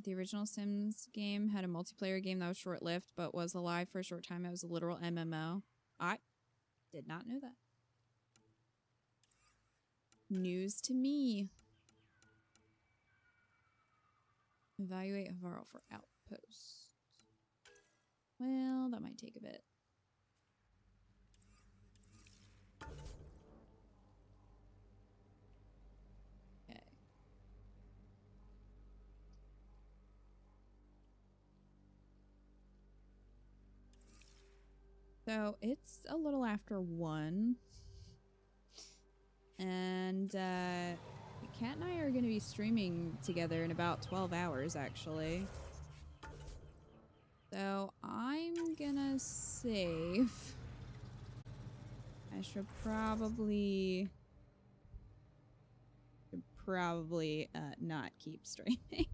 The original Sims game had a multiplayer game that was short-lived, but was alive for a short time. It was a literal MMO. I did not know that. News to me. Evaluate Havarl for outposts. Well, that might take a bit. Okay. So it's a little after 1. And Kat and I are going to be streaming together in about 12 hours, actually. So I'm gonna save. I should probably not keep streaming.